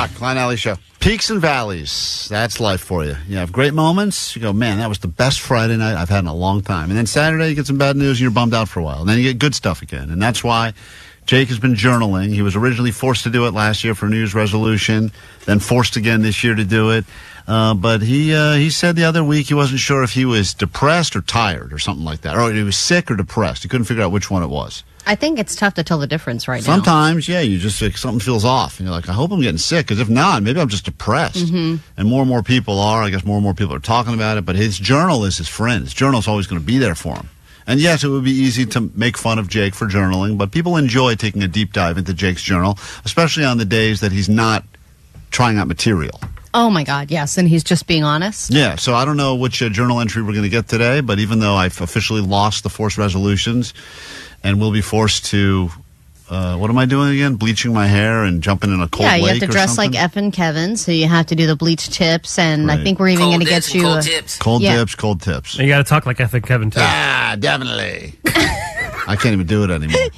KROQ, Klein Alley Show. Peaks and valleys. That's life for you. You have great moments. You go, man, that was the best Friday night I've had in a long time. And then Saturday, you get some bad news and you're bummed out for a while. And then you get good stuff again. And that's why Jake has been journaling. He was originally forced to do it last year for New Year's resolution, then forced again this year to do it. But he said the other week he wasn't sure if he was depressed or tired or something like that. Or he was sick or depressed. He couldn't figure out which one it was. I think it's tough to tell the difference right now. Sometimes, yeah, you just like, something feels off. And you're like, I hope I'm getting sick, because if not, maybe I'm just depressed. Mm-hmm. And more people are. I guess more and more people are talking about it. But his journal is his friend. His journal is always going to be there for him. And yes, it would be easy to make fun of Jake for journaling, but people enjoy taking a deep dive into Jake's journal, especially on the days that he's not trying out material. Oh, my God, yes, and he's just being honest. Yeah, so I don't know which journal entry we're going to get today, but even though I've officially lost the forced resolutions and will be forced to, what am I doing again? Bleaching my hair and jumping in a cold lake or something? Yeah, you have to dress like Effin' Kevin, so you have to do the bleach tips, and right. I think we're even going to get you... Cold tips. Cold tips. And you got to talk like Effin' Kevin, too. Ah, definitely. I can't even do it anymore.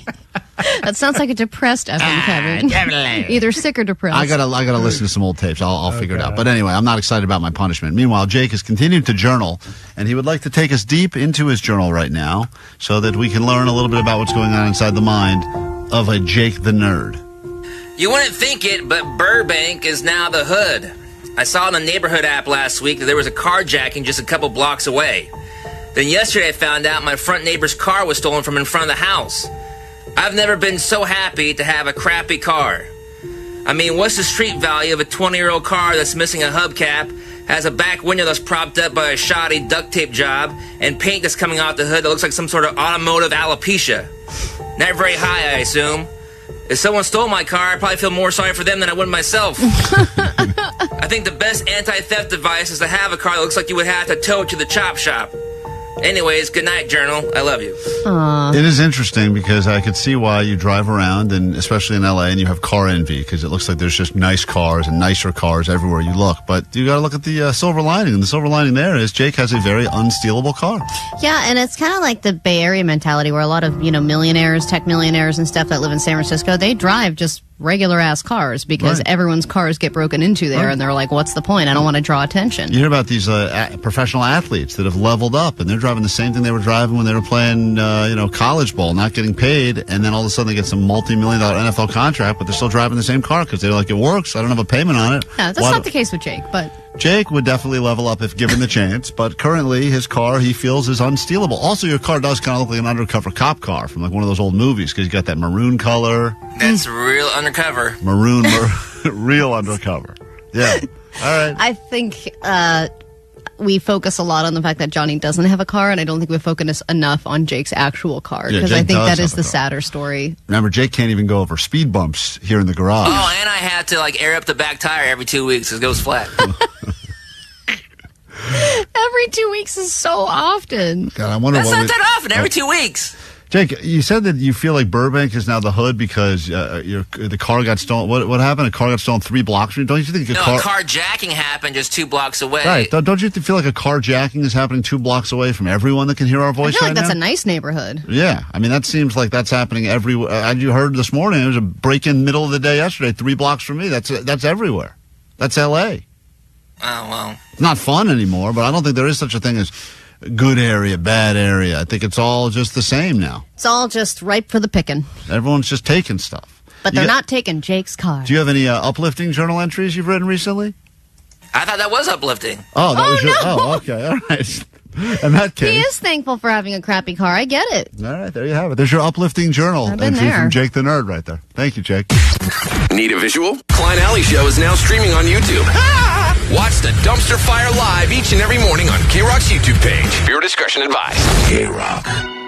That sounds like a depressed Effin' Kevin. Definitely. Either sick or depressed. I gotta listen to some old tapes. I'll figure it out. But anyway, I'm not excited about my punishment. Meanwhile, Jake has continued to journal, and he would like to take us deep into his journal right now so that we can learn a little bit about what's going on inside the mind of a Jake the Nerd. You wouldn't think it, but Burbank is now the hood. I saw in the neighborhood app last week that there was a carjacking just a couple blocks away. Then yesterday I found out my front neighbor's car was stolen from in front of the house. I've never been so happy to have a crappy car. I mean, what's the street value of a 20-year-old car that's missing a hubcap, has a back window that's propped up by a shoddy duct tape job, and paint that's coming out the hood that looks like some sort of automotive alopecia? Not very high, I assume. If someone stole my car, I'd probably feel more sorry for them than I would myself. I think the best anti-theft device is to have a car that looks like you would have to tow it to the chop shop. Anyways, good night, Journal. I love you. Aww. It is interesting because I could see why you drive around, and especially in LA, and you have car envy because it looks like there's just nice cars and nicer cars everywhere you look. But you got to look at the silver lining, and the silver lining there is Jake has a very unstealable car. Yeah, and it's kind of like the Bay Area mentality where a lot of, millionaires, tech millionaires and stuff that live in San Francisco, they drive just regular-ass cars because everyone's cars get broken into there, and they're like, what's the point? I don't want to draw attention. You hear about these professional athletes that have leveled up, and they're driving the same thing they were driving when they were playing, college ball, not getting paid, and then all of a sudden they get some multi-million-dollar NFL contract, but they're still driving the same car because they're like, it works, I don't have a payment on it. Yeah, that's not the case with Jake, but... Jake would definitely level up if given the chance, but currently his car, he feels, is unstealable. Also, your car does kind of look like an undercover cop car from like one of those old movies because you got that maroon color. That's real undercover. Real undercover. Yeah. All right. I think we focus a lot on the fact that Johnny doesn't have a car, and I don't think we focus enough on Jake's actual car because I think that is the sadder story. Remember, Jake can't even go over speed bumps here in the garage. Oh, and I had to air up the back tire every 2 weeks because it goes flat. Every 2 weeks is so often. God, I wonder That's not that often. Every 2 weeks. Jake, you said that you feel like Burbank is now the hood because the car got stolen. What happened? A car got stolen 3 blocks from you? Don't you think a carjacking happened just 2 blocks away? Right. Don't you feel like a carjacking is happening 2 blocks away from everyone that can hear our voice I feel right like that's now? a nice neighborhood. Yeah. I mean, that seems like that's happening everywhere. You heard this morning, there was a break-in middle of the day yesterday, 3 blocks from me. That's everywhere. That's L.A. Oh, well. It's not fun anymore, but I don't think there is such a thing as good area, bad area. I think it's all just the same now. It's all just ripe for the picking. Everyone's just taking stuff. But they're not taking Jake's car. Do you have any uplifting journal entries you've written recently? I thought that was uplifting. Oh, that was your... No. Oh, okay. All right. In that case... He is thankful for having a crappy car. I get it. All right, there you have it. There's your uplifting journal entry from Jake the Nerd right there. Thank you, Jake. Need a visual? Klein Alley Show is now streaming on YouTube. Watch the Dumpster Fire live each and every morning on KROQ's YouTube page. Viewer discretion advised. KROQ.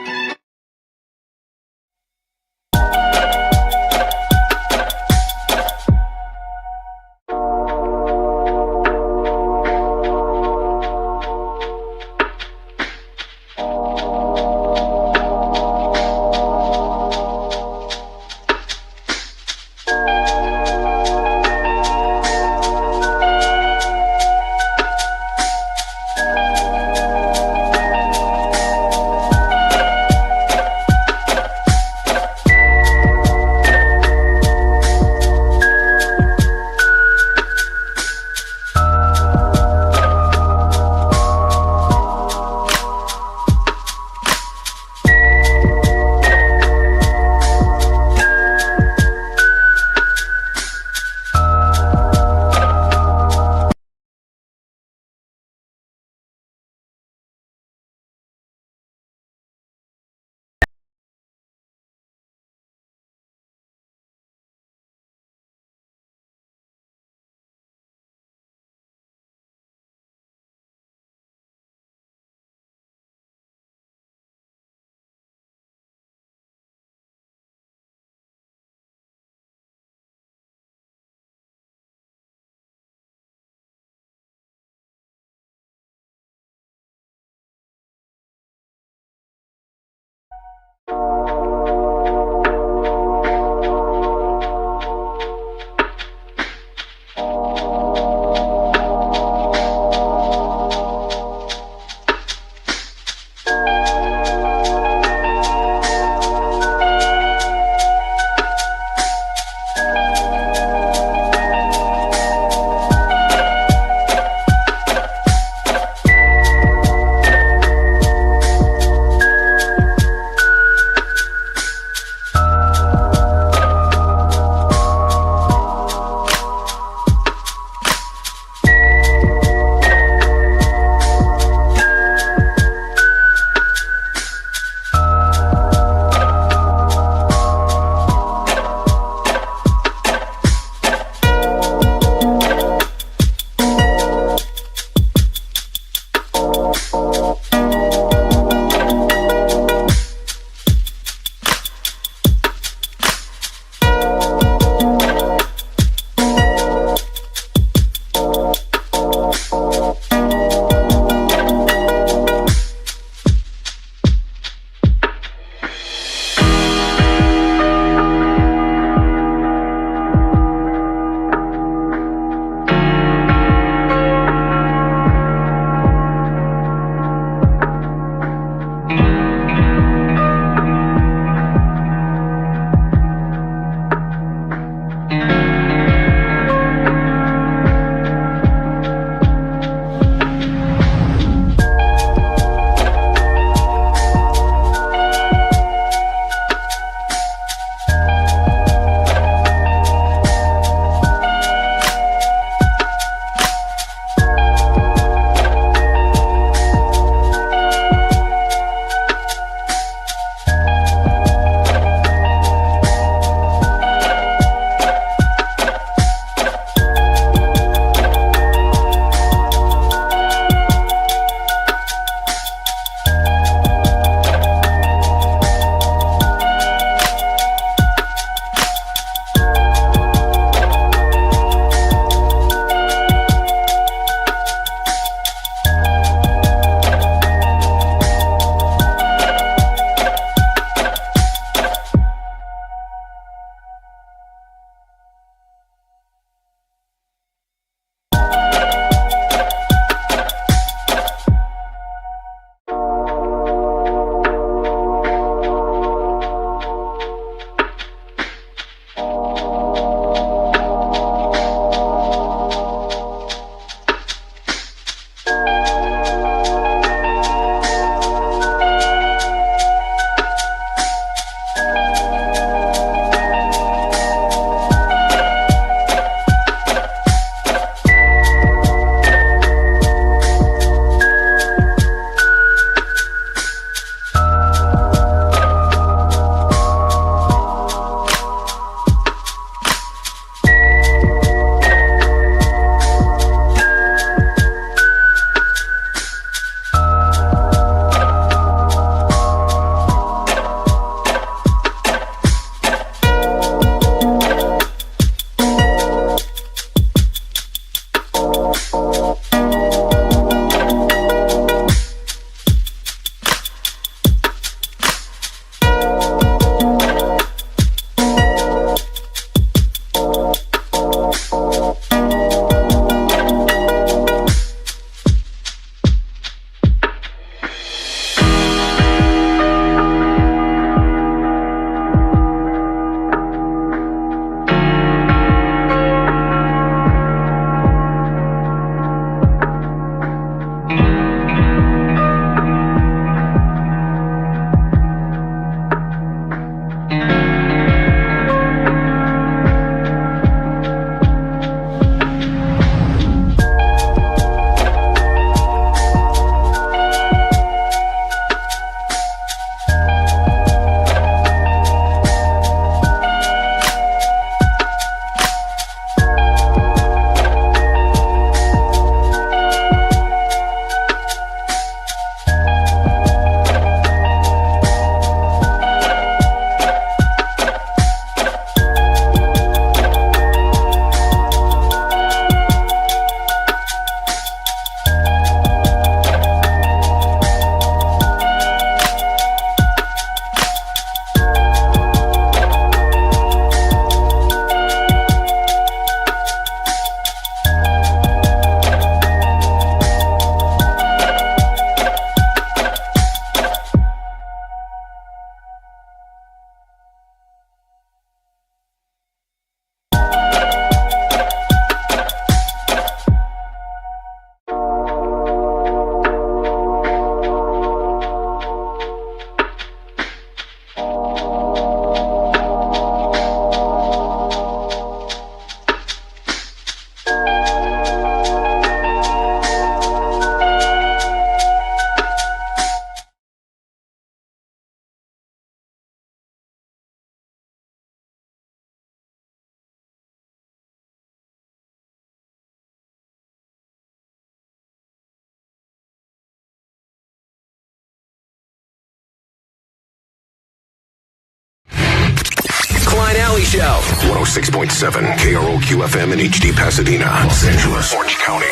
Show. 106.7 KROQ FM in HD Pasadena, Los Angeles, Orange County.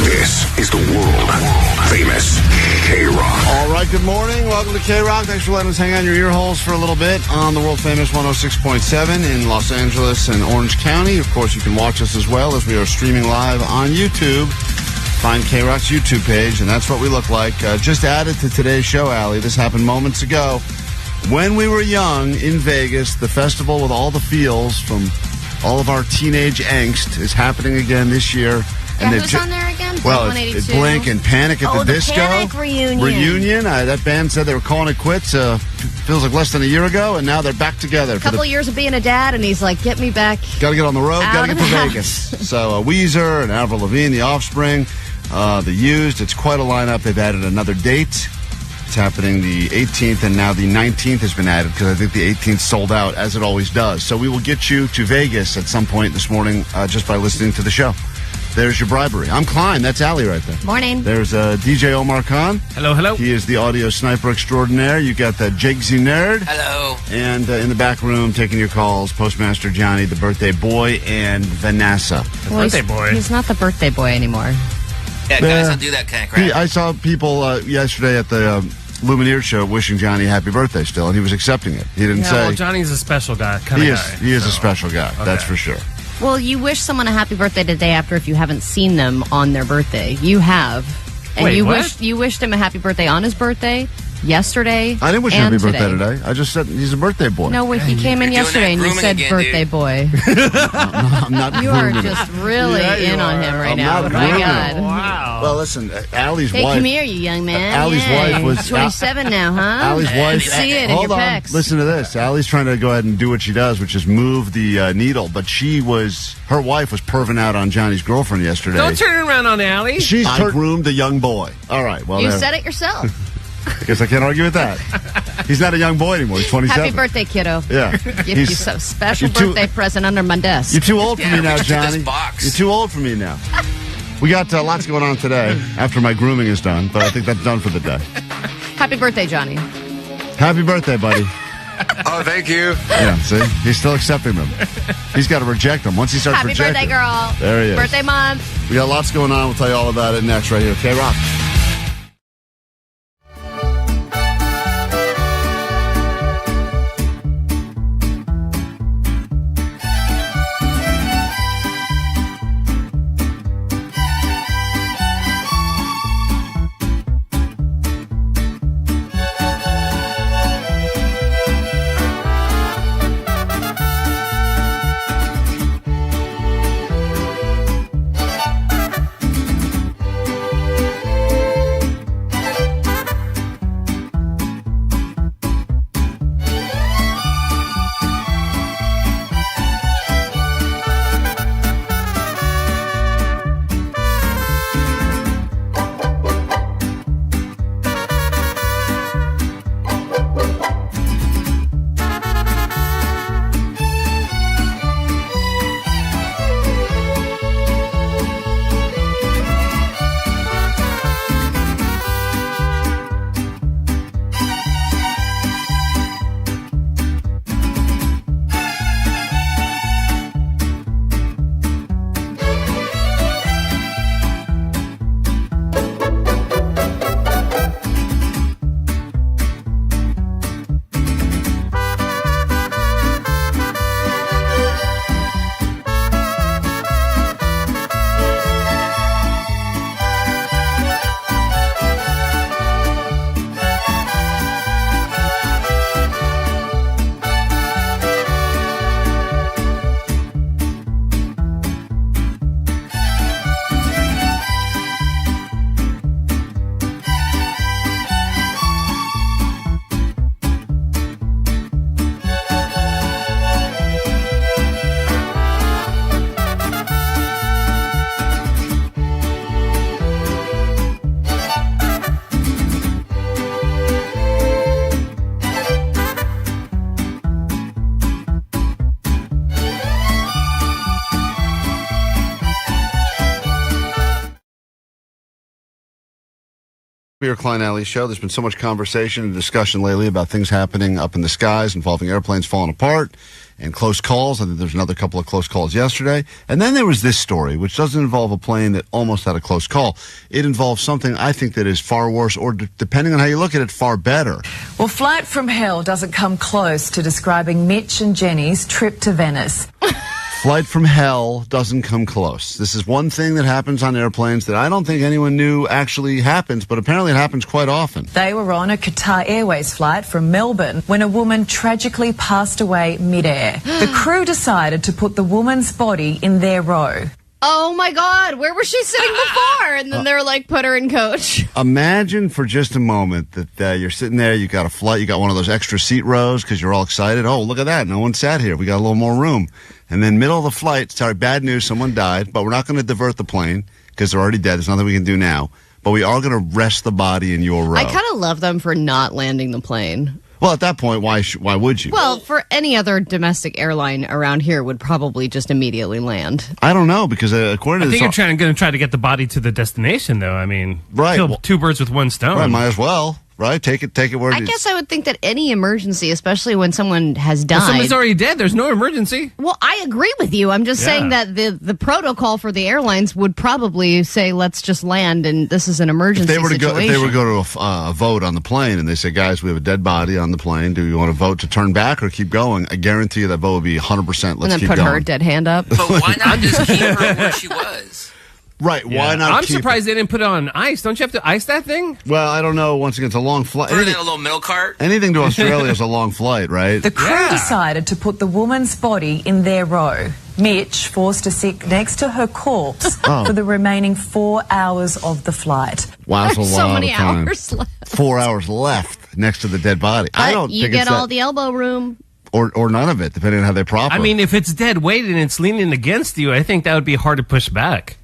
This is the world famous KROQ. All right, good morning. Welcome to KROQ. Thanks for letting us hang on your ear holes for a little bit on the world famous 106.7 in Los Angeles and Orange County. Of course, you can watch us as well as we are streaming live on YouTube. Find KROQ's YouTube page, and that's what we look like. Just added to today's show, Allie. This happened moments ago. When we were young in Vegas, the festival with all the feels from all of our teenage angst is happening again this year. Yeah, and who's on there again? Well, it's Blink and Panic at the Disco. Panic reunion. That band said they were calling it quits. Feels like less than a year ago, and now they're back together. A couple years of being a dad, and he's like, get me back. Got to get on the road, got to get to Vegas. So Weezer and Avril Lavigne, The Offspring, The Used. It's quite a lineup. They've added another date. It's happening the 18th, and now the 19th has been added because I think the 18th sold out, as it always does. So we will get you to Vegas at some point this morning just by listening to the show. There's your bribery. I'm Klein. That's Allie right there. Morning. There's DJ Omar Khan. Hello, hello. He is the audio sniper extraordinaire. You got the Jigsy Nerd. Hello. And in the back room, taking your calls, Postmaster Johnny, the birthday boy, and Vanessa. Birthday boy. He's not the birthday boy anymore. Yeah, guys don't do that kind of crap. I saw people yesterday at the Lumineer show wishing Johnny happy birthday still, and he was accepting it. He didn't say. Well, Johnny's a special guy, kind of guy. He is a special guy, that's for sure. Well, you wish someone a happy birthday the day after if you haven't seen them on their birthday. You have. And Wait, you wished him a happy birthday on his birthday, yesterday, I didn't wish him and happy birthday today. today. I just said he's a birthday boy. No, he came in You're doing yesterday that and you grooming said again, birthday dude. boy. I'm not You are grooming just him. really Yeah, you in on are. him right I'm now. not My grooming God. him. Wow. Well, listen, Allie's Hey, wife. come here, you young man. Allie's Yay. wife was 27 now, huh? Allie's wife. See it in Hold your on. pecs. Listen to this. Allie's trying to go ahead and do what she does, which is move the needle. But her wife was perving out on Johnny's girlfriend yesterday. Don't turn it around on Allie. I groomed a young boy. All right. Well, You there- said it yourself. I guess I can't argue with that. He's not a young boy anymore. He's 27. Happy birthday, kiddo. Yeah. Give you some special you're too- birthday present under my desk. You're too old for Yeah, me now, reach into this Johnny. box. You're too old for me now. We got lots going on today after my grooming is done, but I think that's done for the day. Happy birthday, Johnny. Happy birthday, buddy. Oh, thank you. Yeah, see? He's still accepting them. He's got to reject them. Once he starts Happy rejecting birthday, girl. There he is. Birthday month. We got lots going on. We'll tell you all about it next right here. KROQ. Beer Klein Alley Show. There's been so much conversation and discussion lately about things happening up in the skies involving airplanes falling apart and close calls. I think there's another couple of close calls yesterday. And then there was this story, which doesn't involve a plane that almost had a close call. It involves something I think that is far worse, or depending on how you look at it, far better. Well, Flight from Hell doesn't come close to describing Mitch and Jenny's trip to Venice. Flight from Hell doesn't come close. This is one thing that happens on airplanes that I don't think anyone knew actually happens, but apparently it happens quite often. They were on a Qatar Airways flight from Melbourne when a woman tragically passed away midair. The crew decided to put the woman's body in their row. Oh my God, where was she sitting before? And then they were like, put her in coach. Imagine for just a moment that you're sitting there, you got a flight, you got one of those extra seat rows because you're all excited. Oh, look at that. No one sat here. We got a little more room. And then middle of the flight, sorry, bad news, someone died, but we're not going to divert the plane because they're already dead. There's nothing we can do now. But we are going to rest the body in your row. I kind of love them for not landing the plane. Well, at that point, why would you? Well, for any other domestic airline around here would probably just immediately land. I don't know, because according to I this... think you're going to try to get the body to the destination, though. I mean, right. Kill two birds with one stone. Right, might as well. Right? Take it where it is. I guess I would think that any emergency, especially when someone has died... Well, someone's already dead. There's no emergency. Well, I agree with you. I'm just saying that the protocol for the airlines would probably say, let's just land, and this is an emergency situation. If they were to go to a vote on the plane, and they say, guys, we have a dead body on the plane. Do you want to vote to turn back or keep going? I guarantee you that vote would be 100%. Let's keep going. And then put her dead hand up. But why not just keep her where she was? Right, yeah. Why not? I'm surprised they didn't put it on ice. Don't you have to ice that thing? Well, I don't know. Once again, it's a long flight. Put it in a little milk cart. Anything to Australia is a long flight, right? The crew decided to put the woman's body in their row. Mitch forced to sit next to her corpse for the remaining 4 hours of the flight. Wow, that's a lot so many of time. hours left. 4 hours left next to the dead body. But I don't you think get it's all the elbow room. Or none of it, depending on how they prop her. I mean, if it's dead weight and it's leaning against you, I think that would be hard to push back.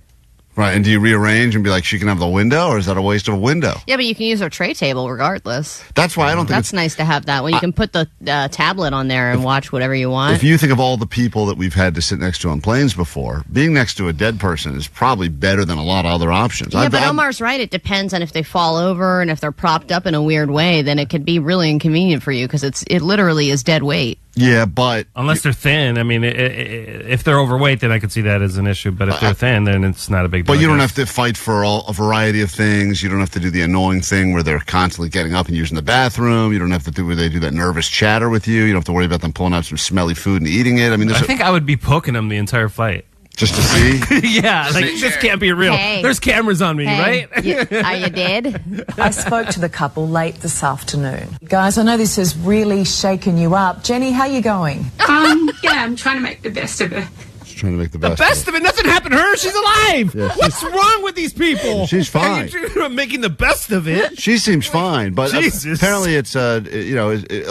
Right, and do you rearrange and be like, she can have the window, or is that a waste of a window? Yeah, but you can use her tray table regardless. That's why I don't think That's nice to have that when you can put the tablet on there and watch whatever you want. If you think of all the people that we've had to sit next to on planes before, being next to a dead person is probably better than a lot of other options. Yeah, but Omar's right. It depends on if they fall over and if they're propped up in a weird way, then it could be really inconvenient for you because it literally is dead weight. Yeah, but... Unless they're thin. I mean, if they're overweight, then I could see that as an issue. But if they're thin, then it's not a big deal. But you don't have to fight for a variety of things. You don't have to do the annoying thing where they're constantly getting up and using the bathroom. You don't have to do where they do that nervous chatter with you. You don't have to worry about them pulling out some smelly food and eating it. I mean, I think I would be poking them the entire flight. Just to see? Yeah, like, this can't be real. Hey. There's cameras on me, right? Are you dead? I spoke to the couple late this afternoon. Guys, I know this has really shaken you up. Jenny, how you going? Yeah, I'm trying to make the best of it. She's trying to make the best. The best of it. Nothing happened to her. She's alive. Yeah, What's wrong with these people? She's fine. You're making the best of it. She seems fine, but apparently it's a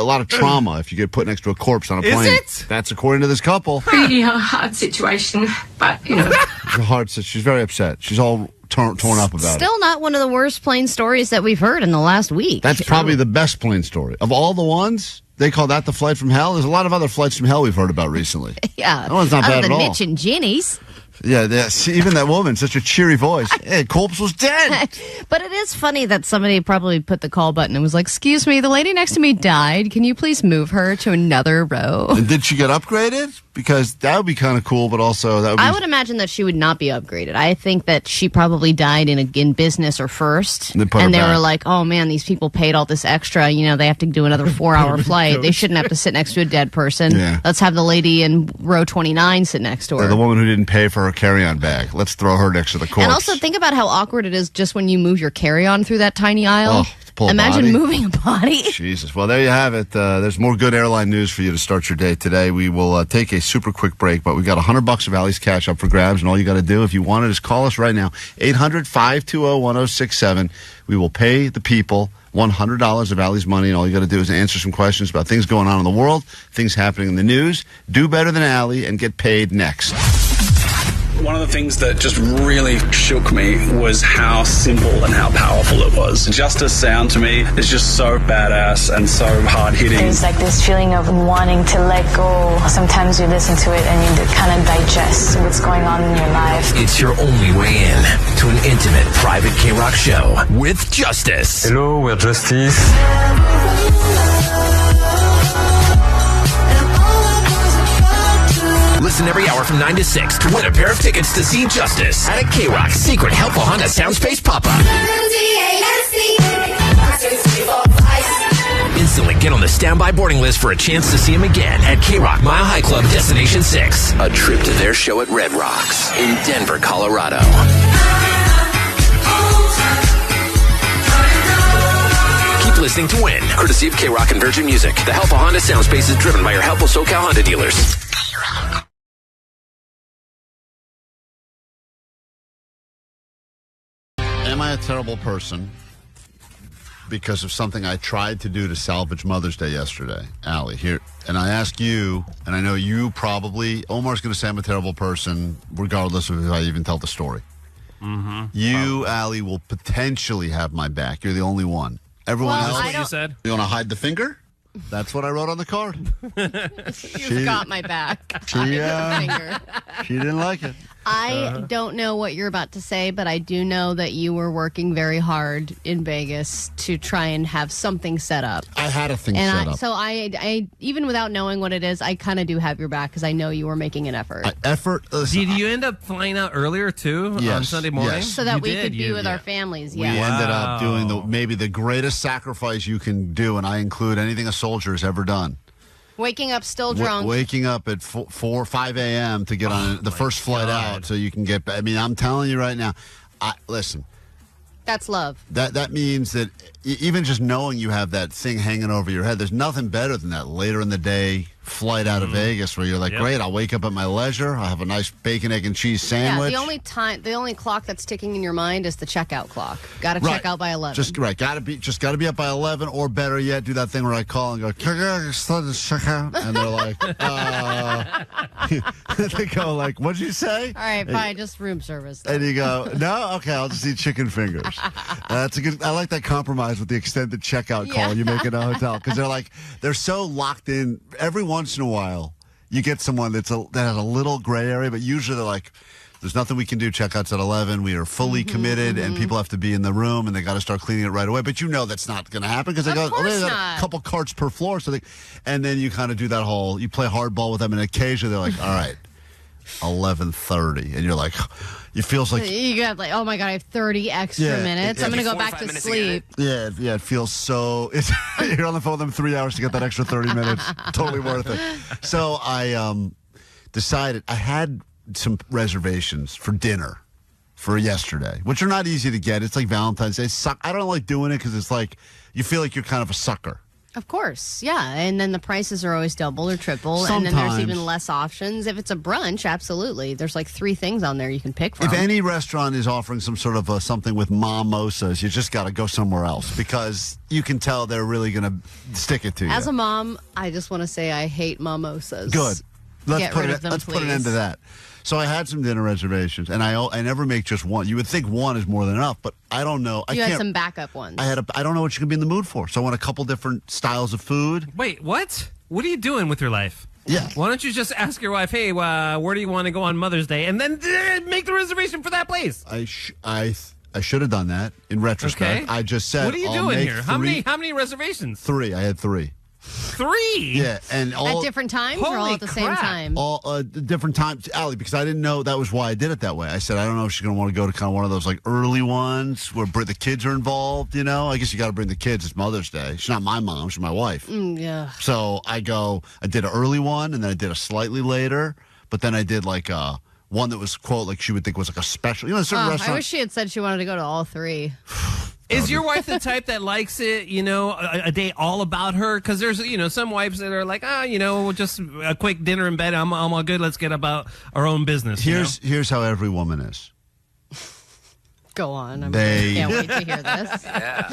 lot of trauma if you get put next to a corpse on a plane. Is it? That's according to this couple. Really a hard situation, but you know. It's a hard. She's very upset. She's all torn up about it. Still not one of the worst plane stories that we've heard in the last week. That's probably the best plane story of all the ones. They call that the flight from hell. There's a lot of other flights from hell we've heard about recently. Yeah. That one's not bad at all. Mitch and Jenny's. Yeah, see, even that woman, such a cheery voice. Hey, corpse was dead. But it is funny that somebody probably put the call button and was like, excuse me, the lady next to me died. Can you please move her to another row? And did she get upgraded? Because that would be kind of cool, but also that would be... I would imagine that she would not be upgraded. I think that she probably died in business or first. And they were like, oh man, these people paid all this extra. You know, they have to do another 4-hour flight. They shouldn't have to sit next to a dead person. Yeah. Let's have the lady in row 29 sit next to her. The woman who didn't pay for her carry-on bag. Let's throw her next to the corpse. And also think about how awkward it is just when you move your carry-on through that tiny aisle. Oh, to pull a Imagine body. moving a body. Jesus. Well, there you have it. There's more good airline news for you to start your day today. We will take a super quick break, but we got $100 of Allie's cash up for grabs, and all you got to do, if you want it, is call us right now, 800-520-1067. We will pay the people $100 of Allie's money, and all you got to do is answer some questions about things going on in the world, things happening in the news. Do better than Allie and get paid next. One of the things that just really shook me was how simple and how powerful it was. Justice sound to me is just so badass and so hard-hitting. There's like this feeling of wanting to let go. Sometimes you listen to it and you kind of digest what's going on in your life. It's your only way in to an intimate, private KROQ show with Justice. Hello, we're Justice. Listen every hour from 9 to 6 to win a pair of tickets to see Justice at a KROQ secret helpful Honda Soundspace pop-up. Instantly get on the standby boarding list for a chance to see him again at KROQ Mile High Club Destination 6. A trip to their show at Red Rocks in Denver, Colorado. Keep listening to win. Courtesy of KROQ and Virgin Music. The helpful Honda Soundspace is driven by your helpful SoCal Honda dealers. Am I a terrible person because of something I tried to do to salvage Mother's Day yesterday? Allie, here. And I ask you, and I know you probably, Omar's going to say I'm a terrible person, regardless of if I even tell the story. Mm-hmm. You, Allie, will potentially have my back. You're the only one. Everyone else. That's what you said? You want to hide the finger? That's what I wrote on the card. You've got my back. She didn't like it. I don't know what you're about to say, but I do know that you were working very hard in Vegas to try and have something set up. I had a thing set up. So I even without knowing what it is, I kind of do have your back because I know you were making an effort. Listen, Did you end up flying out earlier too on Sunday morning? Yes. So that we could be with our families. We Yes. ended up doing maybe the greatest sacrifice you can do, and I include anything a soldier has ever done. Waking up still drunk. Waking up at 5 a.m. to get on the first flight out so you can get back. I mean, I'm telling you right now, listen. That's love. That means that even just knowing you have that thing hanging over your head, there's nothing better than that later in the day flight out of Vegas where you're like, great, I'll wake up at my leisure. I'll have a nice bacon, egg, and cheese sandwich. Yeah, the only clock that's ticking in your mind is the checkout clock. Got to check out by 11. Got to be up by 11, or better yet, do that thing where I call and go, check out, and they're like, they go like, what'd you say? All right, fine, just room service. And you go, no, okay, I'll just eat chicken fingers. That's a good. I like that compromise with the extended checkout call you make in a hotel because they're so locked in. Every once in a while, you get someone that has a little gray area, but usually they're like, there's nothing we can do. Checkout's at 11. We are fully committed, and people have to be in the room, and they got to start cleaning it right away. But you know that's not going to happen because they got a couple carts per floor. And then you kind of do that whole, you play hardball with them, and occasionally they're like, all right, 11:30, and you're like, it feels like you got like, oh my god, I have 30 extra minutes. I'm going to go back to sleep. Yeah, it feels so. You're on the phone with them 3 hours to get that extra 30 minutes. Totally worth it. So I decided I had some reservations for dinner for yesterday, which are not easy to get. It's like Valentine's Day. I don't like doing it because it's like you feel like you're kind of a sucker. Of course, yeah. And then the prices are always double or triple. Sometimes. And then there's even less options. If it's a brunch, absolutely. There's like 3 things on there you can pick from. If any restaurant is offering some sort of something with mimosas, you just got to go somewhere else because you can tell they're really going to stick it to you. As a mom, I just want to say I hate mimosas. Good. Let's put an end to that. So I had some dinner reservations, and I never make just one. You would think one is more than enough, but I don't know. You had some backup ones. I don't know what you can be in the mood for. So I want a couple different styles of food. Wait, what? What are you doing with your life? Yeah. Why don't you just ask your wife, hey, where do you want to go on Mother's Day? And then make the reservation for that place. I should have done that in retrospect. Okay. I just said, what are you doing here? How many reservations? 3. I had 3. 3? Yeah, and all at different times or all at the same time? All different times, Allie, because I didn't know that was why I did it that way. I said I don't know if she's going to want to go to kind of one of those like early ones where the kids are involved. You know, I guess you got to bring the kids. It's Mother's Day. She's not my mom. She's my wife. Yeah. So I did an early one, and then I did a slightly later, but then I did like one that was quote like she would think was like a special. You know, certain restaurant. I wish she had said she wanted to go to all 3. Is your wife the type that likes it, a day all about her? Because there's, some wives that are like, just a quick dinner in bed. I'm all good. Let's get about our own business. Here's how every woman is. Go on. I can't wait to hear this. Yeah.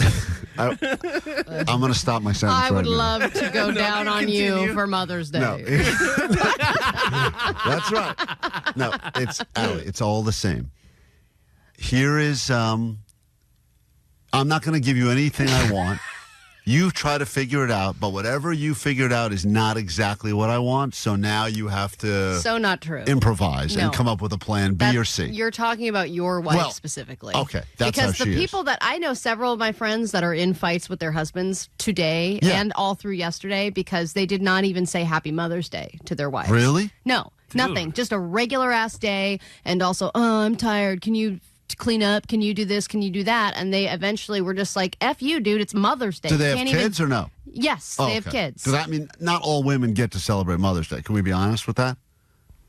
I'm going to stop my sentence. I would love to go down on you for Mother's Day. No. That's right. No, it's all the same. Here is, I'm not going to give you anything I want. You try to figure it out, but whatever you figured out is not exactly what I want. So now you have to So not true. improvise No. and come up with a plan B or C. You're talking about your wife Well, specifically. okay, that's because how the she people that I know, several of my friends that are in fights with their husbands today Yeah. and all through yesterday because they did not even say Happy Mother's Day to their wives. Really? No, nothing. Just a regular ass day, and also, oh, I'm tired. Can you clean up? Can you do this? Can you do that? And they eventually were just like, F you, dude. It's Mother's Day. Do they You have can't kids or no? Yes, they have kids. Does that mean not all women get to celebrate Mother's Day? Can we be honest with that?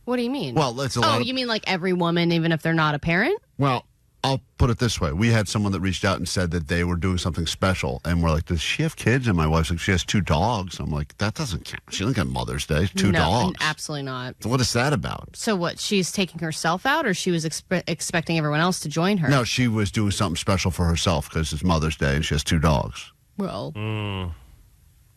What do you mean? Well, it's a lot of- you mean like every woman, even if they're not a parent? Well, I'll put it this way. We had someone that reached out and said that they were doing something special. And we're like, does she have kids? And my wife's like, she has 2 dogs. I'm like, that doesn't count. She doesn't get Mother's Day. 2 No, dogs. absolutely not. So what is that about? So what? She's taking herself out, or she was expecting everyone else to join her? No, she was doing something special for herself because it's Mother's Day and she has 2 dogs. Well,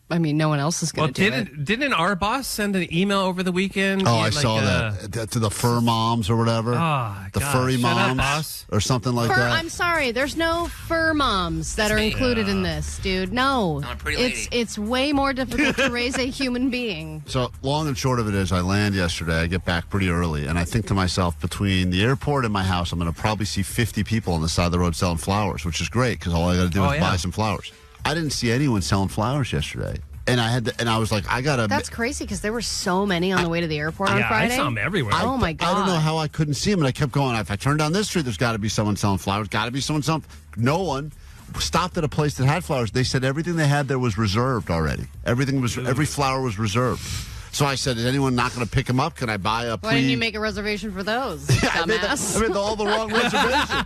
I mean, no one else is going to do it. Didn't our boss send an email over the weekend? Oh, I saw that. To the fur moms or whatever. Oh, the gosh, furry shut up, moms boss. or something like that. I'm sorry, there's no fur moms that are included in this, dude. No, I'm a pretty lady. it's way more difficult to raise a human being. So long and short of it is I land yesterday. I get back pretty early. And I think to myself, between the airport and my house, I'm going to probably see 50 people on the side of the road selling flowers, which is great because all I got to do is buy some flowers. I didn't see anyone selling flowers yesterday. And I was like, I got to. That's crazy because there were so many on the way to the airport on Friday. I saw them everywhere. Oh, my God. I don't know how I couldn't see them. And I kept going, if I turn down this street, there's got to be someone selling flowers. Got to be someone selling. No one stopped at a place that had flowers. They said everything they had there was reserved already. Every flower was reserved. So I said, is anyone not going to pick them up? Can I buy a Why didn't you make a reservation for those, I made all the wrong reservation.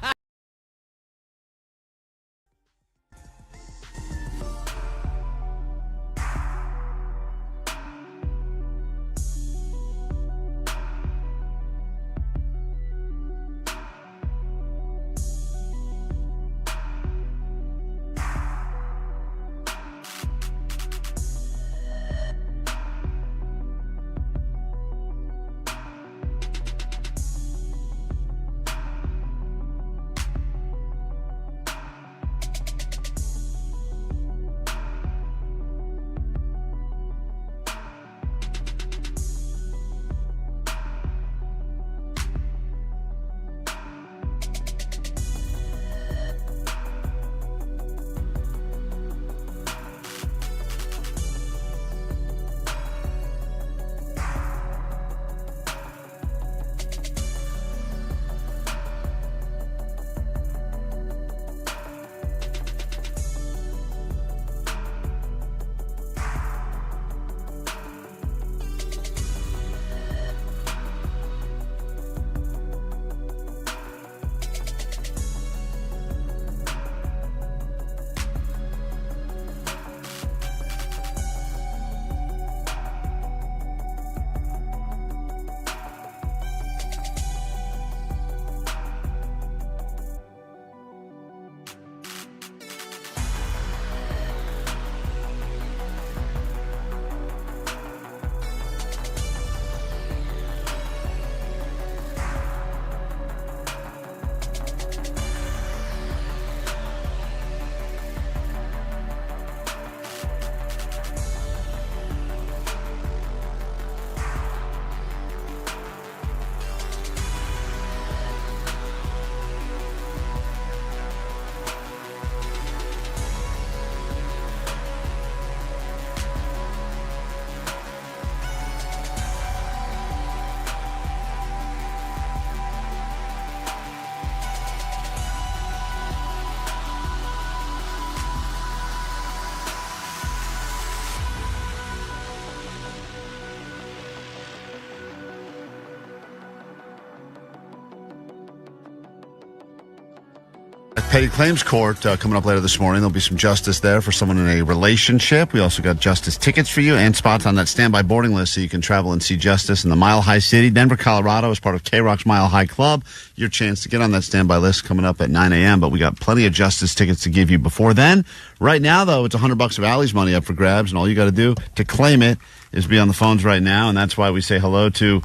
Petty Claims Court coming up later this morning. There'll be some justice there for someone in a relationship. We also got justice tickets for you and spots on that standby boarding list so you can travel and see justice in the Mile High City. Denver, Colorado is part of KROQ's Mile High Club. Your chance to get on that standby list coming up at 9 a.m., but we got plenty of justice tickets to give you before then. Right now, though, it's $100 of Allie's money up for grabs, and all you got to do to claim it is be on the phones right now, and that's why we say hello to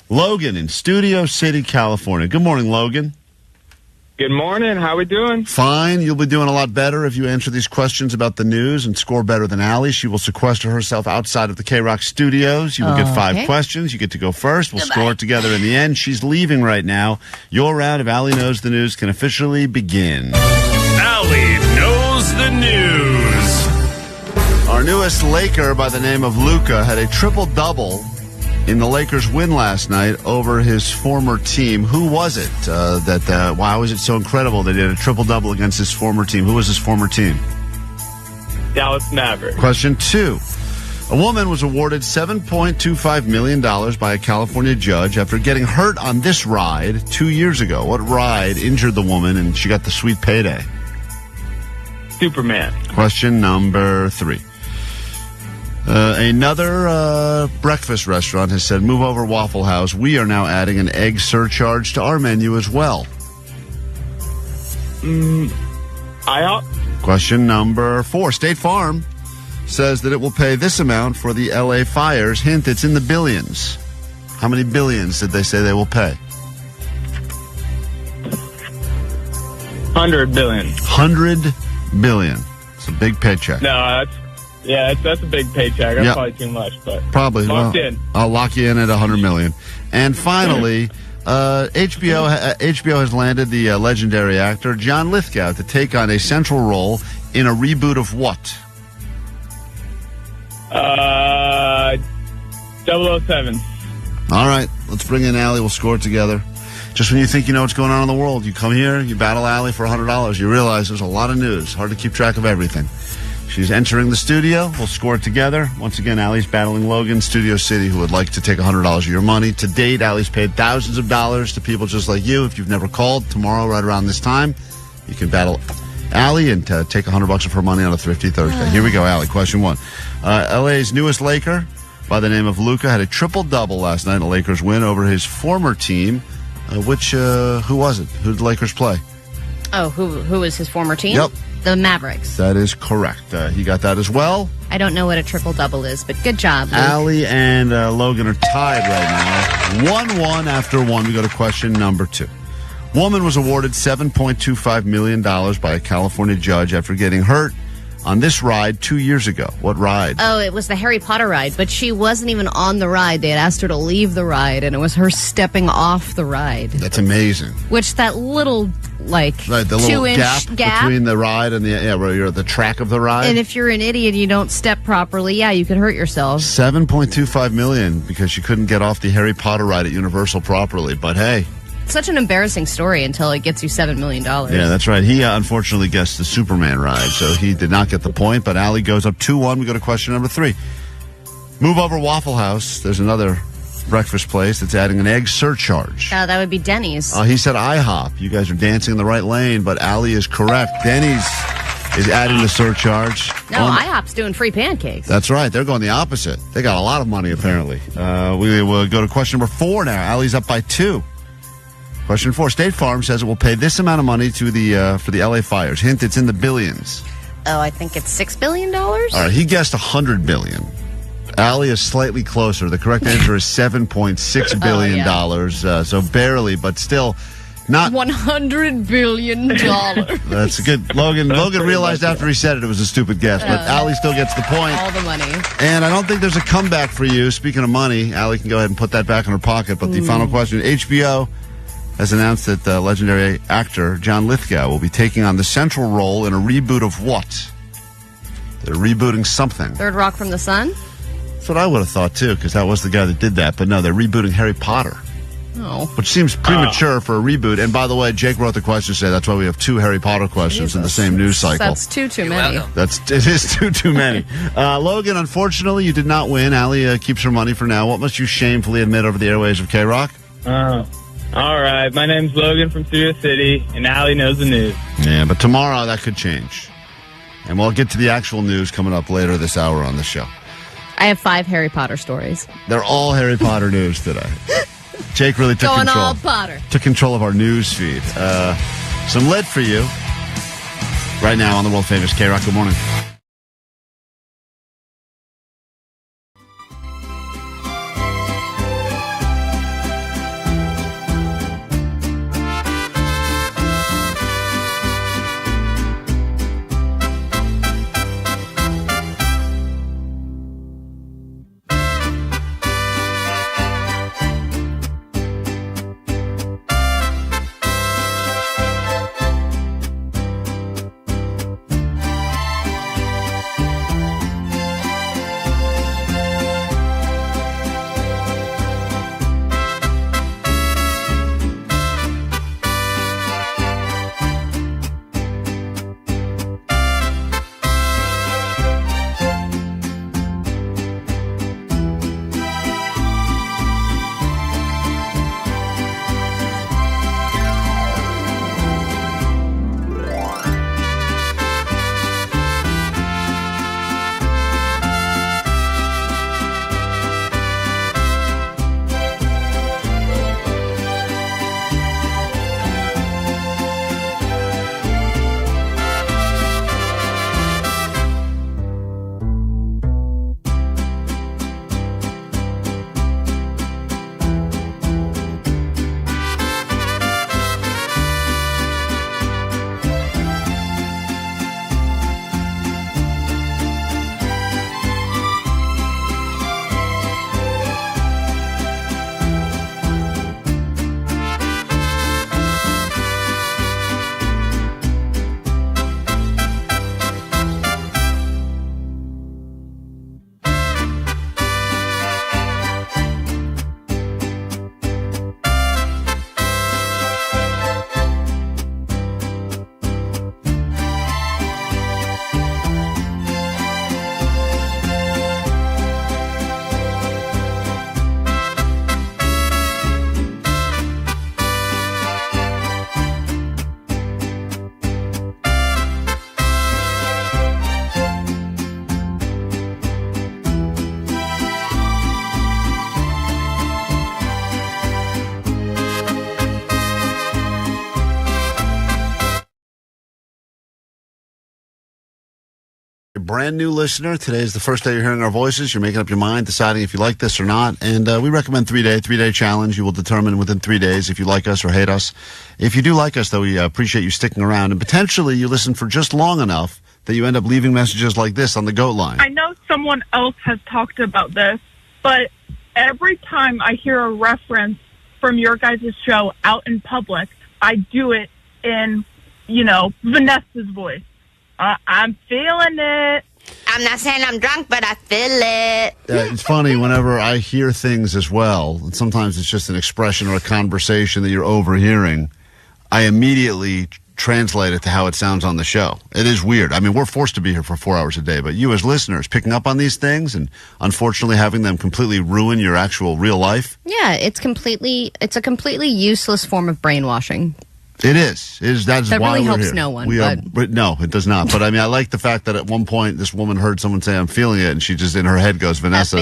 Logan in Studio City, California. Good morning, Logan. Good morning. How we doing? Fine. You'll be doing a lot better if you answer these questions about the news and score better than Allie. She will sequester herself outside of the KROQ studios. You will get 5 questions. You get to go first. We'll score it together in the end. She's leaving right now. Your round of Allie Knows the News can officially begin. Allie Knows the News. Our newest Laker by the name of Luka had a triple-double in the Lakers' win last night over his former team. Who was it? Why was it so incredible that he had a triple-double against his former team? Who was his former team? Dallas Mavericks. Question 2. A woman was awarded $7.25 million by a California judge after getting hurt on this ride 2 years ago. What ride injured the woman and she got the sweet payday? Superman. Question number 3. Another breakfast restaurant has said, move over Waffle House. We are now adding an egg surcharge to our menu as well. IHOP. Question number 4. State Farm says that it will pay this amount for the LA fires. Hint, it's in the billions. How many billions did they say they will pay? 100 billion. 100 billion. It's a big paycheck. No, that's a big paycheck. That's probably too much, but probably locked in. I'll lock you in at 100 million. And finally, HBO has landed the legendary actor John Lithgow to take on a central role in a reboot of what? 007. All right, let's bring in Allie. We'll score it together. Just when you think you know what's going on in the world, you come here, you battle Allie for $100. You realize there's a lot of news. Hard to keep track of everything. She's entering the studio. We'll score it together. Once again, Allie's battling Logan, Studio City, who would like to take $100 of your money. To date, Allie's paid thousands of dollars to people just like you. If you've never called, tomorrow, right around this time, you can battle Allie and take $100 of her money on a Thrifty Thursday. Here we go, Allie. Question 1. LA's newest Laker, by the name of Luka, had a triple-double last night in a Lakers win over his former team. Who was it? Who did the Lakers play? Oh, who was his former team? Yep. The Mavericks. That is correct. He got that as well. I don't know what a triple-double is, but good job, Luke. Allie and Logan are tied right now. 1-1 after 1. We go to question number 2. Woman was awarded $7.25 million by a California judge after getting hurt on this ride 2 years ago. What ride? Oh, it was the Harry Potter ride, but she wasn't even on the ride. They had asked her to leave the ride, and it was her stepping off the ride. That's amazing. Which that little, like, right, the little 2-inch gap between the ride and the track of the ride. And if you're an idiot and you don't step properly, you could hurt yourself. $7.25 million because she couldn't get off the Harry Potter ride at Universal properly. But hey, such an embarrassing story until it gets you $7 million. Yeah, that's right. He unfortunately guessed the Superman ride, so he did not get the point. But Allie goes up 2-1. We go to question number 3. Move over Waffle House. There's another breakfast place that's adding an egg surcharge. That would be Denny's. He said IHOP. You guys are dancing in the right lane, but Allie is correct. Denny's is adding the surcharge. No, IHOP's doing free pancakes. That's right. They're going the opposite. They got a lot of money, apparently. We will go to question number 4 now. Allie's up by 2. Question 4. State Farm says it will pay this amount of money to the for the LA fires. Hint, it's in the billions. Oh, I think it's $6 billion? All right, he guessed $100 billion. Allie is slightly closer. The correct answer is $7.6 billion. So barely, but still not $100 billion. That's a good. Logan realized after he said it was a stupid guess, but Allie still gets the point. All the money. And I don't think there's a comeback for you. Speaking of money, Allie can go ahead and put that back in her pocket. But the final question, HBO has announced that legendary actor John Lithgow will be taking on the central role in a reboot of what? They're rebooting something. Third Rock from the Sun? That's what I would have thought, too, because that was the guy that did that. But no, they're rebooting Harry Potter. Oh. Which seems premature for a reboot. And by the way, Jake wrote the question today. That's why we have 2 Harry Potter questions in the same news cycle. That's too many. It is too many. Logan, unfortunately, you did not win. Allie keeps her money for now. What must you shamefully admit over the airwaves of KROQ? All right. My name's Logan from Studio City, and Allie knows the news. Yeah, but tomorrow that could change. And we'll get to the actual news coming up later this hour on the show. I have 5 Harry Potter stories. They're all Harry Potter news today. Jake really took Going control. all Potter. Took control of our news feed. Some lit for you right now on the World Famous KROQ. Good morning. Brand new listener. Today is the first day you're hearing our voices. You're making up your mind, deciding if you like this or not. And we recommend three-day challenge. You will determine within 3 days if you like us or hate us. If you do like us, though, we appreciate you sticking around. And potentially you listen for just long enough that you end up leaving messages like this on the GOAT line. I know someone else has talked about this, but every time I hear a reference from your guys' show out in public, I do it in, Vanessa's voice. I'm feeling it. I'm not saying I'm drunk, but I feel it. It's funny whenever I hear things as well, and sometimes it's just an expression or a conversation that you're overhearing, I immediately translate it to how it sounds on the show. It is weird. I mean, we're forced to be here for 4 hours a day, but you as listeners picking up on these things and unfortunately having them completely ruin your actual real life. Yeah, it's a completely useless form of brainwashing. It is. That's that why really we're helps here. no one. No, it does not. But I mean, I like the fact that at one point this woman heard someone say, "I'm feeling it," and she just in her head goes, "Vanessa,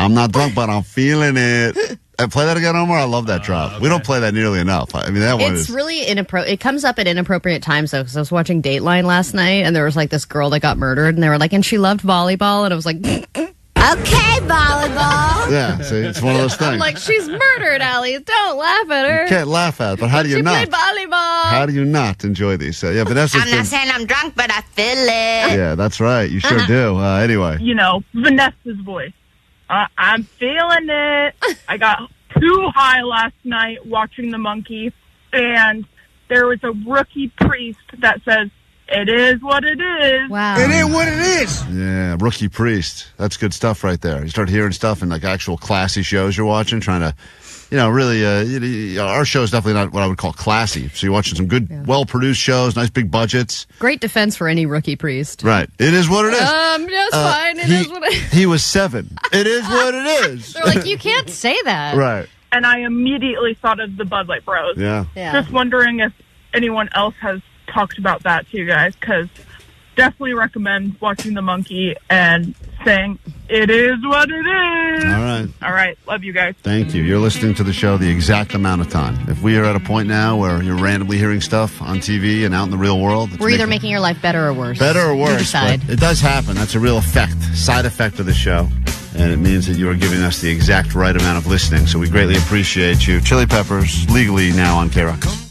I'm not drunk, but I'm feeling it." Play that again, Omar. I love that drop. Okay. We don't play that nearly enough. I mean, that one is really inappropriate. It comes up at inappropriate times though, because I was watching Dateline last night, and there was like this girl that got murdered, and they were like, "And she loved volleyball," and I was like. Okay, volleyball. Yeah, see, it's one of those things. I'm like, she's murdered, Allie. Don't laugh at her. You can't laugh at it, but how do you not? She played volleyball. How do you not enjoy these? Yeah, Vanessa's I'm not saying I'm drunk, but I feel it. Yeah, that's right. You sure do. Anyway. Vanessa's voice. I'm feeling it. I got too high last night watching The Monkey, and there was a rookie priest that says, "It is what it is." Wow. It is what it is. Yeah, rookie priest. That's good stuff right there. You start hearing stuff in like actual classy shows you're watching, trying to, really, our show is definitely not what I would call classy. So you're watching some good, well-produced shows, nice big budgets. Great defense for any rookie priest. Right. It is what it is. That's fine. It is what it is. He was 7. It is what it is. They're like, you can't say that. Right. And I immediately thought of the Bud Light Bros. Yeah. Just wondering if anyone else has talked about that to you guys, because definitely recommend watching The Monkey and saying, it is what it is. All right. All right. Love you guys. Thank you. You're listening to the show the exact amount of time. If we are at a point now where you're randomly hearing stuff on TV and out in the real world, we're either making your life better or worse. Better or worse. You decide. But it does happen. That's a real side effect of the show. And it means that you are giving us the exact right amount of listening. So we greatly appreciate you. Chili Peppers, legally now on KROQ.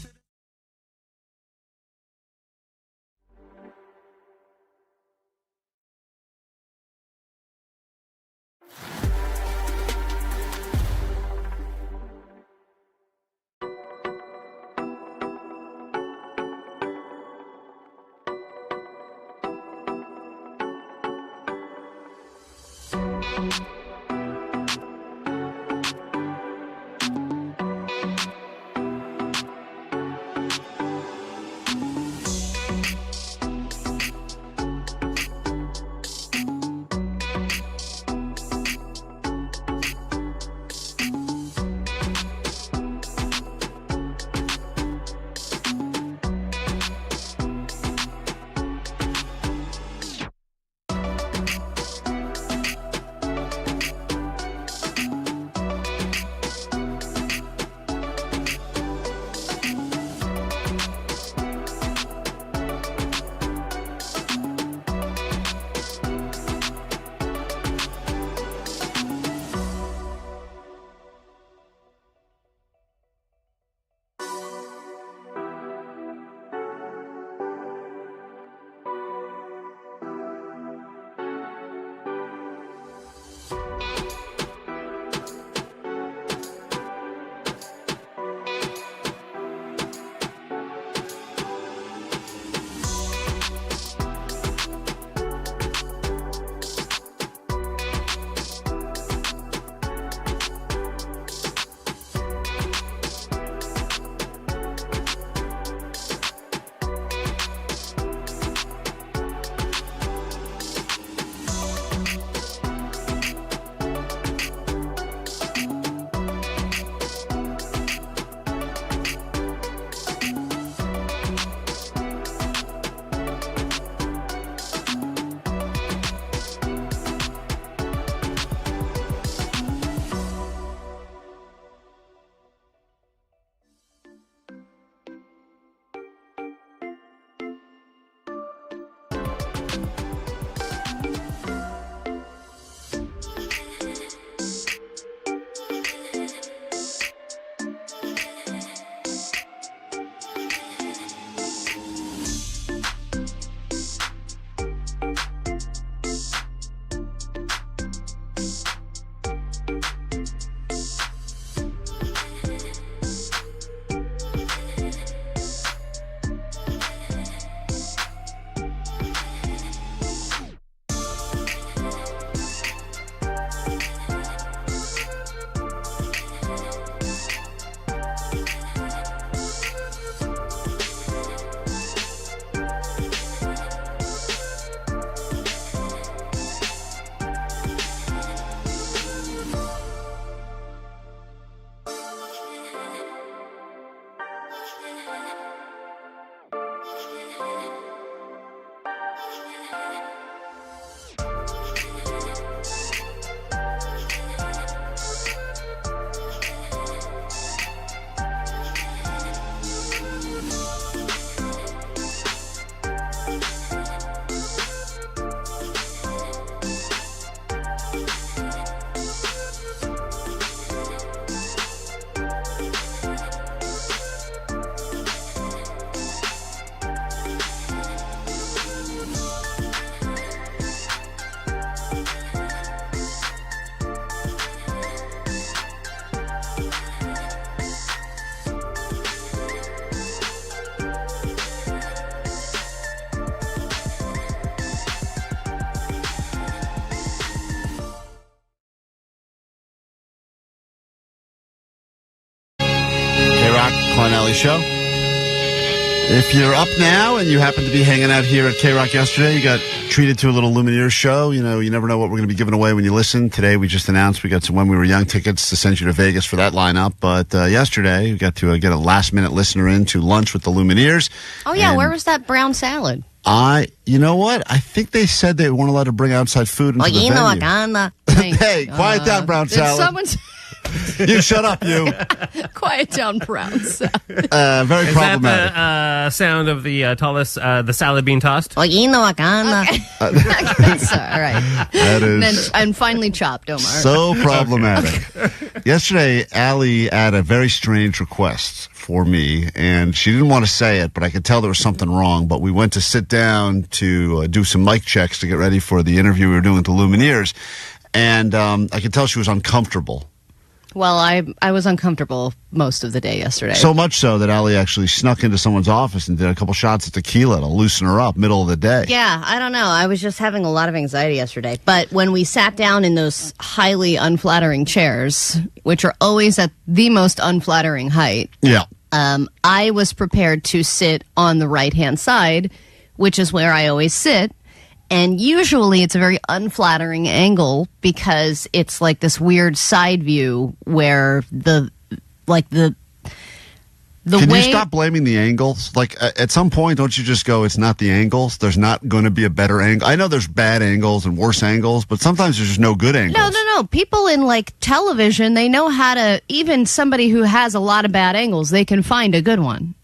Klein Show. If you're up now and you happen to be hanging out here at KROQ yesterday, you got treated to a little Lumineers show. You know, you never know what we're going to be giving away when you listen. Today, we just announced we got some When We Were Young tickets to send you to Vegas for that lineup. But yesterday, we got to get a last-minute listener in to lunch with the Lumineers. Oh, yeah. Where was that brown salad? You know what? I think they said they weren't allowed to bring outside food into the venue. Hey, quiet down, brown salad. You shut up, you. Quiet down, brown salad. Very Is problematic. that the sound of the the salad being tossed? Okay. All right. That is and finally chopped, Omar. so problematic. Yesterday, Allie had a very strange request for me, and she didn't want to say it, but I could tell there was something wrong. But we went to sit down to do some mic checks to get ready for the interview we were doing with the Lumineers, and I could tell she was uncomfortable. Well, I was uncomfortable most of the day yesterday. So much so that Allie actually snuck into someone's office and did a couple shots of tequila to loosen her up middle of the day. Yeah, I don't know. I was just having a lot of anxiety yesterday. But when we sat down in those highly unflattering chairs, which are always at the most unflattering height, yeah, I was prepared to sit on the right-hand side, which is where I always sit. And usually it's a very unflattering angle because it's like this weird side view where the Can way... you stop blaming the angles? Like, at some point, don't you just go, it's not the angles? There's not going to be a better angle. I know there's bad angles and worse angles, but sometimes there's just no good angles. No. People in, like, television, they know how to... Even somebody who has a lot of bad angles, they can find a good one.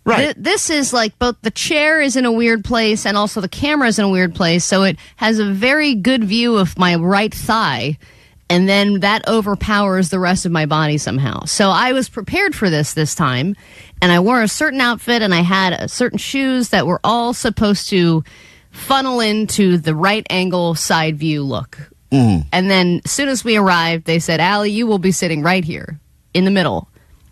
Right. This is like both the chair is in a weird place and also the camera is in a weird place, so it has a very good view of my right thigh, and then that overpowers the rest of my body somehow. So I was prepared for this time, and I wore a certain outfit, and I had certain shoes that were all supposed to funnel into the right angle side view look. And then as soon as we arrived, they said, Allie, you will be sitting right here in the middle,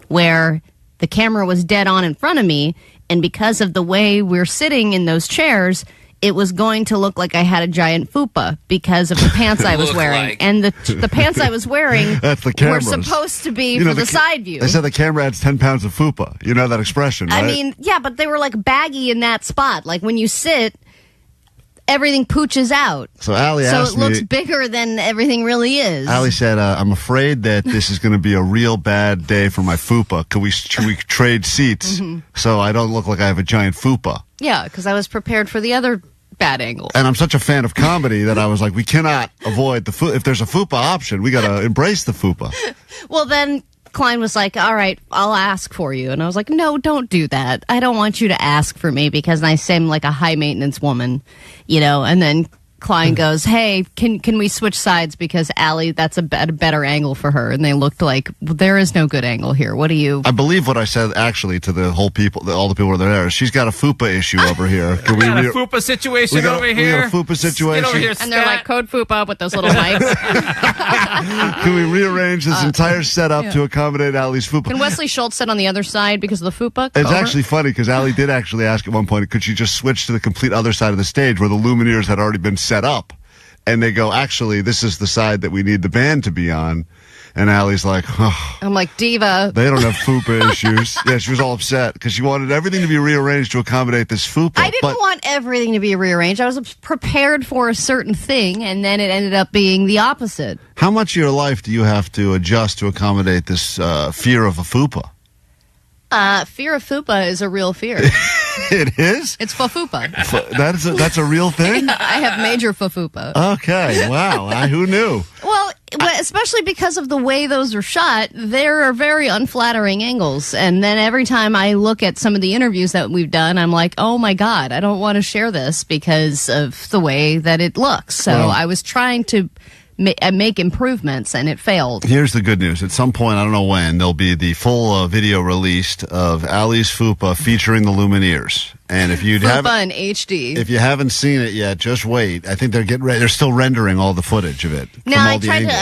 where... The camera was dead on in front of me, and because of the way we're sitting in those chairs, it was going to look like I had a giant fupa because of the pants I was wearing. Like. And the pants I was wearing That's the were cameras. supposed to be for the side view. They said the camera adds 10 pounds of fupa. You know that expression, right? I mean, yeah, but they were like baggy in that spot. Like when you sit... Everything pooches out. So Allie asked me... So it looks bigger than everything really is. Allie said, I'm afraid that this is going to be a real bad day for my fupa. Should we trade seats so I don't look like I have a giant fupa? Yeah, because I was prepared for the other bad angle. And I'm such a fan of comedy that I was like, we cannot avoid the fupa. If there's a fupa option, we got to embrace the fupa. Well, then... Klein was like, all right, I'll ask for you. And I was like, no, don't do that. I don't want you to ask for me because I seem like a high-maintenance woman, you know. And then Klein goes, hey, can we switch sides because Allie, that's a better angle for her. And they looked like, well, there is no good angle here. What do you... I believe what I said, actually, to the whole people, all the people who were there. She's got a fupa issue over here. We got a fupa situation over here. We got a fupa situation. Get over here, and they're like, code fupa with those little mics. Can we rearrange this entire setup to accommodate Allie's fupa? Can Wesley Schultz sit on the other side because of the fupa? It's actually funny because Allie did actually ask at one point, could she just switch to the complete other side of the stage where the Lumineers had already been set up? And they go, actually, this is the side that we need the band to be on. And Allie's like, oh, I'm like, diva. They don't have fupa issues. Yeah, she was all upset because she wanted everything to be rearranged to accommodate this fupa. I didn't want everything to be rearranged. I was prepared for a certain thing, and then it ended up being the opposite. How much of your life do you have to adjust to accommodate this fear of a fupa? Fear of fupa is a real fear. It is? It's fufupa. That's a real thing? I have major fufupa. Okay, wow. Who knew? Well, especially because of the way those are shot, there are very unflattering angles. And then every time I look at some of the interviews that we've done, I'm like, oh my God, I don't want to share this because of the way that it looks. So I was trying to make improvements, and it failed. Here's the good news. At some point, I don't know when, there'll be the full video released of Allie's fupa featuring the Lumineers. And if you fupa in HD. If you haven't seen it yet, just wait. I think they're getting ready. They're still rendering all the footage of it. No, I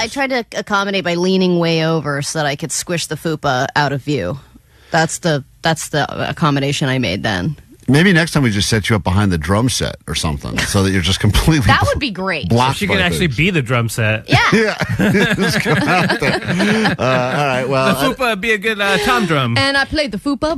tried to accommodate by leaning way over so that I could squish the fupa out of view. That's the accommodation I made then. Maybe next time we just set you up behind the drum set or something so that you're just completely That would be great. blocked. She could actually be the drum set. Yeah. Yeah. Just come out there. All right, well. The fupa would be a good tom drum. And I played the fupa.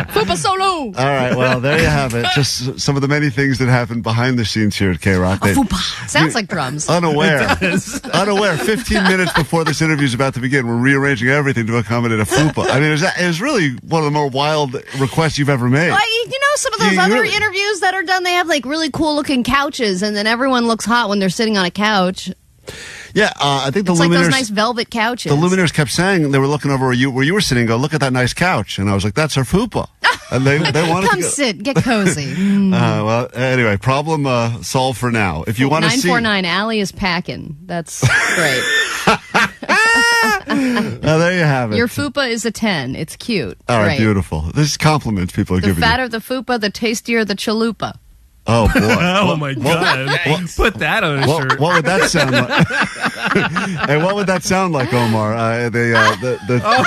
Fupa solo. All right, well, there you have it. Just some of the many things that happen behind the scenes here at KROQ. Sounds like drums. Unaware. 15 minutes before this interview is about to begin, we're rearranging everything to accommodate a fupa. I mean, it was really one of the more wild requests you've ever made. Well, you know, some of those other interviews that are done, they have like really cool looking couches, and then everyone looks hot when they're sitting on a couch. Yeah, I think the It's Luminaires, like those nice velvet couches. the Luminaires kept saying they were looking over where you were sitting. Go, look at that nice couch, and I was like, that's her fupa. And they wanted Come to go. sit, get cozy. Well, anyway, problem solved for now. If you want to see, 949 Allie is packing. That's great. there you have it. Your fupa is a 10. It's cute. All right, Great. beautiful. This is compliments people are The giving fatter you. the fupa, the tastier the chalupa. Oh boy! Oh my God! Put that on a shirt. What would that sound like? Hey, what would that sound like, Omar? Oh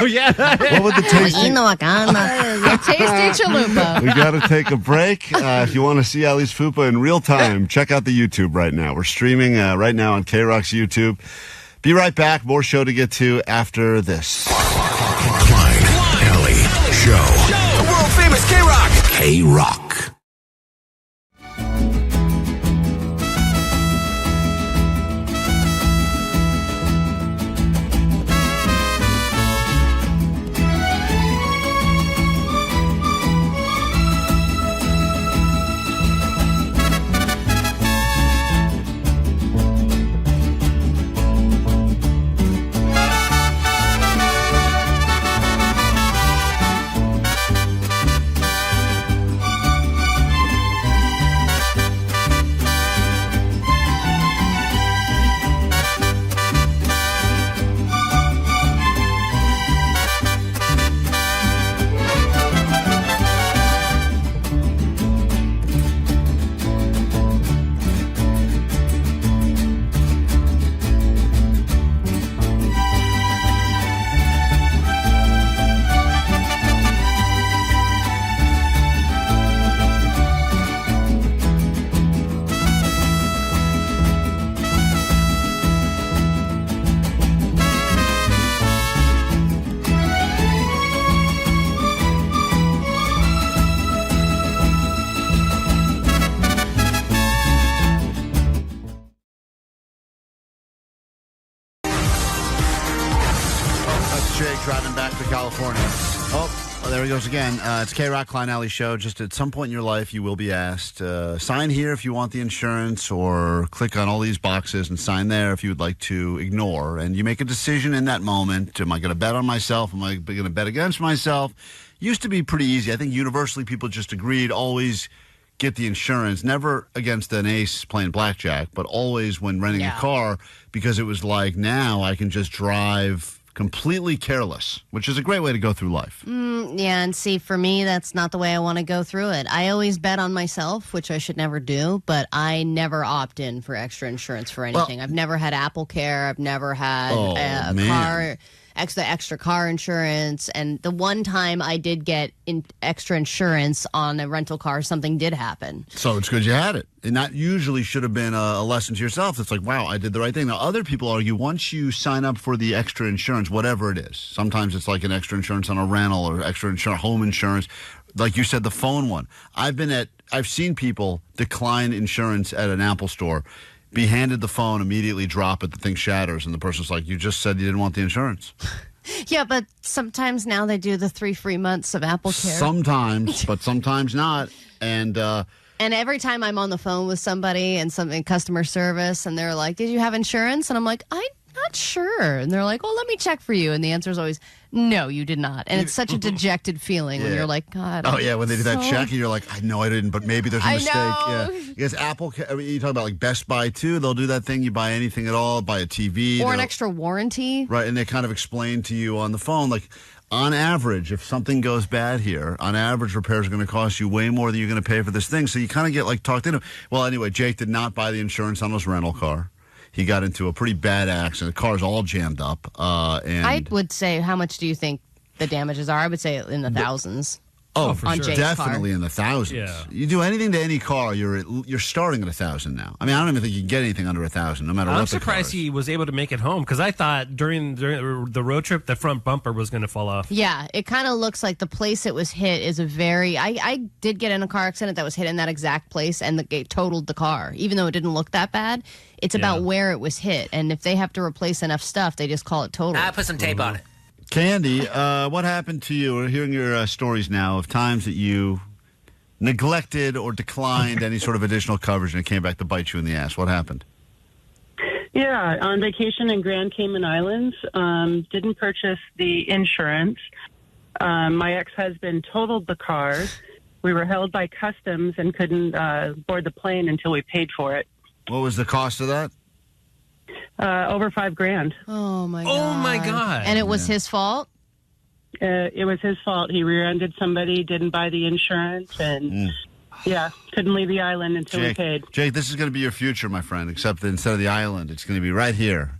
yeah. What would the tasty? The tasty chalupa. We got to take a break. If you want to see Ali's fupa in real time, check out the YouTube right now. We're streaming right now on KROQ's YouTube. Be right back. More show to get to after this. Klein, Alley Show. The world famous KROQ. KROQ. Jake driving back to California. Oh, there he goes again. It's KROQ Klein Alley Show. Just at some point in your life, you will be asked, sign here if you want the insurance, or click on all these boxes and sign there if you would like to ignore. And you make a decision in that moment. Am I going to bet on myself? Am I going to bet against myself? Used to be pretty easy. I think universally people just agreed always get the insurance, never against an ace playing blackjack, but always when renting a car, because it was like, now I can just drive completely careless, which is a great way to go through life. Yeah, and see, for me, that's not the way I want to go through it. I always bet on myself, which I should never do, but I never opt in for extra insurance for anything. I've never had Apple Care. I've never had extra car insurance. And the one time I did get extra insurance on a rental car, something did happen. So it's good you had it. And that usually should have been a lesson to yourself. It's like, wow, I did the right thing. Now, other people argue once you sign up for the extra insurance, whatever it is, sometimes it's like an extra insurance on a rental or extra insurance, home insurance. Like you said, the phone one. I've seen people decline insurance at an Apple store, be handed the phone, immediately drop it, the thing shatters, and the person's like, you just said you didn't want the insurance. Yeah, but sometimes now they do the 3 free months of Apple Care. Sometimes, but sometimes not. And every time I'm on the phone with somebody and in customer service, and they're like, did you have insurance? And I'm like, I'm not sure. And they're like, well, let me check for you. And the answer is always, no, you did not. And it's such a dejected feeling when you're like, God. Oh, yeah, when they do that check, and you're like, I know I didn't, but maybe there's a mistake. Yeah. Because Apple, you talk about like Best Buy, too. They'll do that thing. You buy anything at all, buy a TV. Or an extra warranty. Right, and they kind of explain to you on the phone, like, on average, if something goes bad here, on average, repairs are going to cost you way more than you're going to pay for this thing. So you kind of get like talked into. Well, anyway, Jake did not buy the insurance on his rental car. He got into a pretty bad accident. The car's all jammed up. And I would say, how much do you think the damages are? I would say in the thousands. Oh, for on sure. Jake's definitely car. in the thousands. Yeah. You do anything to any car, you're starting at 1,000 now. I mean, I don't even think you can get anything under 1,000, no matter I'm what the car surprised is. he was able to make it home because I thought during the road trip the front bumper was going to fall off. Yeah, it kind of looks like the place it was hit is a very. I did get in a car accident that was hit in that exact place, and it totaled the car. Even though it didn't look that bad, it's about where it was hit, and if they have to replace enough stuff, they just call it total. I put some tape on it. Candy, what happened to you? We're hearing your stories now of times that you neglected or declined any sort of additional coverage and it came back to bite you in the ass. What happened? Yeah, on vacation in Grand Cayman Islands, didn't purchase the insurance. My ex-husband totaled the car. We were held by customs and couldn't board the plane until we paid for it. What was the cost of that? Over $5,000. Oh my god! Oh my god! And it was his fault. It was his fault. He rear-ended somebody, didn't buy the insurance, and couldn't leave the island until we paid. Jake, this is going to be your future, my friend. Except that instead of the island, it's going to be right here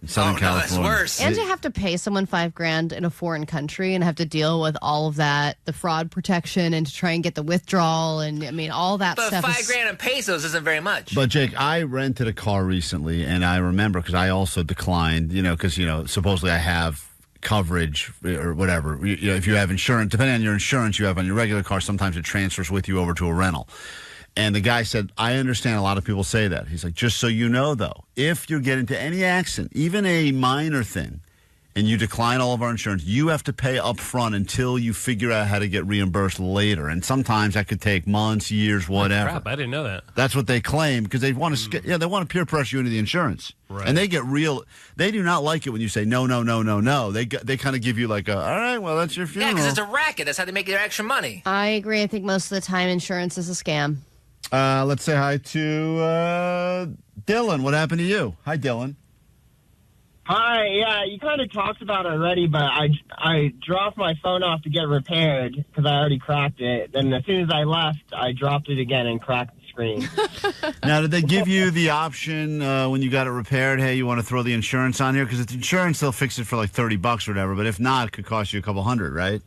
in Southern California. That's worse. And to have to pay someone $5,000 in a foreign country and have to deal with all of that, the fraud protection, and to try and get the withdrawal, and I mean all that But stuff. $5,000 in pesos isn't very much. But Jake, I rented a car recently, and I remember because I also declined. Because supposedly I have coverage or whatever. If you have insurance, depending on your insurance you have on your regular car, sometimes it transfers with you over to a rental. And the guy said, I understand a lot of people say that. He's like, just so you know, though, if you get into any accident, even a minor thing, and you decline all of our insurance, you have to pay up front until you figure out how to get reimbursed later. And sometimes that could take months, years, whatever. Crap, I didn't know that. That's what they claim because they want to they want to peer pressure you into the insurance. Right. And they get real. They do not like it when you say no, no, no, no, no. They kind of give you like all right, well, that's your funeral. Yeah, because it's a racket. That's how they make their extra money. I agree. I think most of the time insurance is a scam. Let's say hi to Dylan. What happened to you? Hi, Dylan. Hi, yeah, you kind of talked about it already, but I dropped my phone off to get repaired because I already cracked it. Then as soon as I left, I dropped it again and cracked the screen. Now, did they give you the option when you got it repaired, hey, you want to throw the insurance on here? Because it's insurance, they'll fix it for like $30 or whatever, but if not, it could cost you a couple $100, right?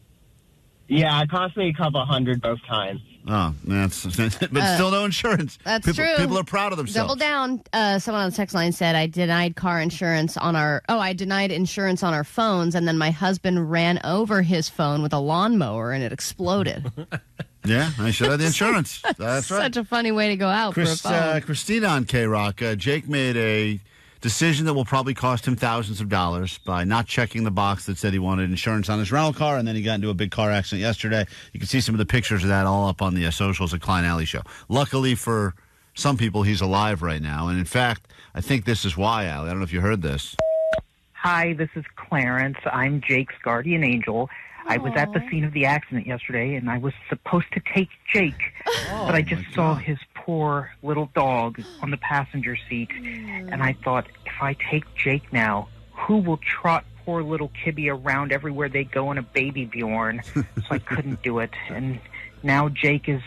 Yeah, it cost me a couple $100 both times. Oh, man, but still no insurance. That's People- true. People are proud of themselves. Double down. Someone on the text line said I denied insurance on our phones, and then my husband ran over his phone with a lawnmower, and it exploded. Yeah, I should have the insurance. That's right. Such a funny way to go out for a phone. Christina on KROQ. Jake made a decision that will probably cost him thousands of dollars by not checking the box that said he wanted insurance on his rental car, and then he got into a big car accident yesterday. You can see some of the pictures of that all up on the socials at Klein Alley Show. Luckily for some people, he's alive right now, and in fact, I think this is why, Allie. I don't know if you heard this. Hi, this is Clarence. I'm Jake's guardian angel. I was at the scene of the accident yesterday, and I was supposed to take Jake, but I just saw his poor little dog on the passenger seat, and I thought, if I take Jake now, who will trot poor little Kibby around everywhere they go in a baby Bjorn? So I couldn't do it, and now Jake is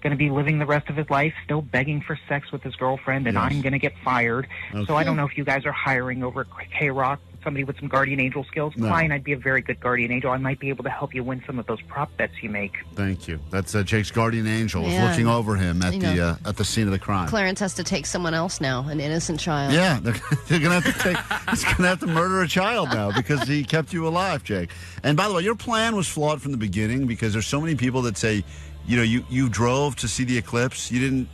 going to be living the rest of his life still begging for sex with his girlfriend, and Yes. I'm going to get fired. Okay. So I don't know if you guys are hiring over at KROQ somebody with some guardian angel skills. No. Klein, I'd be a very good guardian angel. I might be able to help you win some of those prop bets you make. Thank you. That's Jake's guardian angel is Yeah. looking over him at You know. the scene of the crime. Clarence has to take someone else now, an innocent child. Yeah, they're going to have to he's going to have to murder a child now because he kept you alive, Jake. And by the way, your plan was flawed from the beginning because there's so many people that say, you drove to see the eclipse. You didn't.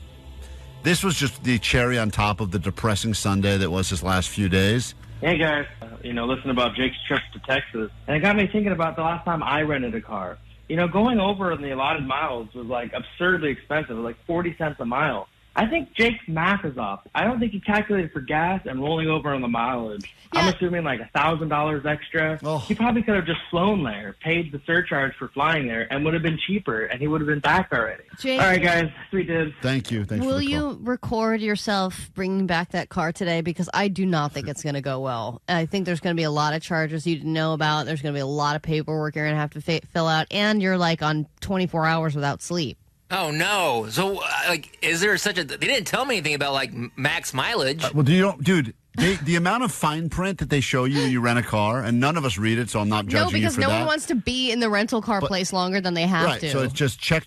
This was just the cherry on top of the depressing Sunday that was his last few days. Hey guys, listen about Jake's trip to Texas, and it got me thinking about the last time I rented a car. Going over in the allotted miles was like absurdly expensive, like 40 cents a mile. I think Jake's math is off. I don't think he calculated for gas and rolling over on the mileage. Yeah. I'm assuming like $1,000 extra. Oh. He probably could have just flown there, paid the surcharge for flying there, and would have been cheaper, and he would have been back already. Jake, All right, guys, sweet dibs. Thank you. Thanks will for the call. you record yourself bringing back that car today? Because I do not think it's going to go well. I think there's going to be a lot of charges you didn't know about. There's going to be a lot of paperwork you're going to have to fill out, and you're like on 24 hours without sleep. Oh no! So, is there such a? They didn't tell me anything about like max mileage. Well, dude, The amount of fine print that they show you when you rent a car, and none of us read it, so I'm not judging you for that. No, because no one wants to be in the rental car place longer than they have to. Right, so it's just check,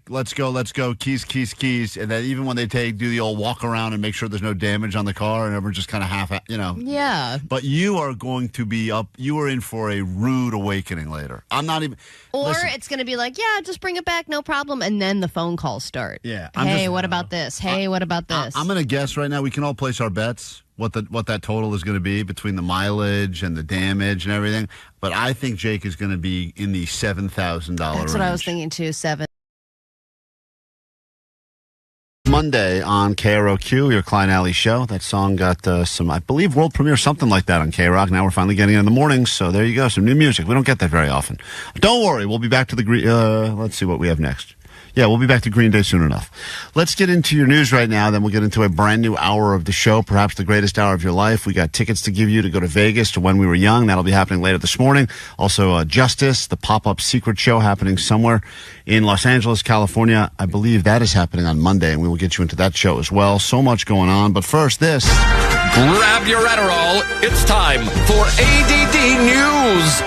let's go, keys, and then even when they do the old walk around and make sure there's no damage on the car, and everyone's just kind of half, Yeah. But you are going to be you are in for a rude awakening later. I'm not even... Or listen, it's going to be like, yeah, just bring it back, no problem, and then the phone calls start. Yeah. Hey, what about this? Hey, what about this? I'm going to guess right now, we can all place our bets what that total is going to be between the mileage and the damage and everything. But I think Jake is going to be in the $7,000 range. That's what I was thinking too, 7. Monday on KROQ, your Klein Alley show. That song got some, I believe, world premiere, something like that on KROQ. Now we're finally getting it in the mornings, so there you go. Some new music. We don't get that very often. Don't worry, we'll be back to the let's see what we have next. Yeah, we'll be back to Green Day soon enough. Let's get into your news right now. Then we'll get into a brand new hour of the show, perhaps the greatest hour of your life. We got tickets to give you to go to Vegas to When We Were Young. That'll be happening later this morning. Also, Justice, the pop-up secret show happening somewhere in Los Angeles, California. I believe that is happening on Monday, and we will get you into that show as well. So much going on. But first, this. Grab your Adderall. It's time for ADD News.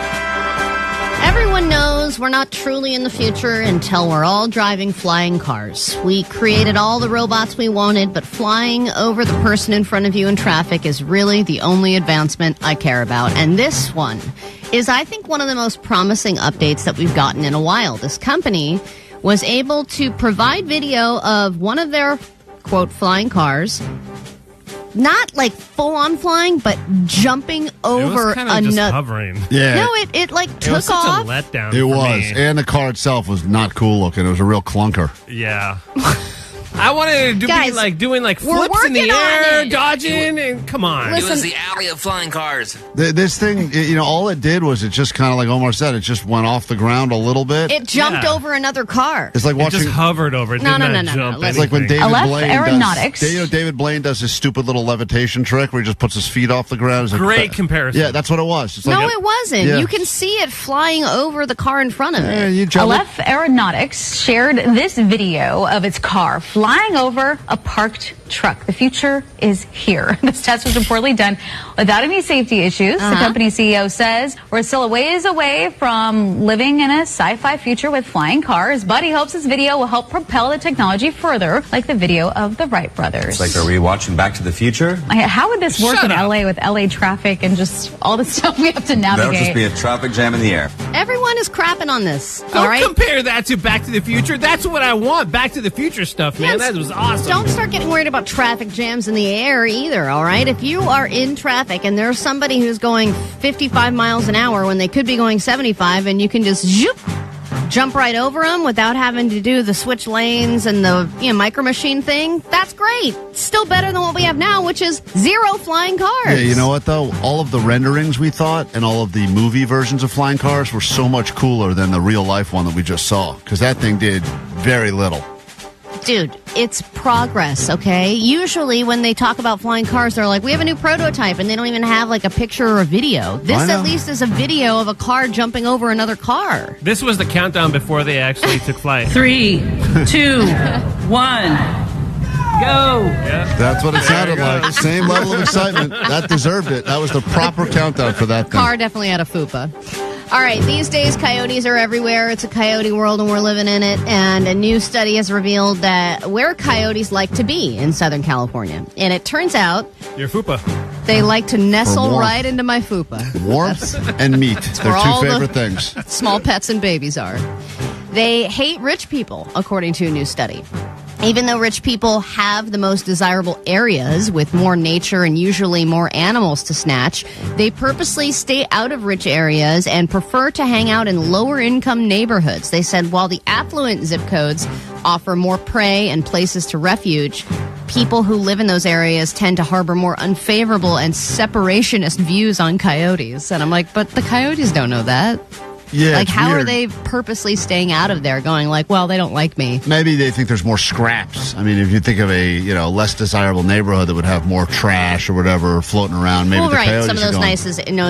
Everyone knows we're not truly in the future until we're all driving flying cars. We created all the robots we wanted, but flying over the person in front of you in traffic is really the only advancement I care about. And this one is, I think, one of the most promising updates that we've gotten in a while. This company was able to provide video of one of their, quote, flying cars. Not like full-on flying, but jumping over another. Just hovering. Yeah. No, it like took it was such off. a letdown. It for was, me. and the car itself was not cool looking. It was a real clunker. Yeah. I wanted to Guys, be like doing like we're flips in the working on air, it. dodging, and come on. It was the alley of flying cars. This thing, all it did was it just kind of like Omar said, it just went off the ground a little bit. It jumped over another car. It's like watching. It just hovered over it. No, did no, not no, jump It's like when David Aleph Blaine Aeronautics. does. David Blaine does his stupid little levitation trick where he just puts his feet off the ground. It's like, Great comparison. Yeah, that's what it was. It's No, like it wasn't. Yeah. You can see it flying over the car in front of it. You jump Aleph Aeronautics shared this video of its car flying over a parked truck. The future is here. This test was reportedly done without any safety issues. The company CEO says we're still a ways away from living in a sci-fi future with flying cars, but he hopes this video will help propel the technology further, like the video of the Wright brothers. It's like, are we watching Back to the Future? How would this work Shut in up. LA with LA traffic and just all the stuff we have to That'll just navigate? be a traffic jam in the air. Everyone is crapping on this. Don't all right? compare that to Back to the Future. That's what I want. Back to the Future stuff, man. Yes, That was awesome. Don't start getting worried about traffic jams in the air either, all right? If you are in traffic and there's somebody who's going 55 miles an hour when they could be going 75 and you can just jump right over them without having to do the switch lanes and the micro machine thing, that's great. Still better than what we have now, which is 0 flying cars. Yeah, you know what, though? All of the renderings we thought and all of the movie versions of flying cars were so much cooler than the real-life one that we just saw, because that thing did very little. Dude, it's progress, okay? Usually when they talk about flying cars, they're like, we have a new prototype, and they don't even have like a picture or a video. This at least is a video of a car jumping over another car. This was the countdown before they actually took flight. 3, 2, 1, go. That's what it sounded like. Same level of excitement. That deserved it. That was the proper countdown for that thing. Car definitely had a fupa. All right, these days coyotes are everywhere. It's a coyote world and we're living in it. And a new study has revealed that where coyotes like to be in Southern California. And it turns out Your fupa. they like to nestle warmth. right into my fupa. Warmth and meat. They're where two all the favorite things. Small pets and babies are. They hate rich people, according to a new study. Even though rich people have the most desirable areas with more nature and usually more animals to snatch, they purposely stay out of rich areas and prefer to hang out in lower income neighborhoods. They said while the affluent zip codes offer more prey and places to refuge, people who live in those areas tend to harbor more unfavorable and separationist views on coyotes. And I'm like, but the coyotes don't know that. Yeah, Like, it's how are weird. they purposely staying out of there, going like, well, they don't like me? Maybe they think there's more scraps. I mean, if you think of a less desirable neighborhood that would have more trash or whatever floating around, maybe Well, the right. coyotes Some of are those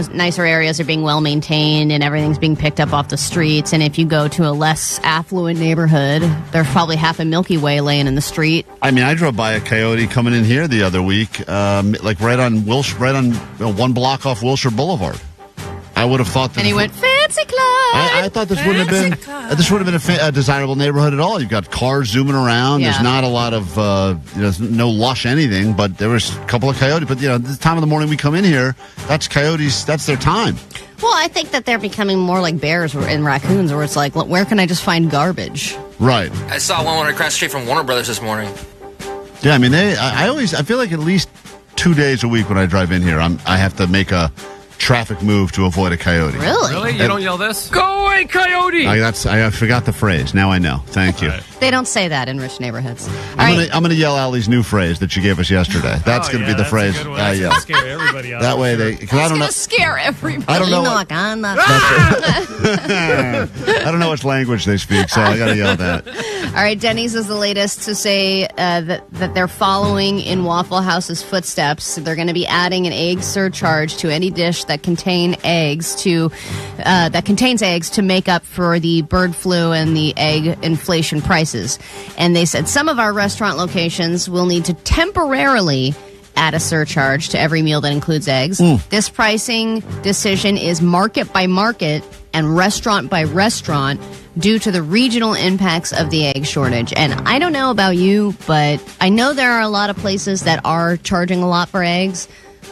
going, nicer areas are being well maintained, and everything's being picked up off the streets. And if you go to a less affluent neighborhood, there's probably half a Milky Way laying in the street. I mean, I drove by a coyote coming in here the other week, like right on one block off Wilshire Boulevard. I would have thought that. And he went, fancy Clyde. I thought this wouldn't have been a desirable neighborhood at all. You've got cars zooming around. Yeah. There's not a lot of no lush anything, but there was a couple of coyotes. But this time of the morning we come in here, that's coyotes. That's their time. Well, I think that they're becoming more like bears and raccoons, where it's like, where can I just find garbage? Right. I saw one across the street from Warner Brothers this morning. Yeah, I mean, I feel like at least 2 days a week when I drive in here, I have to make a traffic move to avoid a coyote. Really? You don't yell this? Go away, coyote! I forgot the phrase. Now I know. Thank you. They don't say that in rich neighborhoods. I'm gonna yell Ali's new phrase that she gave us yesterday. That's gonna be the phrase I yell. Scare everybody out. That way because I don't know. Scare everybody. I don't know. I don't know which language they speak, so I gotta yell that. All right, Denny's is the latest to say that they're following in Waffle House's footsteps. They're going to be adding an egg surcharge to any dish that contains eggs to make up for the bird flu and the egg inflation prices. And they said some of our restaurant locations will need to temporarily add a surcharge to every meal that includes eggs. This pricing decision is market by market and restaurant by restaurant due to the regional impacts of the egg shortage. And I don't know about you, but I know there are a lot of places that are charging a lot for eggs,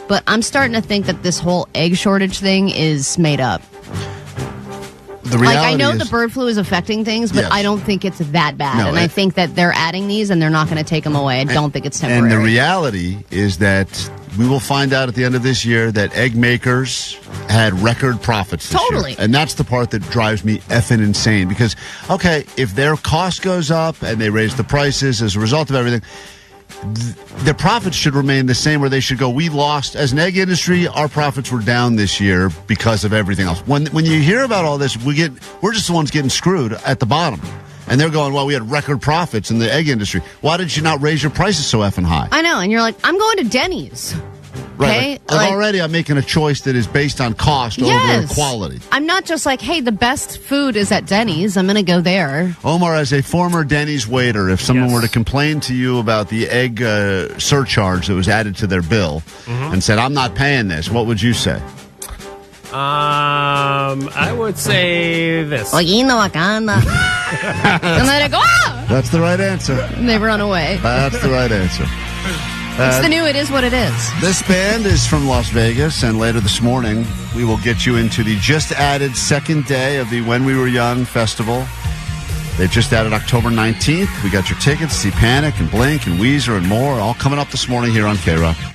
but I'm starting to think that this whole egg shortage thing is made up. The reality I know is, the bird flu is affecting things, but Yes. I don't think it's that bad. No, and I think that they're adding these and they're not going to take them away. I don't think it's temporary. And the reality is that we will find out at the end of this year that egg makers had record profits this Totally. year. And that's the part that drives me effing insane. Because, okay, if their cost goes up and they raise the prices as a result of everything, their profits should remain the same, where they should go, we lost, as an egg industry, our profits were down this year because of everything else. When you hear about all this, we're just the ones getting screwed at the bottom. And they're going, well, we had record profits in the egg industry. Why did you not raise your prices so effing high? I know, and you're like, I'm going to Denny's. Right. Okay? Like already I'm making a choice that is based on cost over quality. I'm not just like, hey, the best food is at Denny's. I'm going to go there. Omar, as a former Denny's waiter, if someone were to complain to you about the egg surcharge that was added to their bill and said, I'm not paying this, what would you say? I would say this. And then I go, ah! That's the right answer. And they run away. That's the right answer. It's the new It Is What It Is. This band is from Las Vegas, and later this morning, we will get you into the just added second day of the When We Were Young festival. They've just added October 19th. We got your tickets, see Panic and Blink and Weezer and more, all coming up this morning here on KROQ.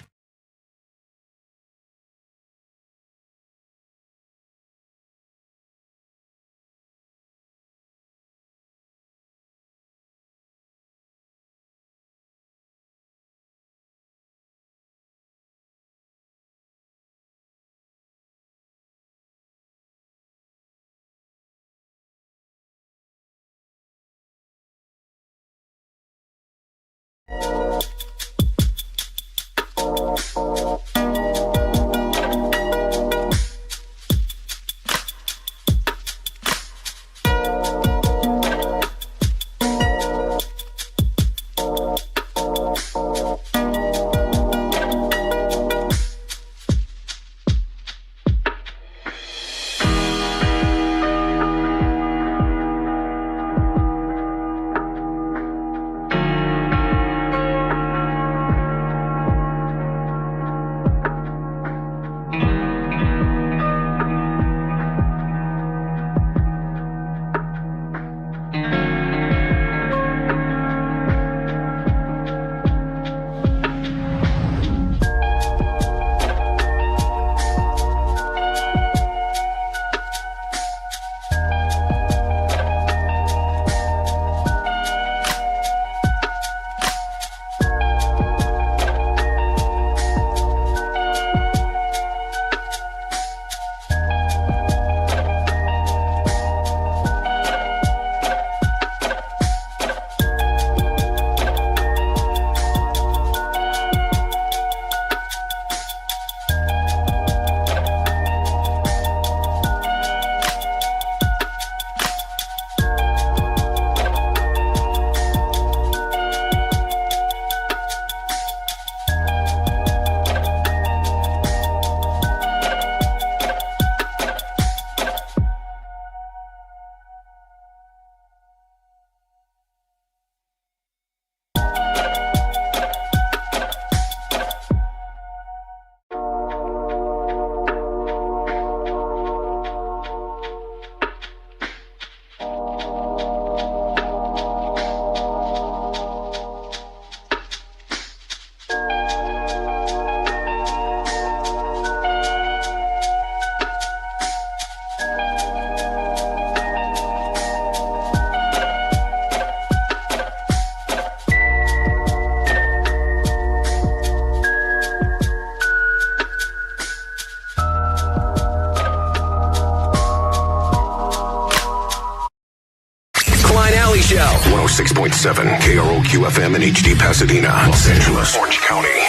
106.7 KROQ FM in HD Pasadena, Los Angeles, Orange County.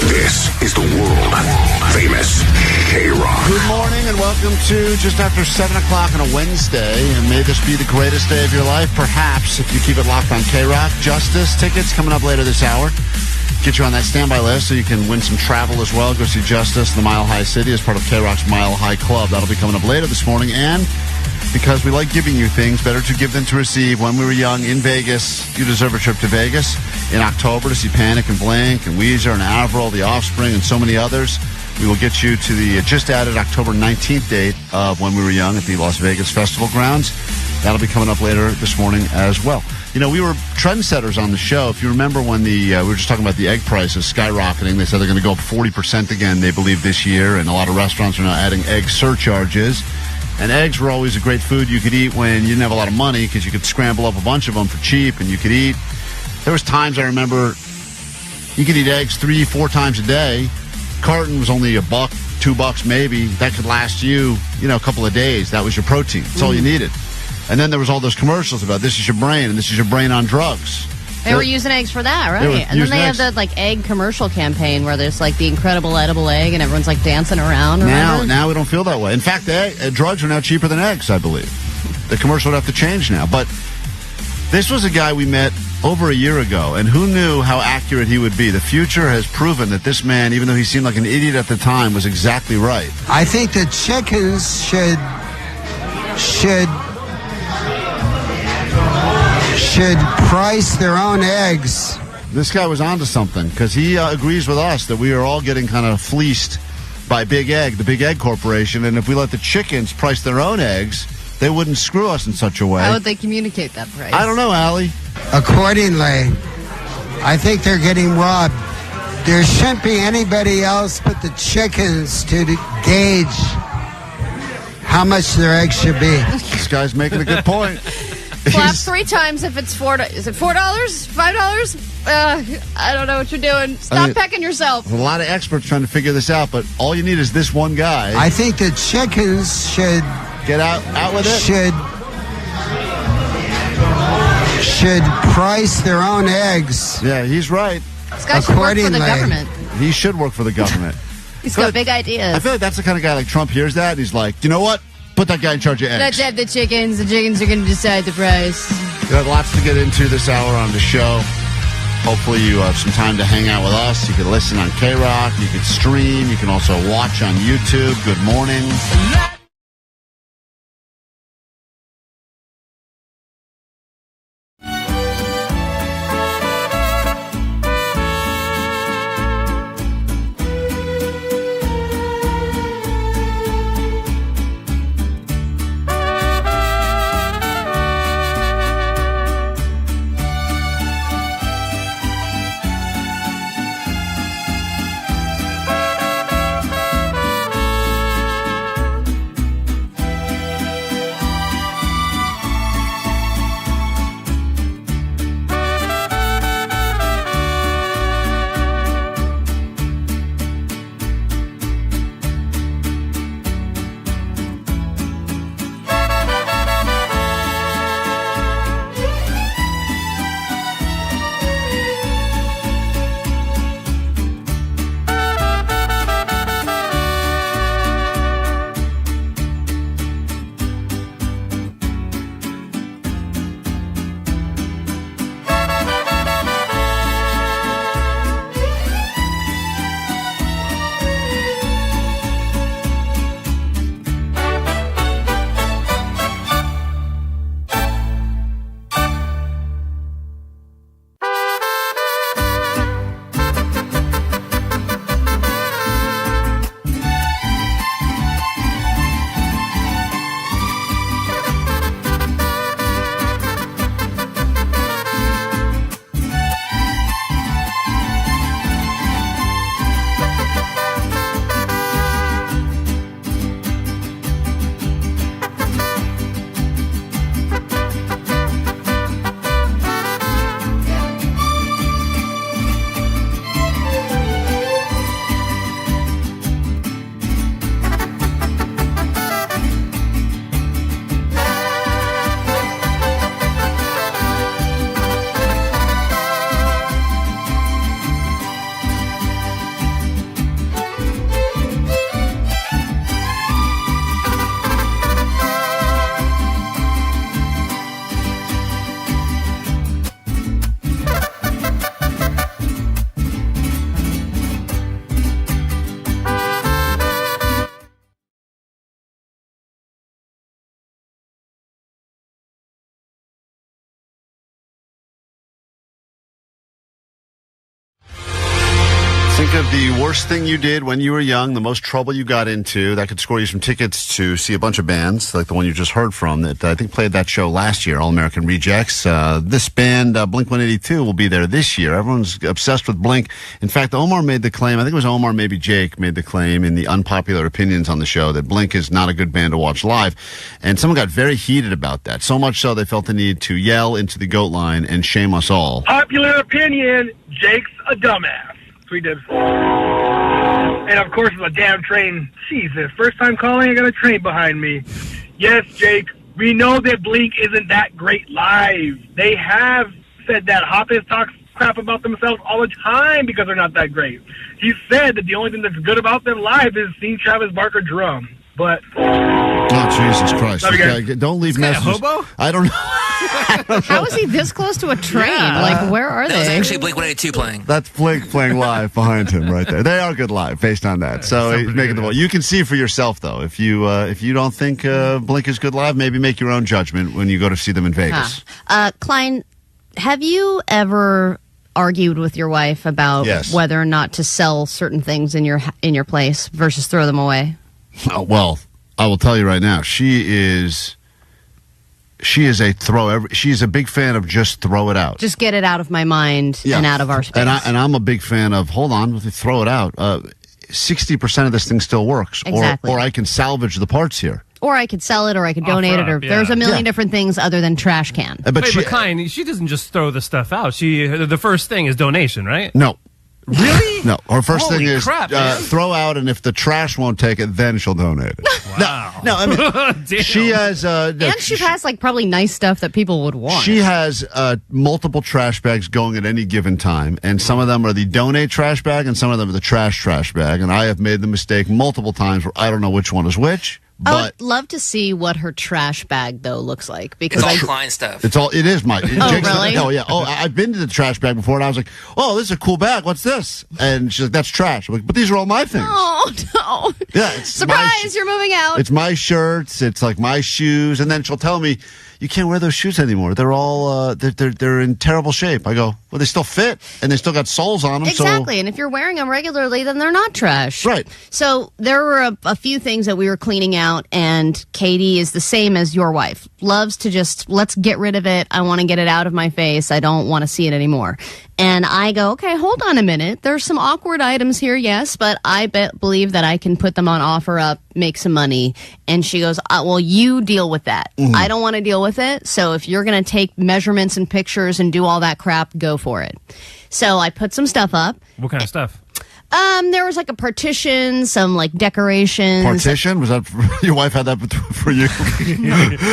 This is the world famous KROQ. Good morning and welcome to just after 7 o'clock on a Wednesday. And may this be the greatest day of your life, perhaps, if you keep it locked on KROQ. Justice tickets coming up later this hour. Get you on that standby list so you can win some travel as well. Go see Justice in the Mile High City as part of KROQ's Mile High Club. That'll be coming up later this morning. And because we like giving you things, better to give than to receive. When we were young in Vegas, you deserve a trip to Vegas in October to see Panic and Blink and Weezer and Avril, The Offspring, and so many others. We will get you to the just added October 19th date of When We Were Young at the Las Vegas Festival grounds. That'll be coming up later this morning as well. You know, we were trendsetters on the show. If you remember when we were just talking about the egg prices skyrocketing, they said they're going to go up 40% again, they believe, this year, and a lot of restaurants are now adding egg surcharges. And eggs were always a great food you could eat when you didn't have a lot of money because you could scramble up a bunch of them for cheap and you could eat. There was times I remember you could eat eggs 3-4 times a day. Carton was only $1, $2 maybe. That could last you, a couple of days. That was your protein. That's all you needed. And then there was all those commercials about this is your brain and this is your brain on drugs. They were using eggs for that, right? And then they have the egg commercial campaign where there's the incredible edible egg and everyone's dancing around. Now we don't feel that way. In fact, drugs are now cheaper than eggs, I believe. The commercial would have to change now. But this was a guy we met over a year ago, and who knew how accurate he would be? The future has proven that this man, even though he seemed like an idiot at the time, was exactly right. I think the chickens should price their own eggs. This guy was onto something because he agrees with us that we are all getting kind of fleeced by Big Egg, the Big Egg Corporation, and if we let the chickens price their own eggs, they wouldn't screw us in such a way. How would they communicate that price? I don't know, Allie. Accordingly, I think they're getting robbed. There shouldn't be anybody else but the chickens to gauge how much their eggs should be. This guy's making a good point. Clap 3 times if it's $4. Is it $4? $5? I don't know what you're doing. Stop pecking yourself. There's a lot of experts trying to figure this out, but all you need is this one guy. I think the chickens should get out with it. Should price their own eggs. Yeah, he's right. This guy should work for the government. He should work for the government. He's got big ideas. I feel like that's the kind of guy like Trump hears that and he's like, you know what? Put that guy in charge of eggs. Let's have the chickens. The chickens are going to decide the price. We have lots to get into this hour on the show. Hopefully you have some time to hang out with us. You can listen on KROQ. You can stream. You can also watch on YouTube. Good morning. of the worst thing you did when you were young, the most trouble you got into, that could score you some tickets to see a bunch of bands, like the one you just heard from, that I think played that show last year, All American Rejects. This band, Blink-182, will be there this year. Everyone's obsessed with Blink. In fact, Omar made the claim, I think it was Omar, maybe Jake, made the claim in the unpopular opinions on the show that Blink is not a good band to watch live. And someone got very heated about that, so much so they felt the need to yell into the goat line and shame us all. Popular opinion, Jake's a dumbass. We did. And of course, the damn train. Jesus, first time calling, I got a train behind me. Yes, Jake, we know that Blink isn't that great live. They have said that Hoppus talks crap about themselves all the time because they're not that great. He said that the only thing that's good about them live is seeing Travis Barker drum. But oh, Jesus Christ! Don't leave messages. Hobo? I don't know. How is he this close to a train? Yeah. Like, where are That was they? actually Blink-182 playing. That's Blink playing live behind him right there. They are good live based on that. So he's making the ball. You can see for yourself though. If you don't think Blink is good live, maybe make your own judgment when you go to see them in Vegas. Klein, have you ever argued with your wife about whether or not to sell certain things in your place versus throw them away? Well, I will tell you right now, she is a big fan of just throw it out. Just get it out of my mind and out of our space. And I'm a big fan of, hold on, throw it out. 60% of this thing still works. Exactly. Or I can salvage the parts here. Or I could sell it, or I could donate it, or there's a million different things other than trash can. But Klein, she doesn't just throw the stuff out. The first thing is donation, right? No. Really? No. Her first thing is crap, throw out, and if the trash won't take it, then she'll donate it. Wow. No, I mean, she has... and she has, like, probably nice stuff that people would want. She has multiple trash bags going at any given time, and some of them are the donate trash bag, and some of them are the trash bag, and I have made the mistake multiple times where I don't know which one is which. I would love to see what her trash bag, though, looks like. Because it's all Klein stuff. It is my. Really? Oh, yeah. Oh, I've been to the trash bag before, and I was like, oh, this is a cool bag. What's this? And she's like, that's trash. I'm like, but these are all my things. Oh, no. Yeah. It's surprise, you're moving out. It's my shirts. It's like my shoes. And then she'll tell me, you can't wear those shoes anymore. They're all, they're in terrible shape. I go, well, they still fit, and they still got soles on them. Exactly. And if you're wearing them regularly, then they're not trash. Right. So there were a few things that we were cleaning out, and Katie is the same as your wife. Loves to just, let's get rid of it. I want to get it out of my face. I don't want to see it anymore. And I go, okay, hold on a minute. There's some awkward items here, yes, but I believe that I can put them on OfferUp, make some money. And she goes, well, you deal with that. Mm-hmm. I don't want to deal with it. So if you're going to take measurements and pictures and do all that crap, go for it. So I put some stuff up. What kind of stuff? There was like a partition, some like decorations. Partition? Was that your wife had that for you?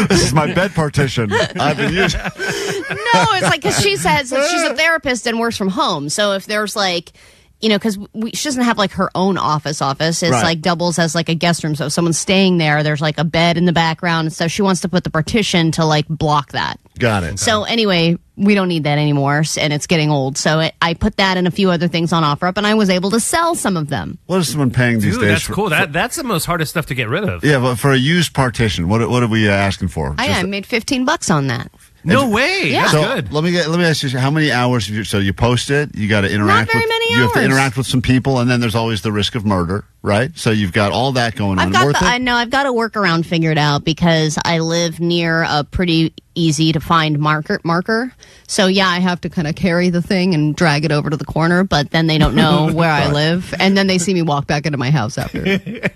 This is my bed partition. I've been using. No, it's like because she says that she's a therapist and works from home. So if there's like, because she doesn't have like her own office. It's like doubles as like a guest room. So if someone's staying there, there's like a bed in the background. So she wants to put the partition to like block that. Got it. So anyway, we don't need that anymore, and it's getting old. So I put that and a few other things on OfferUp, and I was able to sell some of them. What is someone paying these days? That's cool. That's the most hardest stuff to get rid of. Yeah, but for a used partition, what are we asking for? I made $15 on that. No way. Yeah. That's so good. Let me ask you, how many hours have you post it, you got to interact Not very many you have to interact with some people, and then there's always the risk of murder, right? So you've got all that going on. I know I've got a workaround figured out because I live near a pretty easy to find marker. So yeah, I have to kind of carry the thing and drag it over to the corner, but then they don't know where I live, and then they see me walk back into my house after.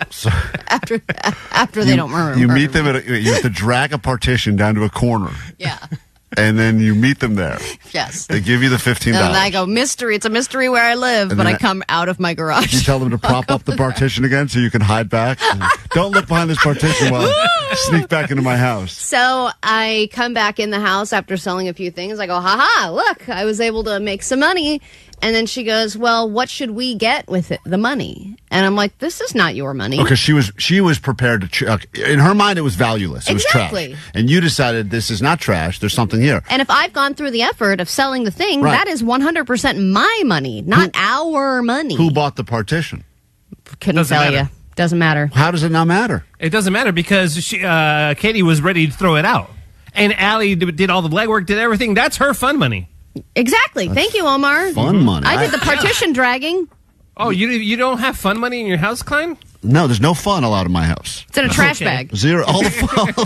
So, after they don't murder. You meet them you have to drag a partition down to a corner. Yeah. And then you meet them there. Yes. They give you the $15. And I go, mystery. It's a mystery where I live, but I come out of my garage. You tell them to prop up the partition again so you can hide back. Don't look behind this partition while I sneak back into my house. So I come back in the house after selling a few things. I go, haha, look, I was able to make some money. And then she goes, well, what should we get with the money? And I'm like, this is not your money. Because she was prepared to, in her mind, it was valueless. It was exactly. trash. And you decided this is not trash. There's something here. And if I've gone through the effort of selling the thing, that is 100% my money, not our money. Who bought the partition? Couldn't tell you. Doesn't matter. How does it not matter? It doesn't matter because Katie was ready to throw it out. And Allie did all the legwork, did everything. That's her fun money. Exactly. Thank you, Omar. Fun money. I did the partition dragging. Oh, you don't have fun money in your house, Klein? No, there's no fun allowed in my house. It's in a trash bag. Zero. All the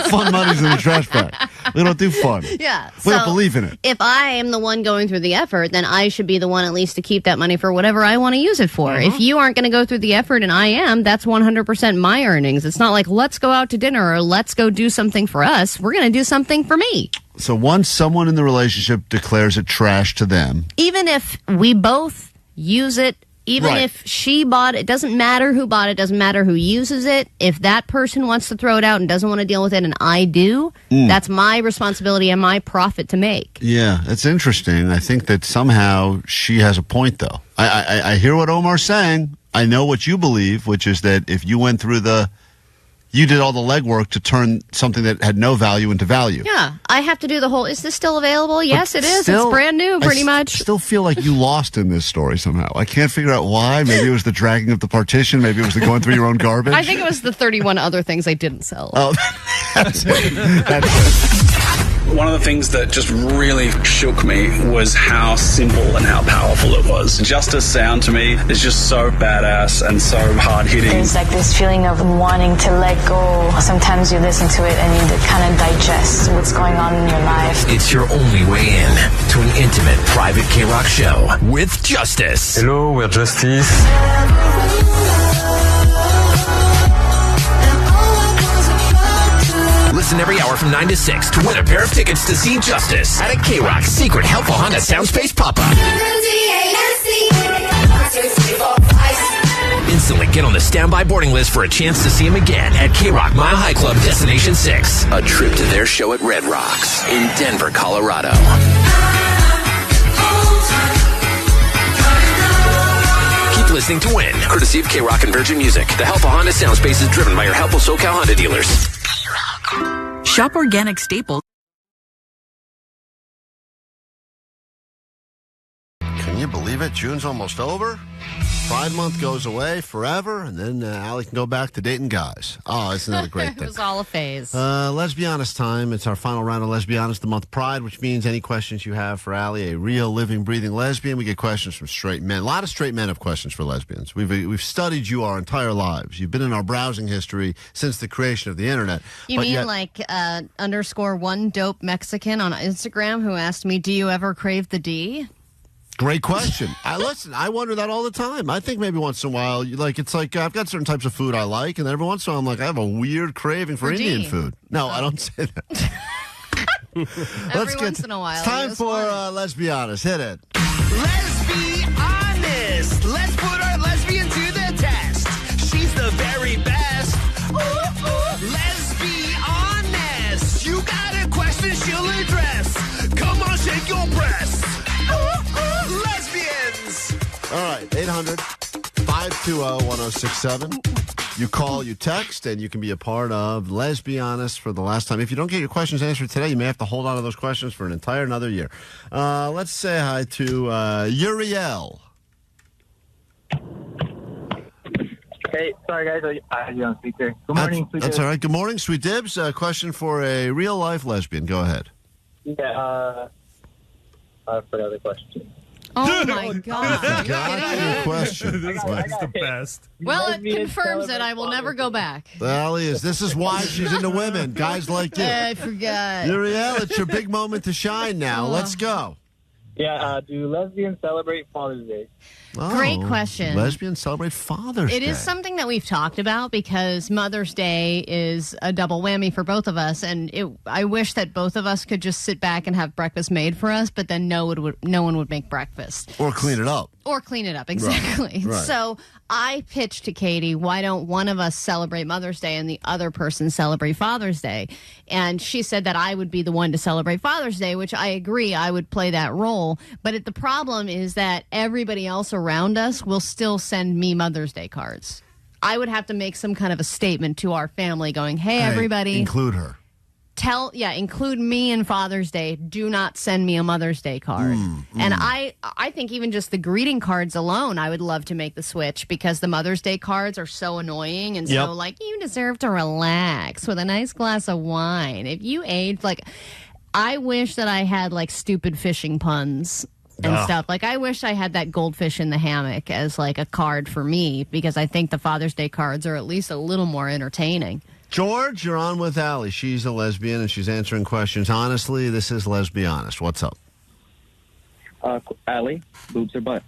fun money's in the trash bag. We don't do fun. Yeah. We don't believe in it. If I am the one going through the effort, then I should be the one at least to keep that money for whatever I want to use it for. If you aren't going to go through the effort and I am, that's 100% my earnings. It's not like, let's go out to dinner or let's go do something for us. We're going to do something for me. So once someone in the relationship declares it trash to them. Even if we both use it, even Right. if she bought it, doesn't matter who bought it, doesn't matter who uses it. If that person wants to throw it out and doesn't want to deal with it and I do, that's my responsibility and my profit to make. Yeah, it's interesting. I think that somehow she has a point, though. I hear what Omar's saying. I know what you believe, which is that if you went through you did all the legwork to turn something that had no value into value. Yeah, I have to do the whole, is this still available? Yes, it is. Still, It's brand new, pretty much. I still feel like you lost in this story somehow. I can't figure out why. Maybe it was the dragging of the partition. Maybe it was the going through your own garbage. I think it was the 31 other things I didn't sell. Oh, that's it. That's it. One of the things that just really shook me was how simple and how powerful it was. Justice sound to me is just so badass and so hard hitting. There's like this feeling of wanting to let go. Sometimes you listen to it and you kind of digest what's going on in your life. It's your only way in to an intimate private KROQ show with Justice. Hello, we're Justice. Listen every hour from 9 to 6 to win a pair of tickets to see Justice at a KROQ secret helpful Honda Soundspace pop-up. Instantly get on the standby boarding list for a chance to see him again at KROQ Mile High Club Destination 6. A trip to their show at Red Rocks in Denver, Colorado. Keep listening to win. Courtesy of KROQ and Virgin Music. The helpful Honda Soundspace is driven by your helpful SoCal Honda dealers. Shop organic staples. Can you believe it? June's almost over. Pride Month goes away forever, and then Allie can go back to dating guys. Oh, isn't that a great It thing? was all a phase. Let's be honest time. It's our final round of Let's Be Honest, the month Pride, which means any questions you have for Allie, a real, living, breathing lesbian. We get questions from straight men. A lot of straight men have questions for lesbians. We've studied you our entire lives. You've been in our browsing history since the creation of the internet. You mean like _1 dope Mexican on Instagram who asked me, do you ever crave the D? Great question. I wonder that all the time. I think maybe once in a while, it's like I've got certain types of food I like, and then every once in a while I'm like, I have a weird craving for Indian food. No, I don't say that. Every once in a while. It's time for Let's Be Honest. Hit it. Let's be honest. Let's put our lesbian to the test. She's the very best. Ooh, ooh. Let's be honest. You got a question she'll address. Come on, shake your breasts. Lesbians. All right, 800-520-1067. You call, you text, and you can be a part of Let's Be Honest for the last time. If you don't get your questions answered today, you may have to hold on to those questions for an entire another year. Let's say hi to Uriel. Hey, sorry guys, I had you on speaker. Good morning, Sweet That's Dibs. all right. Good morning, Sweet Dibs. Question for a real-life lesbian. Go ahead. Yeah, I forgot the question. Oh my God. Your question. This one's the best. Well, it confirms that I will never go back. Allie, this is why she's into women. Guys like you. I forgot. Uriel, it's your big moment to shine now. Let's go. Yeah, do lesbians celebrate Father's Day? Great question. Lesbians celebrate Father's Day. It is something that we've talked about because Mother's Day is a double whammy for both of us, and I wish that both of us could just sit back and have breakfast made for us, but then no one would make breakfast. Or clean it up. Or clean it up, exactly. Right. So I pitched to Katie, why don't one of us celebrate Mother's Day and the other person celebrate Father's Day? And she said that I would be the one to celebrate Father's Day, which I agree, I would play that role. But the problem is that everybody else around us will still send me Mother's Day cards. I would have to make some kind of a statement to our family going, hey everybody. Include her. Include me in Father's Day. Do not send me a Mother's Day card. And I think even just the greeting cards alone, I would love to make the switch because the Mother's Day cards are so annoying and so like, you deserve to relax with a nice glass of wine. If you age, I wish that I had like stupid fishing puns and stuff. Like, I wish I had that goldfish in the hammock as like a card for me, because I think the Father's Day cards are at least a little more entertaining. George, you're on with Allie. She's a lesbian and she's answering questions honestly. This is Let's Be Honest. What's up? Allie, boobs or butt?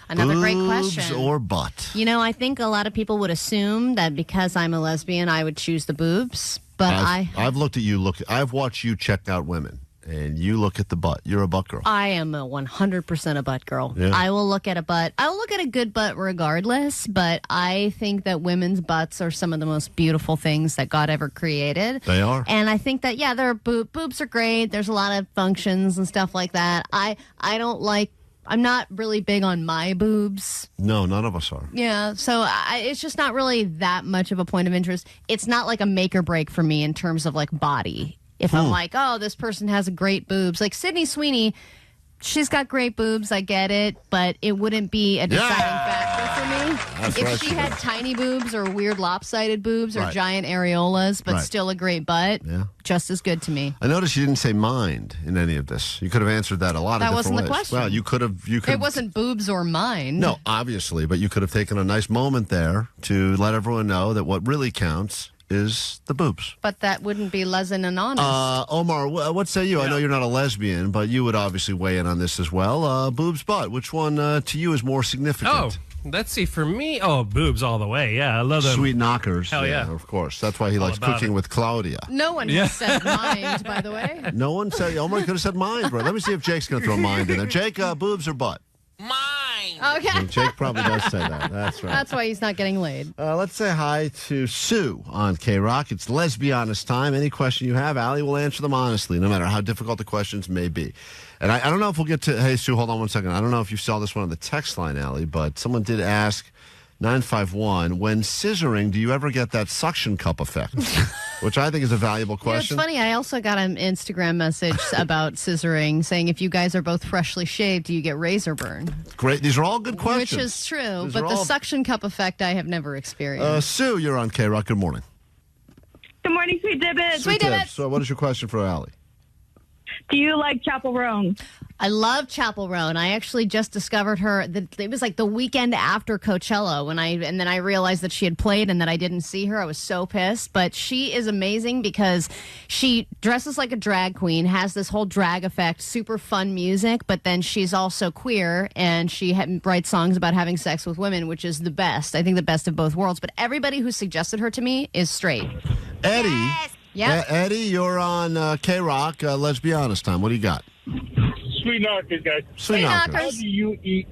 Another great Boobs question. or butt? You know, I think a lot of people would assume that because I'm a lesbian, I would choose the boobs. But I've looked at you. I've watched you check out women, and you look at the butt. You're a butt girl. I am a 100% a butt girl. Yeah. I will look at a butt. I will look at a good butt regardless, but I think that women's butts are some of the most beautiful things that God ever created. They are. And I think that, yeah, boobs are great. There's a lot of functions and stuff like that. I'm not really big on my boobs. No, none of us are. Yeah, so it's just not really that much of a point of interest. It's not like a make or break for me in terms of like body. If I'm like, oh, this person has great boobs. Like Sydney Sweeney, she's got great boobs. I get it, but it wouldn't be a deciding factor for me. If she had tiny boobs or weird lopsided boobs or giant areolas, but still a great butt, just as good to me. I noticed you didn't say mind in any of this. You could have answered that a lot of different ways. That wasn't the question. Well, you could have. It wasn't boobs or mind. No, obviously, but you could have taken a nice moment there to let everyone know that what really counts is the boobs. But that wouldn't be lesbian and honest. Omar, what say you? I know you're not a lesbian, but you would obviously weigh in on this as well. Boobs, butt. Which one to you is more significant? Oh, let's see. For me, boobs all the way. Yeah, I love them. Sweet knockers. Hell yeah. Of course. That's why he likes cooking with Claudia. No one has said mind, by the way. No one said. Omar could have said mind, bro. Let me see if Jake's going to throw mind in there. Jake, boobs or butt? Okay. And Jake probably does say that. That's right. That's why he's not getting laid. Let's say hi to Sue on KROQ. It's Let's Be Honest time. Any question you have, Allie will answer them honestly, no matter how difficult the questions may be. And I don't know if we'll get to... Hey, Sue, hold on one second. I don't know if you saw this one on the text line, Allie, but someone did ask, 951, when scissoring, do you ever get that suction cup effect? Which I think is a valuable question. It's funny. I also got an Instagram message about scissoring saying, if you guys are both freshly shaved, do you get razor burn? Great. These are all good questions. Which is true. But the suction cup effect I have never experienced. Sue, you're on KROQ. Good morning. Good morning, Sweet Dibbit. Sweet Dibbit. So what is your question for Allie? Do you like Chapel Roan? I love Chapel Roan. I actually just discovered her. It was like the weekend after Coachella and then I realized that she had played and that I didn't see her. I was so pissed. But she is amazing because she dresses like a drag queen, has this whole drag effect, super fun music, but then she's also queer and she writes songs about having sex with women, which is the best. I think the best of both worlds. But everybody who suggested her to me is straight. Eddie. Yes. Yep. Eddie, you're on KROQ. Let's Be Honest time. What do you got? Sweet knockers, guys. Sweet knockers. How do you eat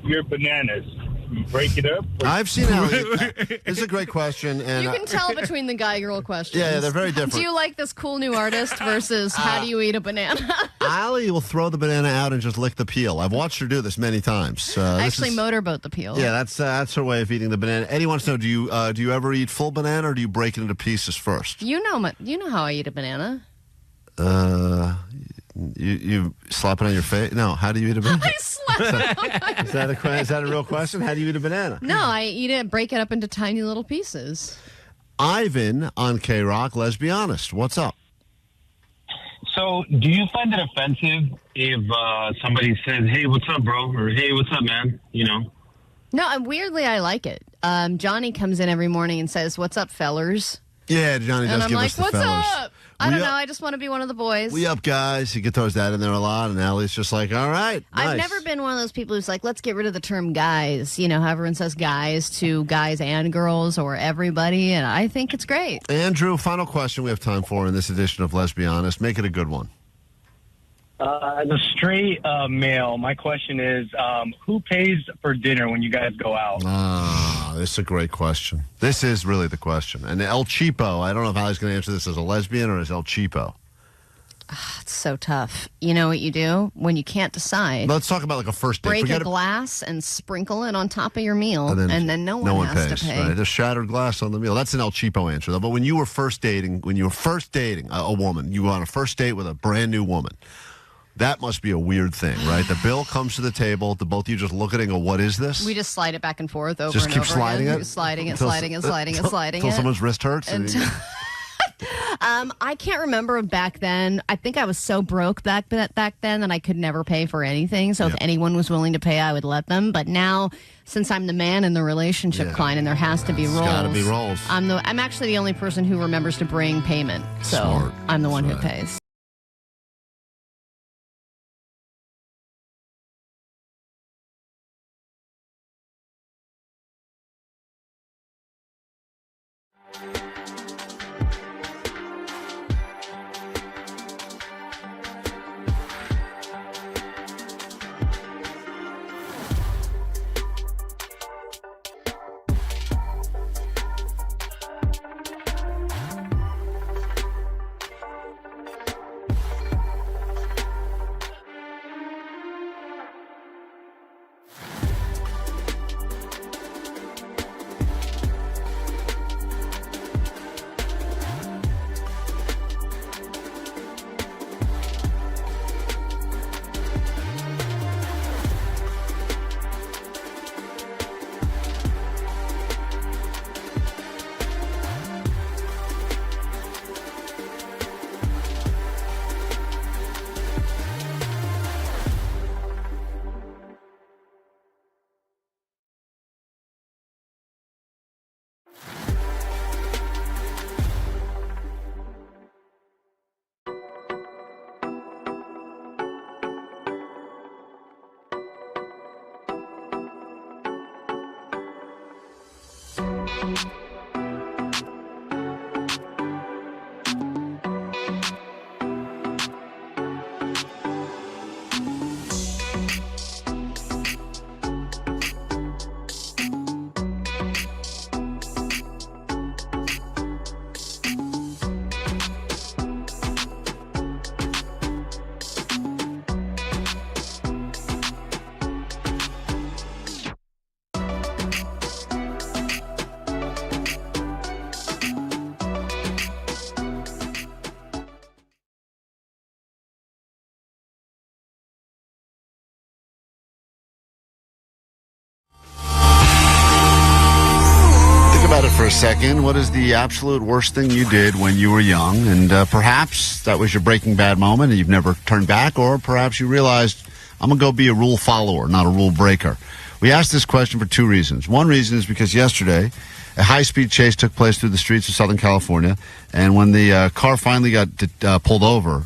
your bananas? You break it up? I've seen how this is a great question. And You can tell between the guy-girl questions. Yeah, they're very different. Do you like this cool new artist versus how do you eat a banana? Allie will throw the banana out and just lick the peel. I've watched her do this many times. Actually, motorboat the peel. Yeah, that's her way of eating the banana. Eddie wants to know: do you ever eat full banana or do you break it into pieces first? You know how I eat a banana. You slap it on your face? No. How do you eat a banana? I slap it on my Is that a real question? How do you eat a banana? No, I eat it, break it up into tiny little pieces. Ivan on KROQ. Let's Be Honest. What's up? So, do you find it offensive if somebody says, "Hey, what's up, bro?" or "Hey, what's up, man?" You know? No, weirdly, I like it. Johnny comes in every morning and says, "What's up, fellers?" Yeah, Johnny does give us the "What's fellas. up?" I don't know. I just want to be one of the boys. We up, guys. He throws that in there a lot, and Allie's just like, all right, nice. I've never been one of those people who's like, let's get rid of the term guys. You know, how everyone says guys to guys and girls or everybody, and I think it's great. Andrew, final question we have time for in this edition of Let's Be Honest. Make it a good one. As a straight male, my question is, who pays for dinner when you guys go out? This is a great question. This is really the question. And El Cheapo, I don't know if Allie's going to answer this as a lesbian or as El Cheapo. It's so tough. You know what you do when you can't decide? Let's talk about like a first date. Break a glass and sprinkle it on top of your meal, and then no one has pays, to pay. Right? There's shattered glass on the meal. That's an El Cheapo answer, though. But when you were first dating a woman, you were on a first date with a brand new woman. That must be a weird thing, right? The bill comes to the table. The both of you just look at it and go, what is this? We just slide it back and forth over just and keep over sliding again. it? Sliding it, Until sliding it, sliding it, sliding it. Until someone's wrist hurts? I can't remember back then. I think I was so broke back then that I could never pay for anything. So if anyone was willing to pay, I would let them. But now, since I'm the man in the relationship, Klein, and there has to be roles. Got to be roles. I'm actually the only person who remembers to bring payment. So Smart. I'm the one who pays. About it for a second. What is the absolute worst thing you did when you were young? And perhaps that was your Breaking Bad moment and you've never turned back, or perhaps you realized, I'm going to go be a rule follower, not a rule breaker. We asked this question for two reasons. One reason is because yesterday a high-speed chase took place through the streets of Southern California, and when the car finally got pulled over,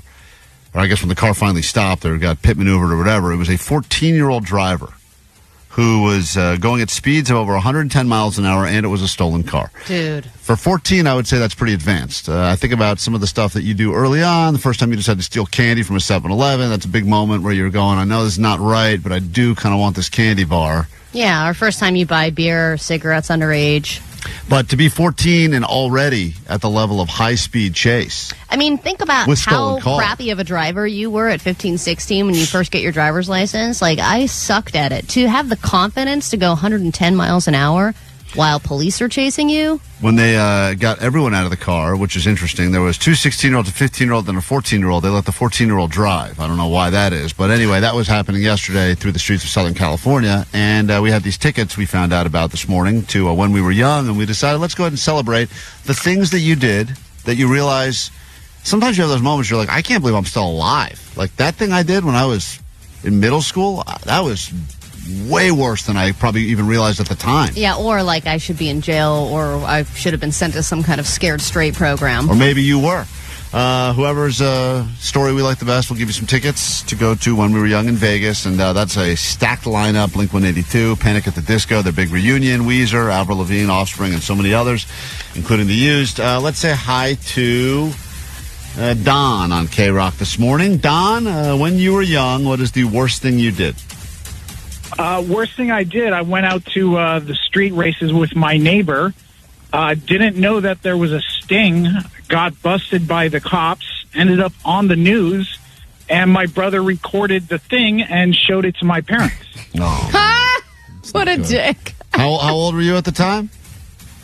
or I guess when the car finally stopped or got pit maneuvered or whatever, it was a 14-year-old driver who was going at speeds of over 110 miles an hour, and it was a stolen car. Dude. For 14, I would say that's pretty advanced. I think about some of the stuff that you do early on. The first time you decide to steal candy from a 7-Eleven, that's a big moment where you're going, I know this is not right, but I do kind of want this candy bar. Yeah, or first time you buy beer or cigarettes underage. But to be 14 and already at the level of high-speed chase. I mean, think about With how stolen car. crappy of a driver you were at 15, 16 when you first get your driver's license. Like, I sucked at it. To have the confidence to go 110 miles an hour while police are chasing you. When they got everyone out of the car, which is interesting, there was two 16-year-olds, a 15-year-old, and a 14-year-old. They let the 14-year-old drive. I don't know why that is. But anyway, that was happening yesterday through the streets of Southern California. And we had these tickets we found out about this morning to when we were young. And we decided, let's go ahead and celebrate the things that you did that you realize. Sometimes you have those moments you're like, I can't believe I'm still alive. Like that thing I did when I was in middle school, that was way worse than I probably even realized at the time. Yeah, or like I should be in jail, or I should have been sent to some kind of Scared Straight program. Or maybe you were. Whoever's story we like the best, we'll give you some tickets to go to when we were young in Vegas. And that's a stacked lineup. Blink-182, Panic at the Disco, their big reunion, Weezer, Avril Lavigne, Offspring, and so many others, including The Used. Let's say hi to Don on KROQ this morning. Don, when you were young, what is the worst thing you did? Worst thing I did, I went out to the street races with my neighbor. Didn't know that there was a sting. Got busted by the cops. Ended up on the news. And my brother recorded the thing and showed it to my parents. Oh, what a dick. How old were you at the time?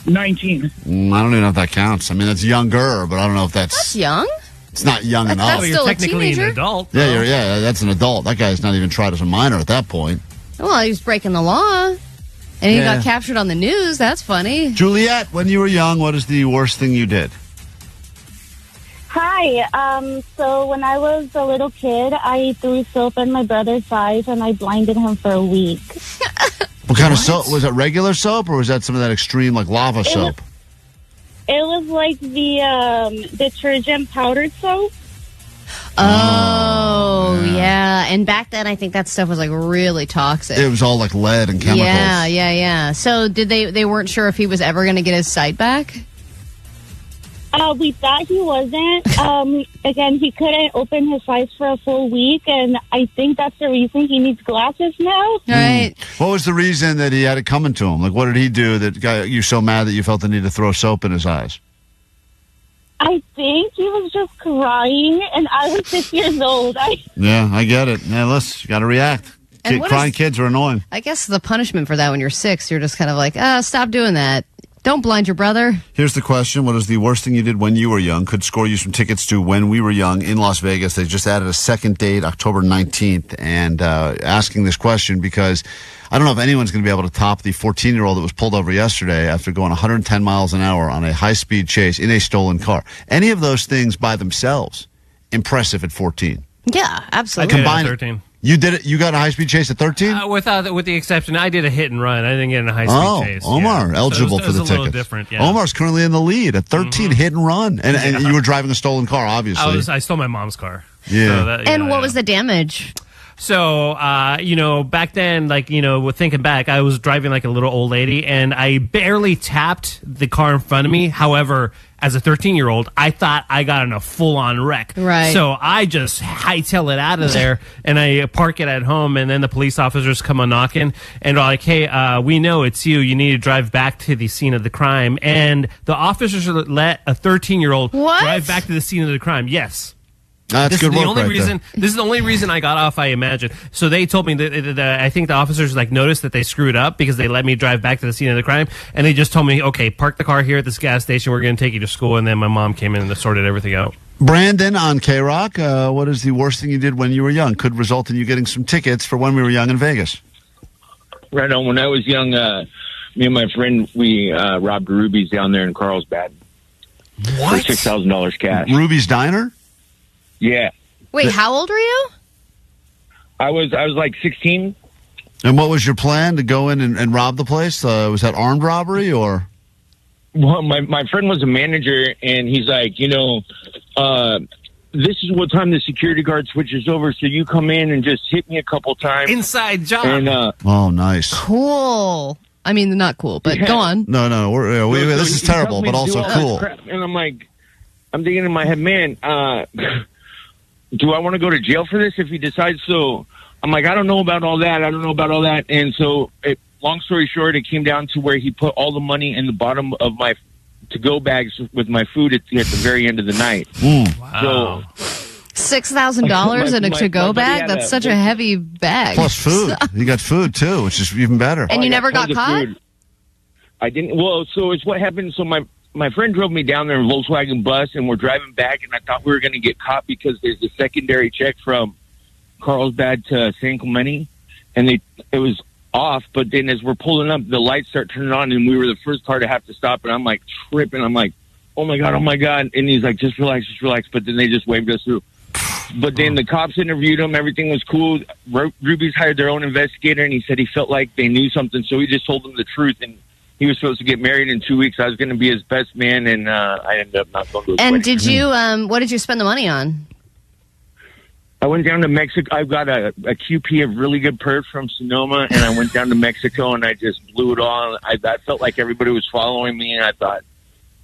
19. I don't even know if that counts. I mean, that's younger, but I don't know if that's young. It's not young enough. That's still technically a teenager. an adult. Yeah, that's an adult. That guy's not even tried as a minor at that point. Well, he was breaking the law, and he got captured on the news. That's funny. Juliet, when you were young, what is the worst thing you did? Hi. So when I was a little kid, I threw soap in my brother's eyes and I blinded him for a week. What kind of soap? Was it regular soap or was that some of that extreme, like lava soap? It was like the detergent powdered soap. Oh, yeah. And back then, I think that stuff was like really toxic. It was all like lead and chemicals. Yeah. So did they weren't sure if he was ever going to get his sight back? We thought he wasn't. Again, he couldn't open his eyes for a full week, and I think that's the reason he needs glasses now. Right. What was the reason that he had it coming to him? Like, what did he do that got you so mad that you felt the need to throw soap in his eyes? I think he was just crying, and I was 6 years old. Yeah, I get it. Yeah, listen, you got to react. And what Crying is- kids are annoying. I guess the punishment for that when you're 6, you're just kind of like, stop doing that. Don't blind your brother. Here's the question. What is the worst thing you did when you were young? Could score you some tickets to When We Were Young in Las Vegas. They just added a second date, October 19th. And asking this question because I don't know if anyone's going to be able to top the 14-year-old that was pulled over yesterday after going 110 miles an hour on a high-speed chase in a stolen car. Any of those things by themselves, impressive at 14. Yeah, absolutely. I did it at Combine 13. You did it. You got a high-speed chase at 13? With the exception, I did a hit and run. I didn't get in a high-speed chase. Omar, yeah. eligible So it was, for the it was a little tickets. different, yeah. Omar's currently in the lead at 13, hit and run. And you were driving a stolen car, obviously. I stole my mom's car. Yeah. So that, And what was the damage? So, back then, thinking back, I was driving like a little old lady, and I barely tapped the car in front of me. However, as a 13-year-old, I thought I got in a full-on wreck. Right. So I just hightail it out of there, and I park it at home, and then the police officers come a knocking, and are like, hey, we know it's you. You need to drive back to the scene of the crime. And the officers let a 13-year-old drive back to the scene of the crime. Yes. That's This good is the work only right reason. there. This is the only reason I got off. I imagine. So they told me that I think the officers noticed that they screwed up because they let me drive back to the scene of the crime, and they just told me, okay, park the car here at this gas station. We're going to take you to school. And then my mom came in and sorted everything out. Brandon on KROQ, what is the worst thing you did when you were young? Could result in you getting some tickets for When We Were Young in Vegas. Right on. When I was young, me and my friend, we robbed Ruby's down there in Carlsbad. What? For $6,000 cash. Ruby's Diner? Yeah. Wait, how old were you? I was like 16. And what was your plan to go in and rob the place? Was that armed robbery or? Well, my friend was a manager, and he's like, this is what time the security guard switches over, so you come in and just hit me a couple times. Inside job. And, oh, nice. Cool. I mean, not cool, but go on. No, this is he terrible, tells me but to do also all this cool. crap, and I'm thinking in my head, man, do I want to go to jail for this if he decides so? I'm like, I don't know about all that. And so, long story short, it came down to where he put all the money in the bottom of my to-go bags with my food at the very end of the night. Wow. So, $6,000 in a to-go bag? That's such a heavy bag. Plus food. You got food, too, which is even better. And you never got tons of caught? food. I didn't. Well, so it's what happened. So my friend drove me down there in a Volkswagen bus, and we're driving back, and I thought we were going to get caught because there's a secondary check from Carlsbad to San Clemente, and it was off. But then as we're pulling up, the lights start turning on, and we were the first car to have to stop. And I'm like tripping. I'm like, oh my god. And he's like, just relax. But then they just waved us through. But then the cops interviewed him. Everything was cool. Ruby's hired their own investigator, and he said he felt like they knew something, so he just told them the truth. And he was supposed to get married in 2 weeks. I was going to be his best man, and I ended up not going to his And wedding. did you, what did you spend the money on? I went down to Mexico. I got a QP of really good perf from Sonoma, and I went down to Mexico, and I just blew it all. I felt like everybody was following me, and I thought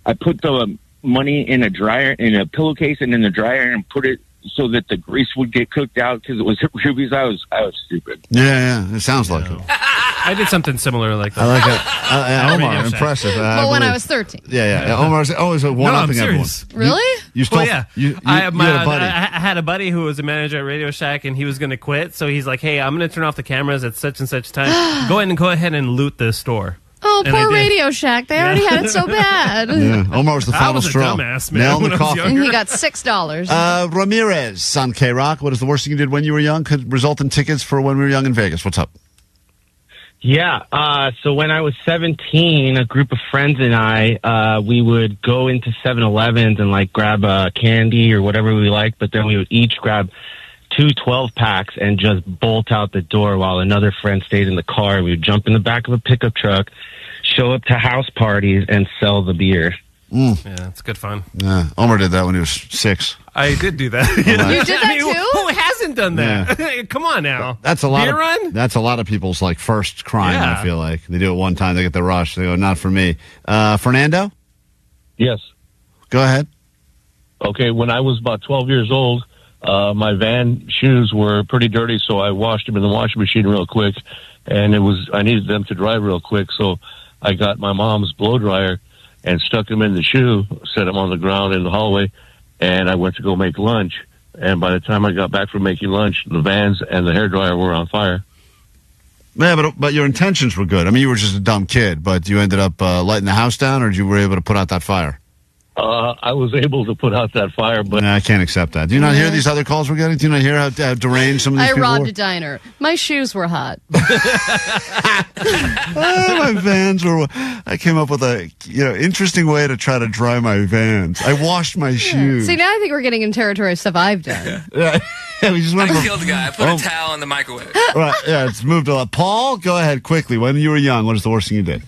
I put the money in a dryer, in a pillowcase, and in the dryer, and put it so that the grease would get cooked out because it was Ruby's. I was stupid. Yeah, it sounds like it. I did something similar like that. I like it. Omar, impressive. Well, when I was 13. Yeah. Omar's always one-upping everyone. Really? You stole, Well, yeah. you I had a buddy. had a buddy who was a manager at Radio Shack, and he was going to quit. So he's like, hey, I'm going to turn off the cameras at such and such time. Go ahead and loot the store. Oh, And I poor did. Radio Shack. They already had it so bad. Yeah, Omar was the I final was a straw. dumbass, man, Nail in when the I was coffin. And he got $6. Ramirez on KROQ. What is the worst thing you did when you were young? Could result in tickets for When We Were Young in Vegas. What's up? Yeah. So when I was 17, a group of friends and I, we would go into 7-Elevens and like grab candy or whatever we liked, but then we would each grab 2 12-packs and just bolt out the door while another friend stayed in the car. We would jump in the back of a pickup truck, show up to house parties, and sell the beer. Yeah, it's good fun. Yeah, Omar did that when he was 6. I did do that. You did that too? Who hasn't done that? Yeah. Come on now. That's a lot. Beer run? That's a lot of people's like first crime. Yeah. I feel like they do it one time, they get the rush. They go, not for me. Fernando, Yes. go ahead. Okay, when I was about 12 years old, my van shoes were pretty dirty, so I washed them in the washing machine real quick, and I needed them to dry real quick, so I got my mom's blow dryer and stuck them in the shoe, set them on the ground in the hallway, and I went to go make lunch. And by the time I got back from making lunch, the vans and the hairdryer were on fire. Yeah, but your intentions were good. I mean, you were just a dumb kid, but you ended up lighting the house down, or you were able to put out that fire? I was able to put out that fire, but I can't accept that. Do you not hear these other calls we're getting? Do you not hear how deranged some of these I people robbed were? a diner. My shoes were hot. My vans were. I came up with a interesting way to try to dry my vans. I washed my shoes. See, now I think we're getting in territory of stuff I've done. Yeah, we just went. I killed the guy. I put a towel in the microwave. Right. Yeah, it's moved a lot. Paul, go ahead quickly. When you were young, what is the worst thing you did?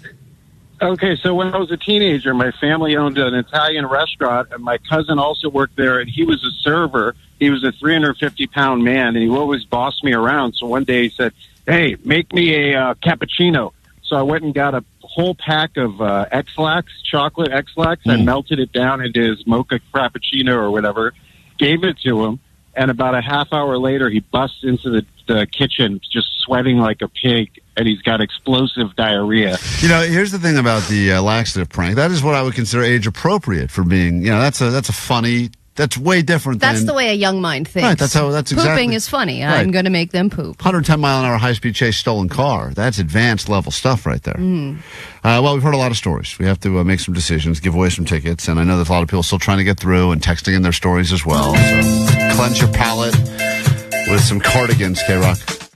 Okay, so when I was a teenager, my family owned an Italian restaurant, and my cousin also worked there, and he was a server. He was a 350-pound man, and he always bossed me around. So one day he said, "Hey, make me a cappuccino." So I went and got a whole pack of X-Lax, chocolate X-Lax. I melted it down into his mocha frappuccino or whatever, gave it to him, and about a half hour later, he busts into the kitchen just sweating like a pig, and he's got explosive diarrhea. Here's the thing about the laxative prank. That is what I would consider age appropriate for being. That's a funny. That's way different. That's the way a young mind thinks. Right. That's Pooping exactly. is funny. Right. I'm going to make them poop. 110-mile-an-hour high-speed chase, stolen car. That's advanced level stuff right there. Well, we've heard a lot of stories. We have to make some decisions, give away some tickets, and I know there's a lot of people still trying to get through and texting in their stories as well. So cleanse your palate with some cardigans, KROQ.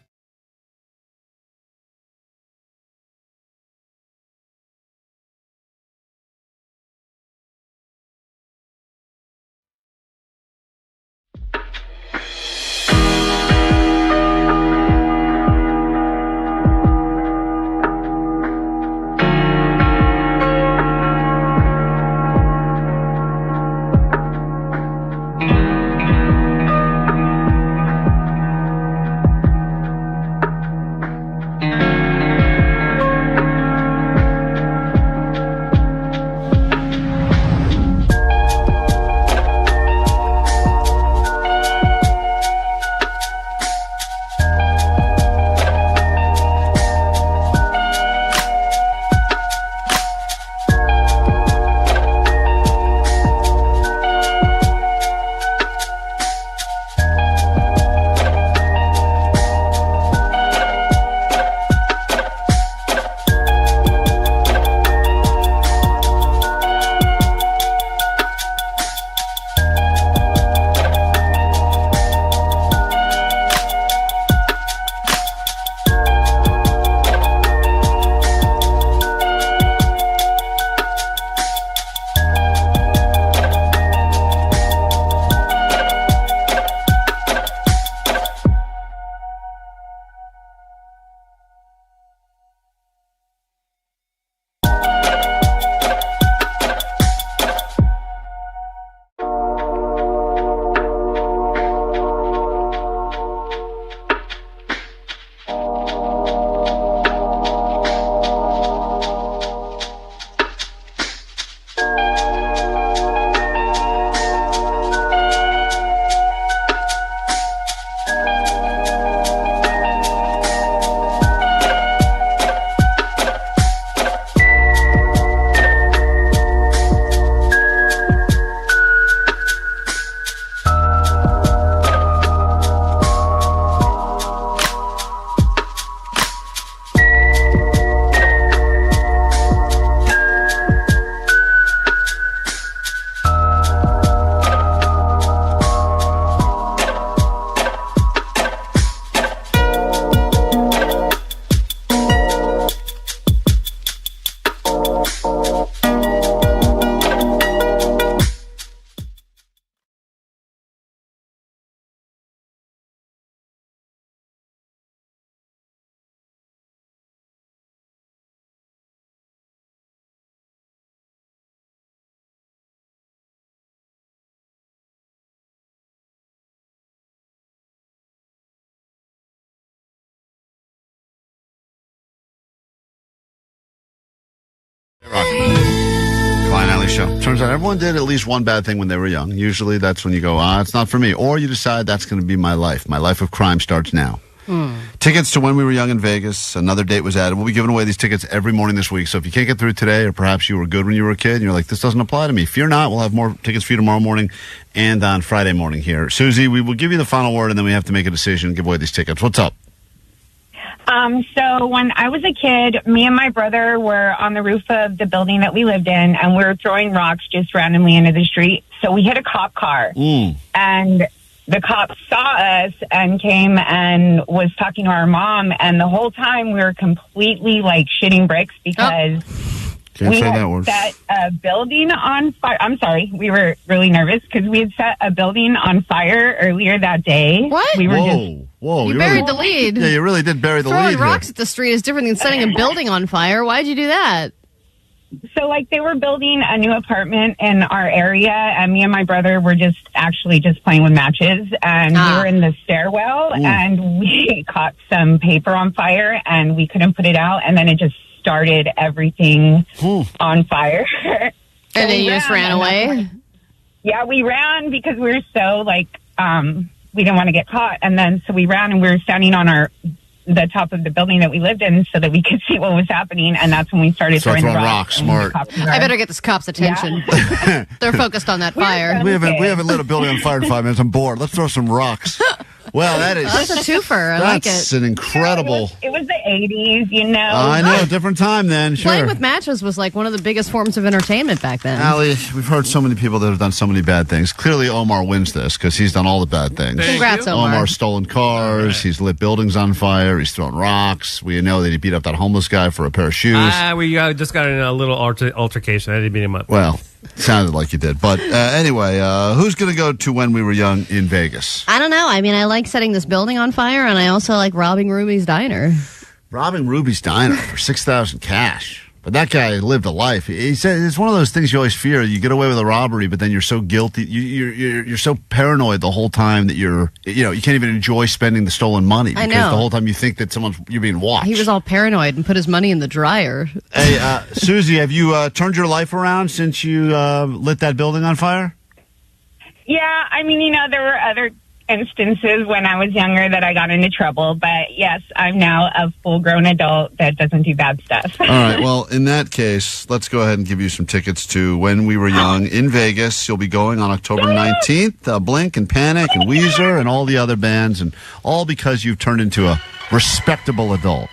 Klein Alley Show. Turns out everyone did at least one bad thing when they were young. Usually that's when you go, it's not for me. Or you decide that's going to be my life. My life of crime starts now. Tickets to When We Were Young in Vegas. Another date was added. We'll be giving away these tickets every morning this week. So if you can't get through today, or perhaps you were good when you were a kid and you're like, this doesn't apply to me, fear not. We'll have more tickets for you tomorrow morning and on Friday morning here. Susie, we will give you the final word and then we have to make a decision and give away these tickets. What's up? So when I was a kid, me and my brother were on the roof of the building that we lived in, and we were throwing rocks just randomly into the street. So we hit a cop car, and the cop saw us and came and was talking to our mom, and the whole time we were completely like shitting bricks because we had set a building on fire. I'm sorry, we were really nervous because we had set a building on fire earlier that day. What? We were Whoa, you buried the lead. Yeah, you really did bury the lead. Throwing rocks at the street is different than setting a building on fire. Why'd you do that? So, like, they were building a new apartment in our area, and me and my brother were just playing with matches, and we were in the stairwell, and we caught some paper on fire, and we couldn't put it out, and then it just started everything on fire. And then you just ran away? Yeah, we ran because we were so, like, we didn't want to get caught, and then so we ran, and we were standing on the top of the building that we lived in so that we could see what was happening, and that's when we started throwing rocks. Smart. I better get this cop's attention. Yeah. They're focused on that fire. We haven't lit a building on fire in 5 minutes. I'm bored. Let's throw some rocks. Well, that's a twofer. I like it. That's an incredible. It was the 80s, you know. I know, different time then. Sure. Playing with matches was like one of the biggest forms of entertainment back then. Allie, we've heard so many people that have done so many bad things. Clearly, Omar wins this because he's done all the bad things. Congrats, Omar. Omar's stolen cars. He's lit buildings on fire. He's thrown rocks. We know that he beat up that homeless guy for a pair of shoes. We just got in a little altercation. I didn't beat him up. Well, sounded like you did. But anyway, who's going to go to When We Were Young in Vegas? I don't know. I mean, I like setting this building on fire, and I also like robbing Ruby's Diner. Robbing Ruby's Diner for $6,000 cash. But that guy lived a life. He said it's one of those things you always fear. You get away with a robbery, but then you're so guilty. You're so paranoid the whole time that you can't even enjoy spending the stolen money because the whole time you think that you're being watched. He was all paranoid and put his money in the dryer. Hey, Susie, have you turned your life around since you lit that building on fire? Yeah, I mean, there were other instances when I was younger that I got into trouble, but yes, I'm now a full-grown adult that doesn't do bad stuff. All right, well, in that case, let's go ahead and give you some tickets to When We Were Young in Vegas. You'll be going on October 19th. Blink and Panic and Weezer and all the other bands, and all because you've turned into a respectable adult.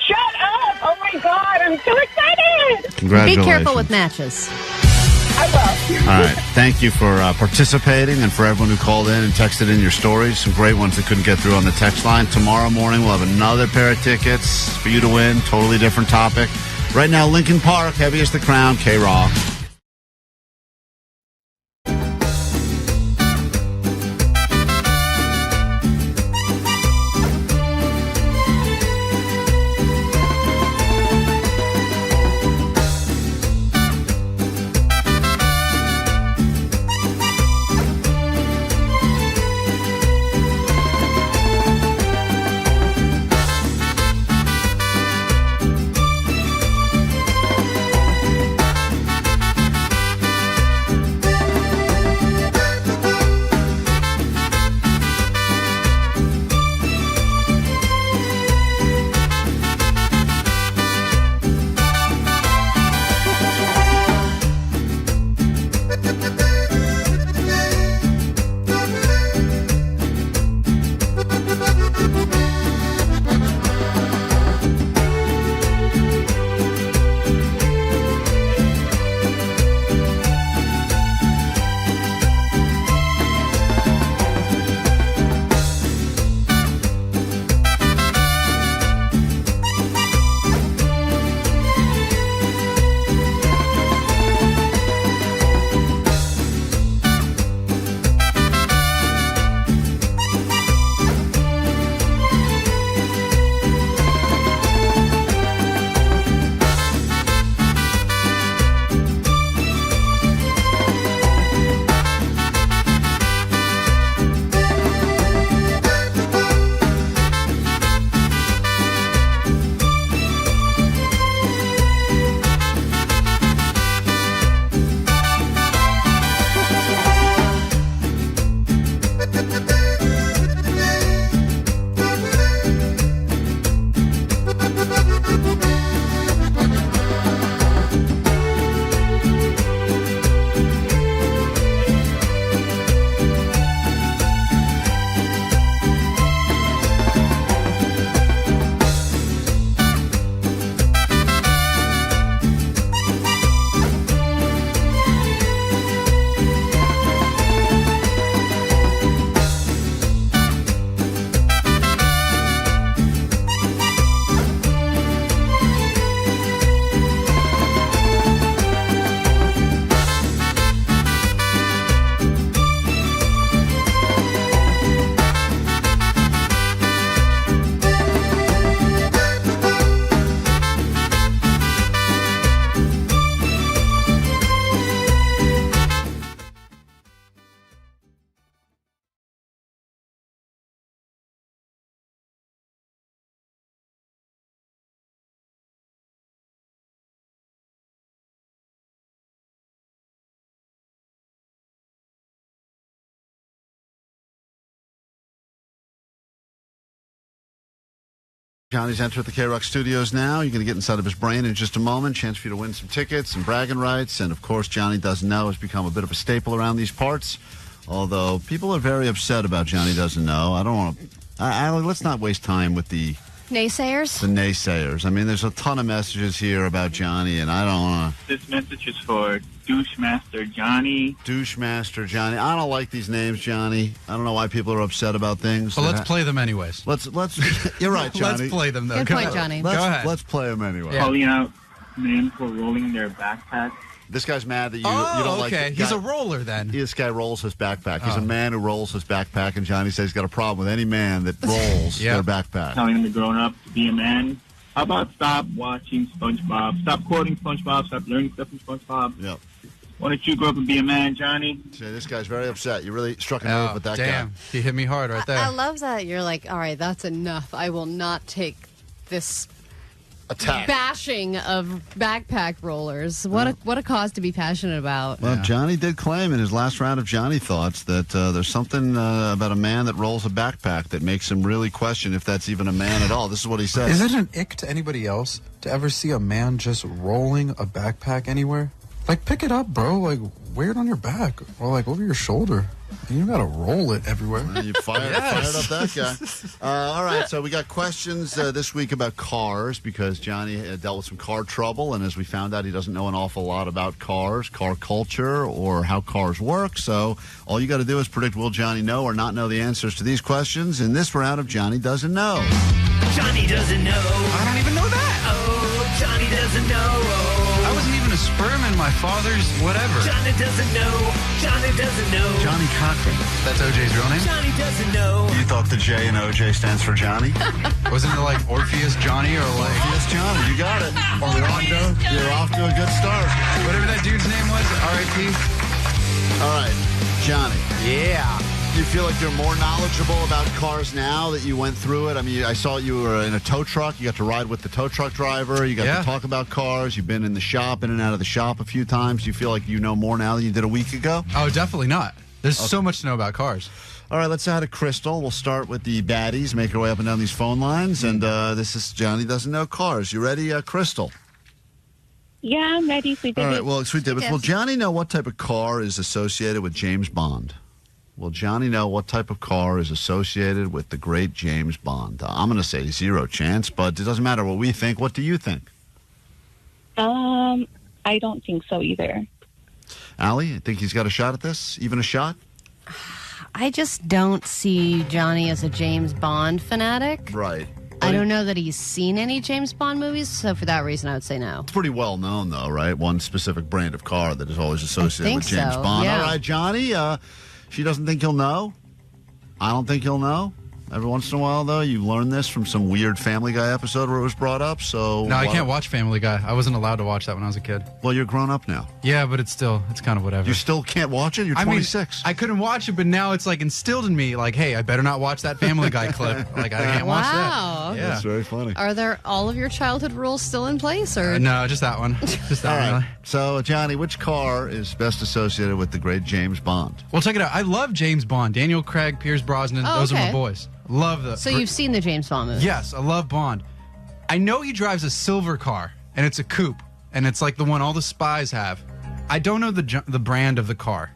Shut up! Oh my God, I'm so excited! Congratulations. Be careful with matches. I will. All right. Thank you for participating and for everyone who called in and texted in your stories. Some great ones that couldn't get through on the text line. Tomorrow morning, we'll have another pair of tickets for you to win. Totally different topic. Right now, Lincoln Park, Heavy as the Crown, KROQ. Johnny's entered the KROQ studios now. You're going to get inside of his brain in just a moment. Chance for you to win some tickets and bragging rights. And, of course, Johnny Doesn't Know has become a bit of a staple around these parts. Although people are very upset about Johnny Doesn't Know. I don't want to... let's not waste time with the naysayers. I mean, there's a ton of messages here about Johnny, and I don't want to... This message is for Douchemaster Johnny. Douchemaster Johnny. I don't like these names, Johnny. I don't know why people are upset about things. But let's play them anyways. Let's. You're right, Johnny. Let's play them, though. Good point, Johnny. Go ahead. Let's play them anyway. Calling out men for rolling their backpack. This guy's mad that you don't like... okay. He's a roller, then. This guy rolls his backpack. He's a man who rolls his backpack, and Johnny says he's got a problem with any man that rolls their backpack. Telling them to grow up to be a man. How about stop watching SpongeBob? Stop quoting SpongeBob. Stop learning stuff from SpongeBob. Yep. Why don't you grow up and be a man, Johnny? See, this guy's very upset. You really struck a nerve with that guy. He hit me hard right there. I love that you're like, all right, that's enough. I will not take this attack bashing of backpack rollers. What a cause to be passionate about. Well, Johnny did claim in his last round of Johnny Thoughts that there's something about a man that rolls a backpack that makes him really question if that's even a man at all. This is what he said. Is it an ick to anybody else to ever see a man just rolling a backpack anywhere? Like, pick it up, bro. Like, wear it on your back or, like, over your shoulder. You gotta roll it everywhere. You fired up that guy. All right, so we got questions this week about cars because Johnny dealt with some car trouble, and as we found out, he doesn't know an awful lot about cars, car culture, or how cars work. So all you got to do is predict, will Johnny know or not know the answers to these questions in this round of Johnny Doesn't Know. Johnny doesn't know. I don't even know that. Oh, Johnny doesn't know. I wasn't even a sperm in my father's whatever. Johnny doesn't know. Johnny doesn't know. Johnny Cochran. That's OJ's real name? Johnny doesn't know. You thought the J in OJ stands for Johnny? Wasn't it like Orpheus Johnny or like... Orpheus Johnny, you got it. You're off to a good start. Whatever that dude's name was, R.I.P. All right, Johnny. Yeah. You feel like you're more knowledgeable about cars now that you went through it? I mean, I saw you were in a tow truck. You got to ride with the tow truck driver. You got to talk about cars. You've been in the shop, in and out of the shop a few times. Do you feel like you know more now than you did a week ago? Oh, definitely not. There's so much to know about cars. All right, let's say hi to Crystal. We'll start with the baddies, make our way up and down these phone lines. And this is Johnny Doesn't Know Cars. You ready, Crystal? Yeah, I'm ready. Sweet All right, well, Sweet Dibbits, will Johnny know what type of car is associated with James Bond? Will Johnny know what type of car is associated with the great James Bond? I'm going to say 0 chance, but it doesn't matter what we think. What do you think? I don't think so either. Allie, I think he's got a shot at this? Even a shot? I just don't see Johnny as a James Bond fanatic. Right. I don't know that he's seen any James Bond movies, so for that reason I would say no. It's pretty well known, though, right? One specific brand of car that is always associated with James Bond. Yeah. All right, Johnny, she doesn't think he'll know. I don't think he'll know. Every once in a while, though, you learn this from some weird Family Guy episode where it was brought up. So no, I can't watch Family Guy. I wasn't allowed to watch that when I was a kid. Well, you're grown up now. Yeah, but it's kind of whatever. You still can't watch it? You're 26. I couldn't watch it, but now it's like instilled in me, like, hey, I better not watch that Family Guy clip. Like, I can't watch that. Wow. Yeah. That's very funny. Are there all of your childhood rules still in place? Or no, just that one. Just that all one. right. So, Johnny, which car is best associated with the great James Bond? Well, check it out. I love James Bond. Daniel Craig, Pierce Brosnan. Oh, those are okay. my boys. Love the. So you've seen the James Bond movie? Yes, I love Bond. I know he drives a silver car, and it's a coupe, and it's like the one all the spies have. I don't know the brand of the car.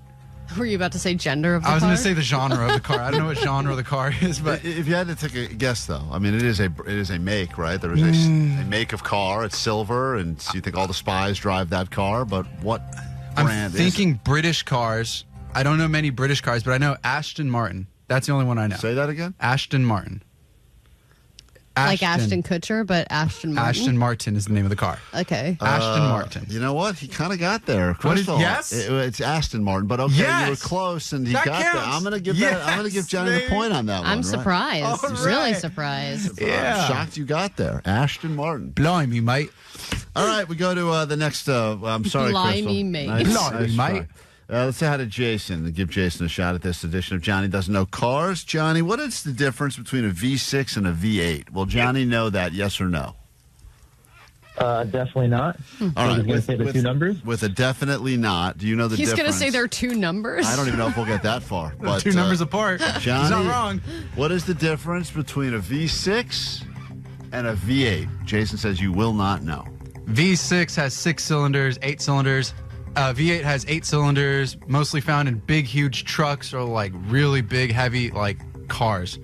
Were you about to say gender of the car? I was going to say the genre of the car. I don't know what genre the car is, but if you had to take a guess, though, I mean, it is a make, right? There is a make of car. It's silver, and so you think all the spies drive that car. But what brand? I'm thinking British cars. I don't know many British cars, but I know Aston Martin. That's the only one I know. Say that again? Aston Martin. Like Ashton Kutcher, but Ashton Martin? Ashton Martin is the name of the car. Okay. Ashton Martin. You know what? He kind of got there. Crystal. Yes? It's Aston Martin, but okay, yes! you were close, and he that got counts. there. I'm going to give I'm going to give Johnny the point on that one. I'm surprised. Right? Really surprised. Yeah. I'm shocked you got there. Ashton Martin. Blimey, mate. All right, we go to the next. I'm sorry, Blimey, Crystal. mate. Blimey, mate. Let's say hi to Jason and give Jason a shot at this edition of Johnny Doesn't Know Cars. Johnny, what is the difference between a V6 and a V8? Will Johnny know that, yes or no? Definitely not. All right. He's going to say the two numbers? With a definitely not. Do you know the He's difference? going to say there are two numbers? I don't even know if we'll get that far. But, two numbers apart. Johnny, He's not wrong. What is the difference between a V6 and a V8. Jason says you will not know. V6 has 6 cylinders, 8 cylinders. V8 has 8 cylinders, mostly found in big, huge trucks or like really big, heavy like cars.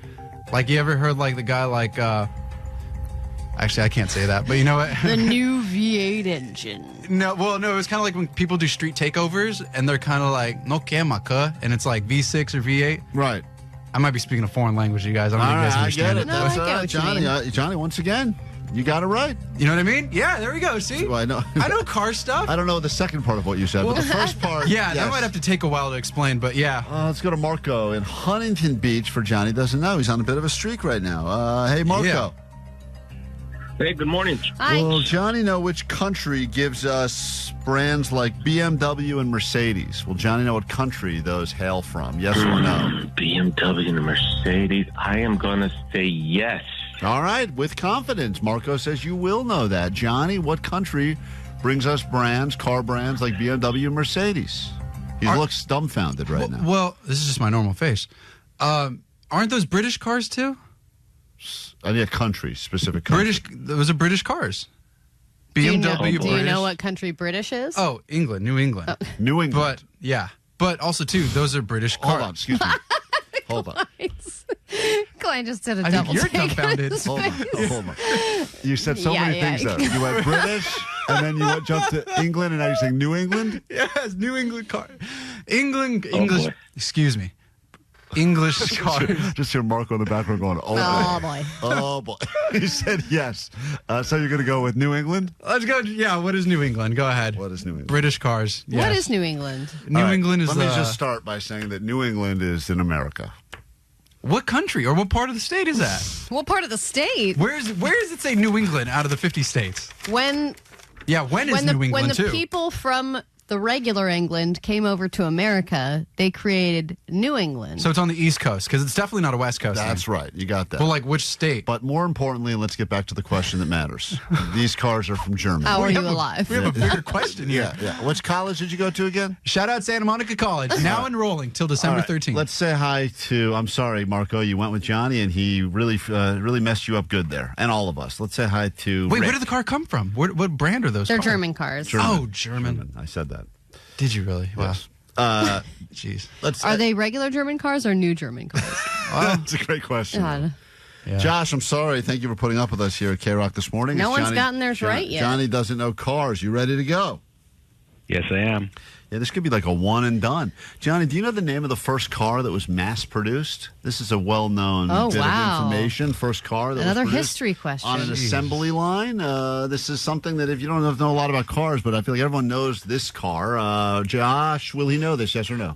Like you ever heard like the guy like actually I can't say that, but you know what? The new V8 engine. No, well, no, it was kind of like when people do street takeovers and they're kind of like no quema, and it's like V6 or V8. Right. I might be speaking a foreign language, you guys. I don't know if you guys understand I get it. That's all right, Johnny. Johnny, once again, you got it right. You know what I mean? Yeah, there we go. See? Well, I know. I know car stuff. I don't know the second part of what you said, but the first part. Yeah, that might have to take a while to explain, but yeah. Let's go to Marco in Huntington Beach for Johnny doesn't know. He's on a bit of a streak right now. Hey, Marco. Yeah. Hey, good morning. Hi. Will Johnny know which country gives us brands like BMW and Mercedes? Will Johnny know what country those hail from? Yes or no? BMW and Mercedes. I am going to say yes. All right, with confidence. Marco says you will know that. Johnny, what country brings us brands, car brands like BMW and Mercedes? He looks dumbfounded right now. Well, this is just my normal face. Aren't those British cars too? I need a country, specific country. British. Those are British cars. Do you BMW. know, do you know what country British is? Oh, England, New England. New England. But yeah, but also too, those are British cars. Hold on, excuse me. Hold on. Klein just did a I think double you're take. dumbfounded. Hold on. You said so many Yeah. things there. You went British, and then you jumped to England, and now you're saying New England? Yes, New England car. English. boy. Excuse me. English cars. Just hear Marco in the background going, oh, boy. Oh, boy. He said yes. So you're going to go with New England? Let's go. Yeah, what is New England? Go ahead. What is New England? British cars. What yes. is New England? New England is Let me just start by saying that New England is in America. What country or what part of the state is that? What part of the state? Where does it say New England out of the 50 states? When Yeah, when is New England when the too? people from the regular England came over to America, they created New England. So it's on the East Coast because it's definitely not a West Coast. That's right. You got that. Well, like which state? But more importantly, let's get back to the question that matters. These cars are from Germany. How are you alive? We have a bigger question here. Yeah. Which college did you go to again? Shout out Santa Monica College. Now enrolling till December All right, 13th. Let's say hi to, I'm sorry, Marco, you went with Johnny, and he really messed you up good there, and all of us. Let's say hi to Wait, Rick. where did the car come from? What brand are those They're cars? German cars. Oh, German. I said that. Did you really? Wow. Yes. Jeez. Are they regular German cars or new German cars? That's a great question. God. Yeah. Josh, I'm sorry. Thank you for putting up with us here at KROQ this morning. No It's one's gotten theirs right yet. Johnny doesn't know cars. You ready to go? Yes, I am. Yeah, this could be like a one and done. Johnny, do you know the name of the first car that was mass produced? This is a well-known bit of information. First car that Another was produced history question. on an assembly line. This is something that if you don't know a lot about cars, but I feel like everyone knows this car. Josh, will he know this? Yes or no?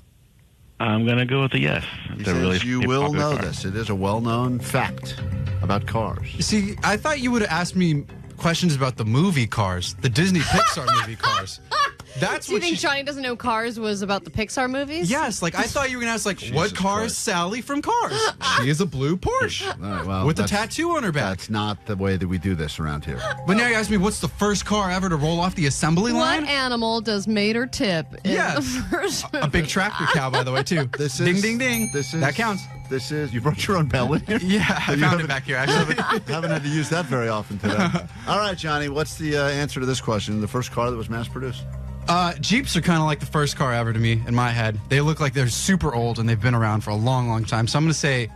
I'm going to go with a yes. He It's a says really you will popular know car. this. It is a well-known fact about cars. See, I thought you would have asked me questions about the movie Cars, the Disney Pixar movie Cars. That's Do you what think Johnny doesn't know Cars was about the Pixar movies? Yes, like I thought you were gonna ask, like, what car is Sally from Cars? She is a blue Porsche All right, well, with a that's- tattoo on her back. That's not the way that we do this around here. But now you ask me, what's the first car ever to roll off the assembly What line? animal does Mater tip in Yes. the first A big tractor cow, by the way, too. This ding, is- ding, ding. This is That counts. This is you brought your own bell in here. Yeah, I You found haven't- it back here. Actually, haven't had to use that very often today. All right, Johnny, what's the answer to this question? The first car that was mass produced? Jeeps are kind of like the first car ever to me in my head. They look like they're super old and they've been around for a long, long time. So I'm going to say,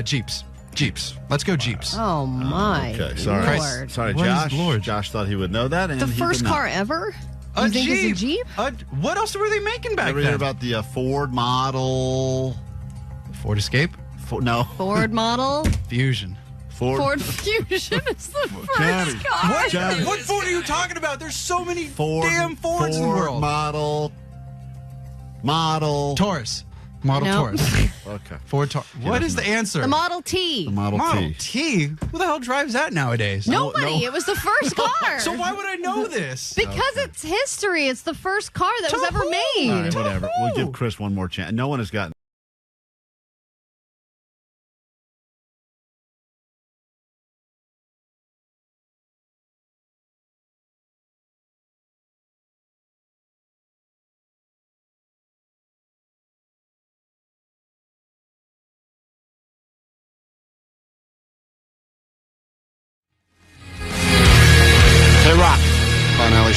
Jeeps. Jeeps. Let's go Jeeps. Oh my Okay, sorry. Lord. Sorry, What is Josh. Lord? Josh thought he would know that. And The he first did not. car ever? A You think Jeep. it's a Jeep? What else were they making back Ever then? hear about the Ford model? Ford Escape? No. Ford model? Fusion. Ford Fusion is the first Johnny. car. What? Johnny. What Ford are you talking about? There's so many Ford, damn Fords in the Ford world. model. Taurus. Model No. Taurus. Okay. Ford Taurus. What is the answer? The Model T. The Model T. T? Who the hell drives that nowadays? Nobody. It was the first car. So why would I know this? Because it's history. It's the first car that was ever All made. right, whatever. We'll give Chris one more chance. No one has gotten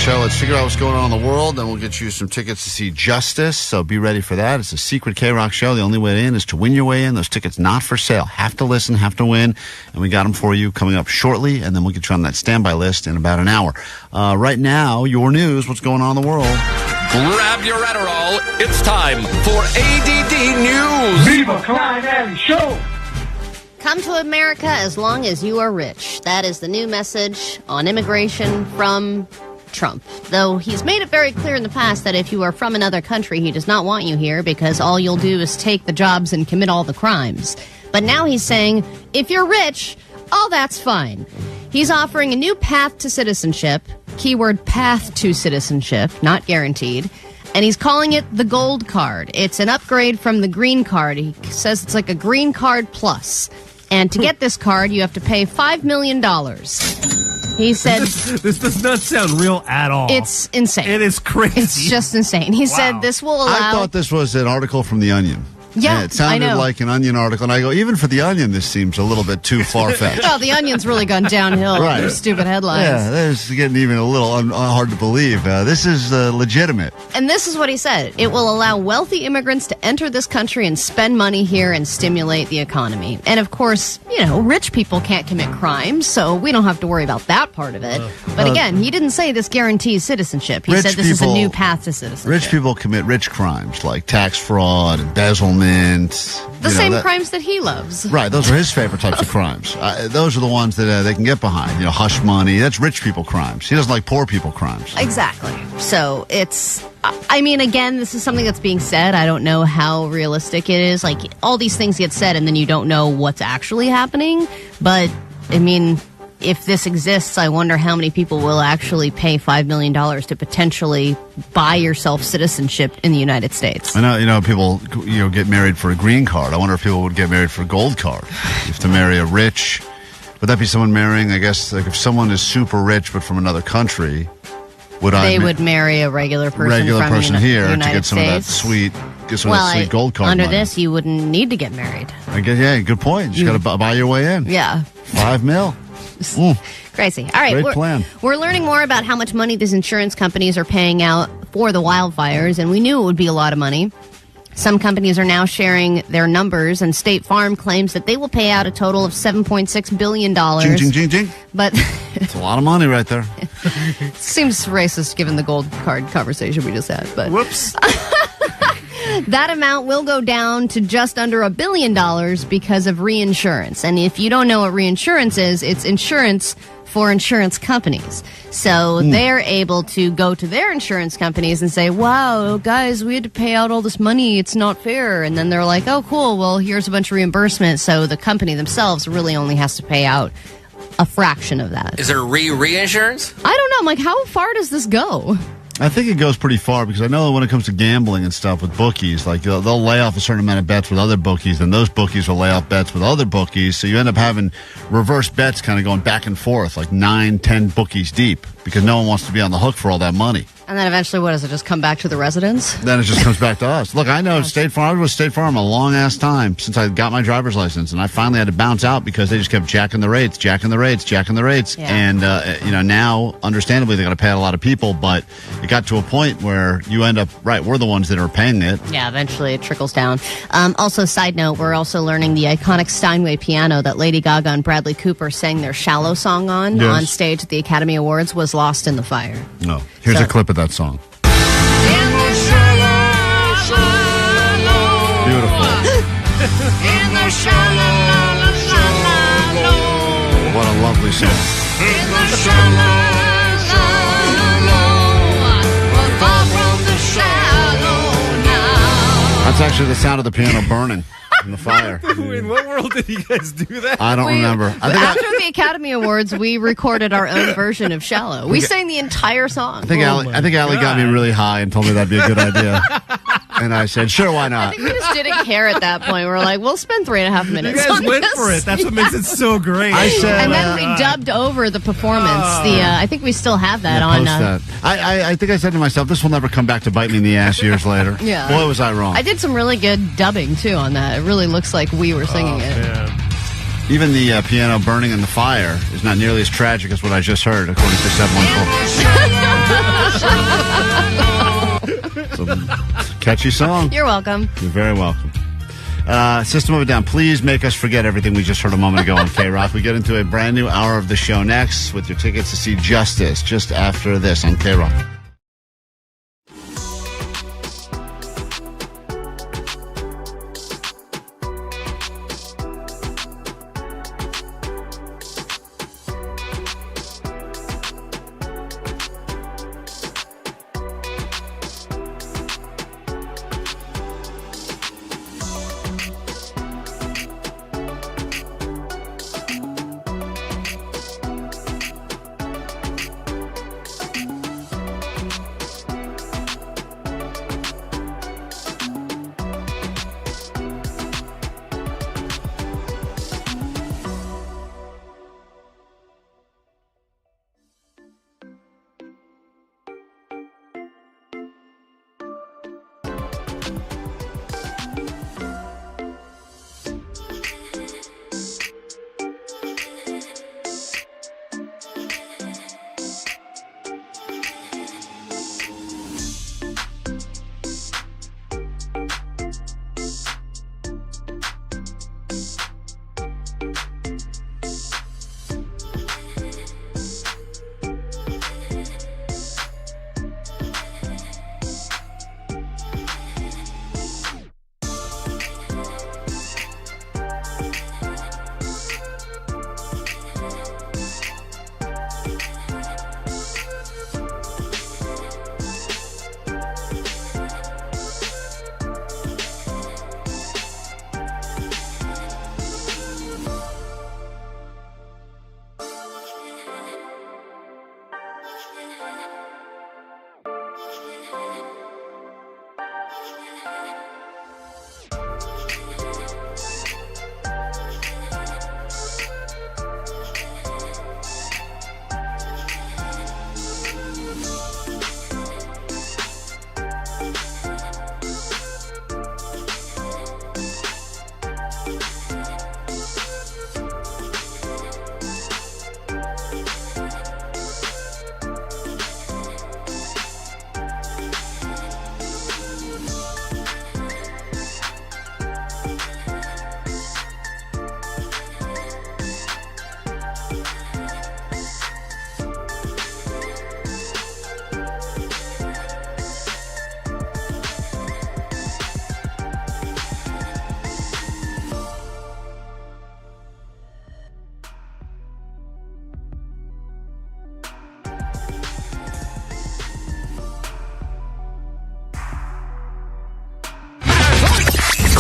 show. Let's figure out what's going on in the world, then we'll get you some tickets to see Justice, so be ready for that. It's a secret KROQ show. The only way in is to win your way in. Those tickets not for sale. Have to listen, have to win, and we got them for you coming up shortly, and then we'll get you on that standby list in about an hour. Right now, your news, what's going on in the world. Grab your Adderall. It's time for ADD News. Viva Klein and Show. Come to America as long as you are rich. That is the new message on immigration from Trump. Though he's made it very clear in the past that if you are from another country, he does not want you here because all you'll do is take the jobs and commit all the crimes. But now he's saying, if you're rich, all that's fine. He's offering a new path to citizenship, keyword path to citizenship, not guaranteed, and he's calling it the Gold Card. It's an upgrade from the Green Card. He says it's like a Green Card Plus. And to get this card, you have to pay $5 million. He said... This does not sound real at all. It's insane. It is crazy. It's just insane. He said this will allow... I thought this was an article from The Onion. Yeah, it sounded I know. like an Onion article, and I go, even for The Onion, this seems a little bit too far-fetched. Oh, the Onion's really gone downhill with their stupid headlines. Yeah, this is getting even a little hard to believe. This is legitimate. And this is what he said. It will allow wealthy immigrants to enter this country and spend money here and stimulate the economy. And of course, you know, rich people can't commit crimes, so we don't have to worry about that part of it. But again, he didn't say this guarantees citizenship. He said this is a new path to citizenship. Rich people commit rich crimes like tax fraud, embezzlement. The same crimes that he loves. Right, those are his favorite types of crimes. Those are the ones that they can get behind. You know, hush money. That's rich people crimes. He doesn't like poor people crimes. Exactly. So it's, I mean, again, this is something that's being said. I don't know how realistic it is. Like, all these things get said and then you don't know what's actually happening. But, I mean, if this exists, I wonder how many people will actually pay $5 million to potentially buy yourself citizenship in the United States. I know, you know, people, you know, get married for a green card. I wonder if people would get married for a gold card. You have to marry a rich. Would that be someone marrying, I guess, like if someone is super rich but from another country, they would marry a regular person from the here United to get some States. of that sweet, sweet gold card under money. this, you wouldn't need to get married. I guess, yeah, good point. You just got to buy your way in. Yeah. $5 million. Crazy. All right. Great plan. We're learning more about how much money these insurance companies are paying out for the wildfires, and we knew it would be a lot of money. Some companies are now sharing their numbers, and State Farm claims that they will pay out a total of $7.6 billion. Jing, jing, jing, jing. But it's a lot of money right there. Seems racist given the gold card conversation we just had. But whoops. That amount will go down to just under $1 billion because of reinsurance. And if you don't know what reinsurance is, it's insurance for insurance companies. So they're able to go to their insurance companies and say, wow, guys, we had to pay out all this money. It's not fair. And then they're like, oh, cool. Well, here's a bunch of reimbursement. So the company themselves really only has to pay out a fraction of that. Is there reinsurance? I don't know. I'm like, how far does this go? I think it goes pretty far because I know when it comes to gambling and stuff with bookies, like they'll lay off a certain amount of bets with other bookies, and those bookies will lay off bets with other bookies. So you end up having reverse bets kind of going back and forth, like 9-10 bookies deep, because no one wants to be on the hook for all that money. And then eventually, what does it just come back to the residents? Then it just comes back to us. Look, I know State Farm. I was with State Farm a long-ass time since I got my driver's license, and I finally had to bounce out because they just kept jacking the rates. Yeah. And, now, understandably, they got to pay out a lot of people, but it got to a point where you end up, we're the ones that are paying it. Yeah, eventually it trickles down. Also, side note, we're also learning the iconic Steinway piano that Lady Gaga and Bradley Cooper sang their Shallow song on stage at the Academy Awards was lost in the fire. No. Here's a clip of that song. Beautiful. What a lovely song. That's actually the sound of the piano burning in the fire. In what world did you guys do that? I don't remember. After the Academy Awards, we recorded our own version of Shallow. We sang the entire song. I think Allie got me really high and told me that'd be a good idea. And I said, sure, why not? I think we just didn't care at that point. We were like, we'll spend 3.5 minutes. You guys on went this. for it. That's what makes it so great. I said, and then we dubbed over the performance. I think we still have that on. That. I think I said to myself, this will never come back to bite me in the ass years later. Yeah. Boy, was I wrong. I did some really good dubbing too on that. It really looks like we were singing it. Man. Even the piano burning in the fire is not nearly as tragic as what I just heard, according to 714. So, catchy song. You're welcome. You're very welcome. System of a Down, please make us forget everything we just heard a moment ago on K-Rock. We get into a brand new hour of the show next with your tickets to see Justice just after this on K-Rock.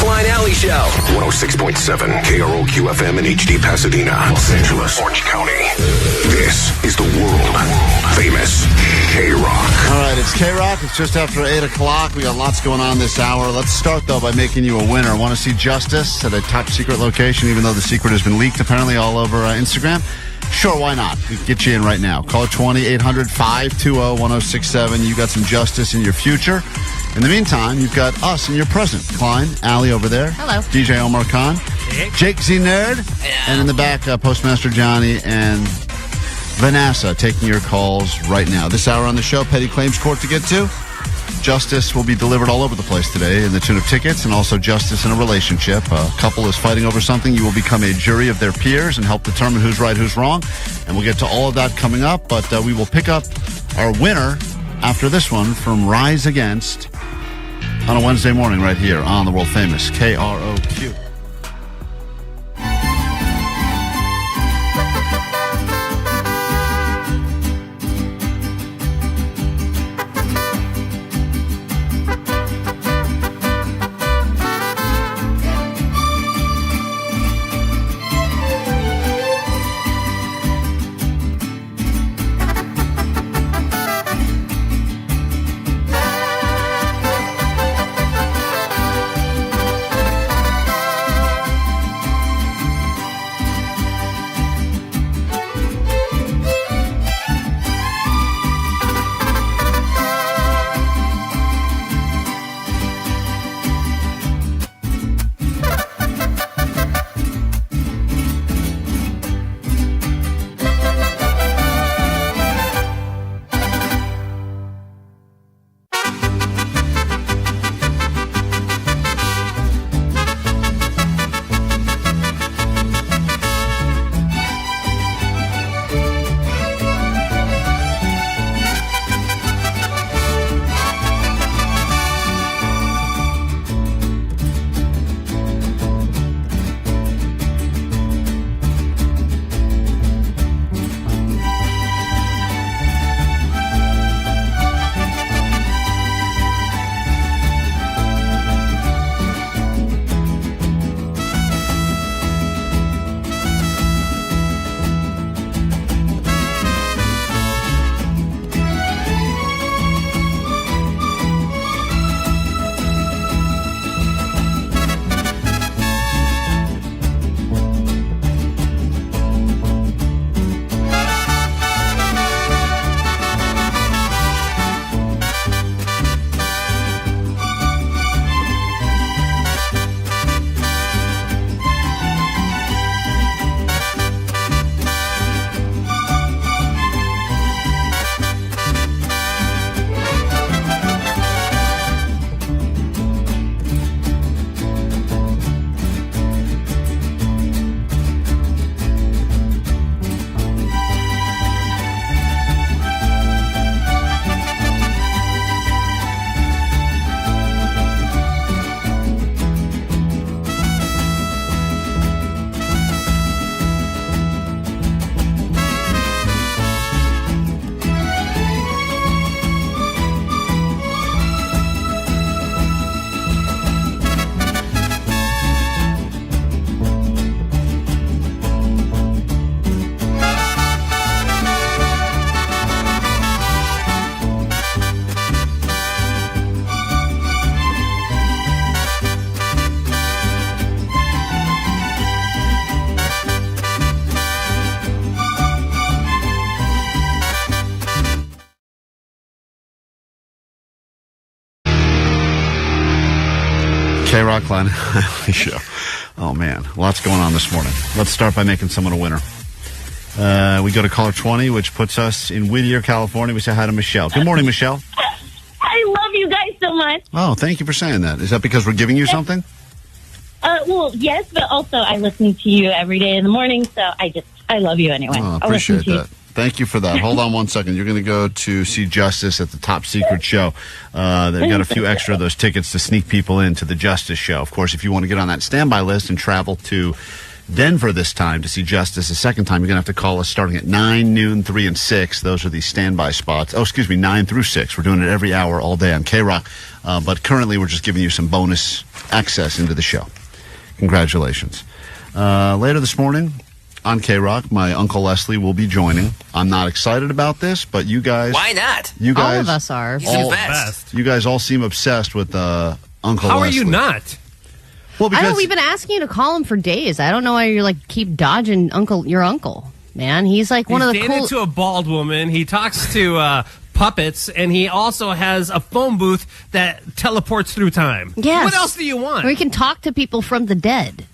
Klein Alley Show. 106.7 KROQ FM in HD Pasadena, Los Angeles, Orange County. This is the world famous K-Rock. All right, it's K-Rock. It's just after 8 o'clock. We got lots going on this hour. Let's start, though, by making you a winner. Want to see Justice at a top-secret location, even though the secret has been leaked, apparently, all over Instagram? Sure, why not? We can get you in right now. Call 1-800-520-1067. You got some justice in your future. In the meantime, you've got us in your present. Klein, Allie over there. Hello. DJ Omar Khan. Hey. Jake Z Nerd. Hello. And in the back, Postmaster Johnny and Vanessa taking your calls right now. This hour on the show, Petty Claims Court to get to. Justice will be delivered all over the place today in the tune of tickets, and also justice in a relationship. A couple is fighting over something. You will become a jury of their peers and help determine who's right, who's wrong. And we'll get to all of that coming up, but we will pick up our winner after this one from Rise Against on a Wednesday morning right here on the world famous KROQ. KROQ, Klein show. Oh, man. Lots going on this morning. Let's start by making someone a winner. We go to caller 20, which puts us in Whittier, California. We say hi to Michelle. Good morning, Michelle. I love you guys so much. Oh, thank you for saying that. Is that because we're giving you something? Well, yes, but also I listen to you every day in the morning, so I love you anyway. Oh, appreciate that. Thank you for that. Hold on one second. You're going to go to see Justice at the Top Secret Show. They've got a few extra of those tickets to sneak people into the Justice Show. Of course, if you want to get on that standby list and travel to Denver this time to see Justice a second time, you're going to have to call us starting at 9, noon, 3, and 6. Those are the standby spots. 9 through 6. We're doing it every hour all day on KROQ. But currently, we're just giving you some bonus access into the show. Congratulations. Later this morning on KROQ, my Uncle Leslie will be joining. I'm not excited about this, but you guys... Why not? You guys, all of us are. He's the best. You guys all seem obsessed with Uncle Leslie. How are you not? Well, because we've been asking you to call him for days. I don't know why you're keep dodging your uncle, man. He's one of the cool... He's dated to a bald woman. He talks to puppets, and he also has a phone booth that teleports through time. Yes. What else do you want? We can talk to people from the dead.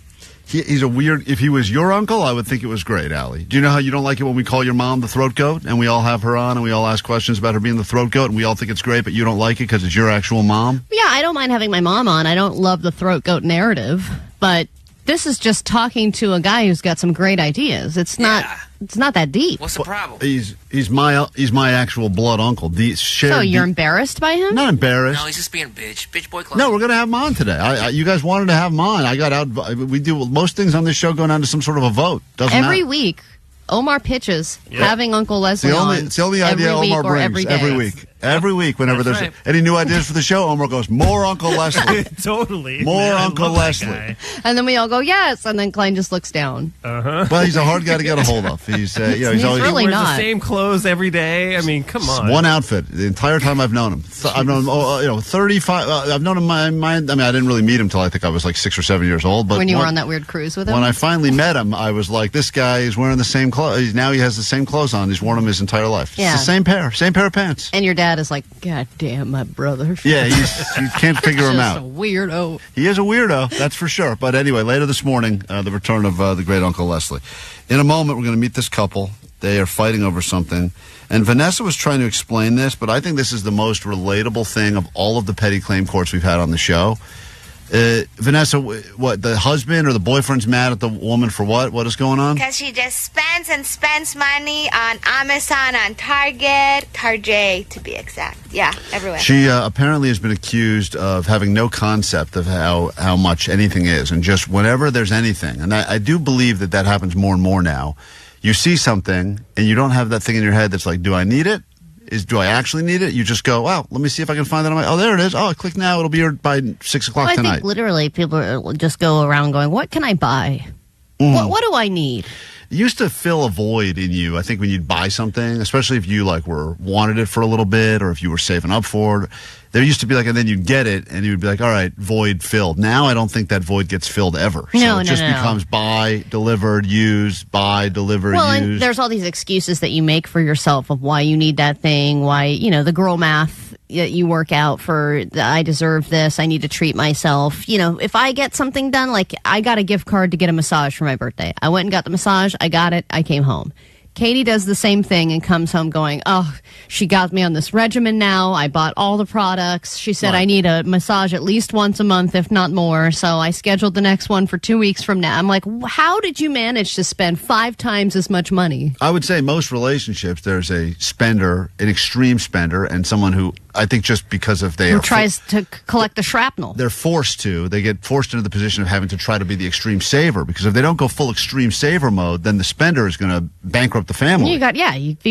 He's a weird... If he was your uncle, I would think it was great, Allie. Do you know how you don't like it when we call your mom the throat goat, and we all have her on, and we all ask questions about her being the throat goat, and we all think it's great, but you don't like it because it's your actual mom? Yeah, I don't mind having my mom on. I don't love the throat goat narrative, but this is just talking to a guy who's got some great ideas. It's not that deep. What's the problem? He's my actual blood uncle. So you're embarrassed by him? Not embarrassed. No, he's just being a bitch. Bitch boy Klein. No, we're going to have him on today. You guys wanted to have him on. I got out. We do most things on this show go down to some sort of a vote. Every week, Omar pitches having Uncle Leslie on. It's the only idea Omar brings every week. Every week, whenever there's any new ideas for the show, Omar goes, more Uncle Leslie. Totally. More Man, Uncle Leslie. And then we all go, yes. And then Klein just looks down. Uh-huh. Well, he's a hard guy to get a hold of. He's he's always really wears not. The same clothes every day. I mean, come on. One outfit the entire time I've known him. I've known him, 35. I've known him. I didn't really meet him till I think I was 6 or 7 years old. But when you were on that weird cruise with him? When I finally met him, I was like, this guy is wearing the same clothes. Now he has the same clothes on. He's worn them his entire life. Yeah. It's the same pair of pants. And your dad is like, God damn, my brother. Yeah, you can't figure him out. He's a weirdo. He is a weirdo, that's for sure. But anyway, later this morning, the return of the great Uncle Leslie. In a moment, we're going to meet this couple. They are fighting over something. And Vanessa was trying to explain this, but I think this is the most relatable thing of all of the petty claim courts we've had on the show. Vanessa, what, the husband or the boyfriend's mad at the woman for what? What is going on? Because she just spends and spends money on Amazon, on Target to be exact. Yeah, everywhere. She apparently has been accused of having no concept of how much anything is, and just whenever there's anything, and I do believe that happens more and more now. You see something, and you don't have that thing in your head that's like, do I need it? Do I actually need it? You just go, wow, let me see if I can find that on oh, there it is. Oh, I click now. It'll be here by 6 o'clock tonight. I think literally people just go around going, what can I buy? What do I need? It used to fill a void in you, I think, when you'd buy something, especially if you wanted it for a little bit or if you were saving up for it. There used to be and then you'd get it and you'd be like, all right, void filled. Now I don't think that void gets filled ever. So it just becomes buy, delivered, used, buy, delivered, used. And there's all these excuses that you make for yourself of why you need that thing, why, the girl math you work out for, I deserve this, I need to treat myself. If I get something done, I got a gift card to get a massage for my birthday. I went and got the massage, I got it, I came home. Katie does the same thing and comes home going, oh, she got me on this regimen now. I bought all the products. She said I need a massage at least once a month, if not more. So I scheduled the next one for 2 weeks from now. I'm like, how did you manage to spend 5 times as much money? I would say most relationships, there's a spender, an extreme spender, and someone who I think just because of who tries to collect the shrapnel. They get forced into the position of having to try to be the extreme saver, because if they don't go full extreme saver mode, then the spender is going to bankrupt the family. You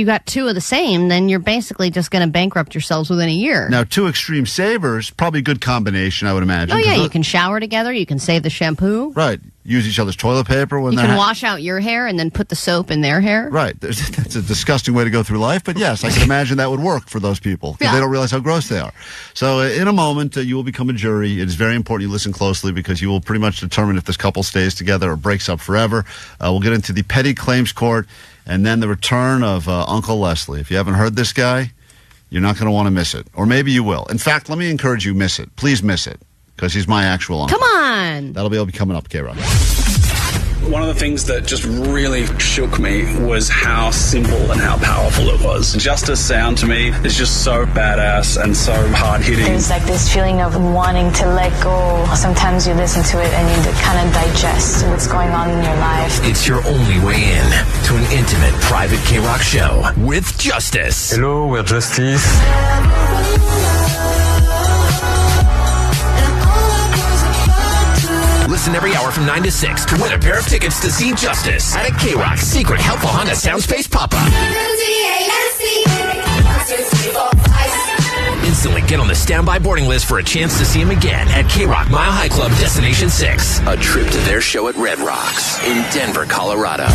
got 2 of the same, then you're basically just going to bankrupt yourselves within a year. Now, 2 extreme savers, probably a good combination, I would imagine. Oh yeah, you can shower together, you can save the shampoo. Right. Use each other's toilet paper when you can wash out your hair and then put the soap in their hair. Right. That's a disgusting way to go through life, but yes, I can imagine that would work for those people because they don't realize how gross they are. So in a moment, you will become a jury. It is very important you listen closely because you will pretty much determine if this couple stays together or breaks up forever. We'll get into the petty claims court and then the return of Uncle Leslie. If you haven't heard this guy, you're not going to want to miss it. Or maybe you will. In fact, let me encourage you, miss it. Please miss it. because he's my actual uncle. Come on. That'll be coming up, K-Rock. One of the things that just really shook me was how simple and how powerful it was. Justice sound to me is just so badass and so hard-hitting. There's like this feeling of wanting to let go. Sometimes you listen to it and you kind of digest what's going on in your life. It's your only way in to an intimate private K-Rock show with Justice. Hello, we're Justice. Listen every hour from 9 to 6 to win a pair of tickets to see Justice at a K-Rock secret helpful Honda Soundspace pop-up. Instantly get on the standby boarding list for a chance to see him again at K-Rock Mile High Club Destination 6. A trip to their show at Red Rocks in Denver, Colorado.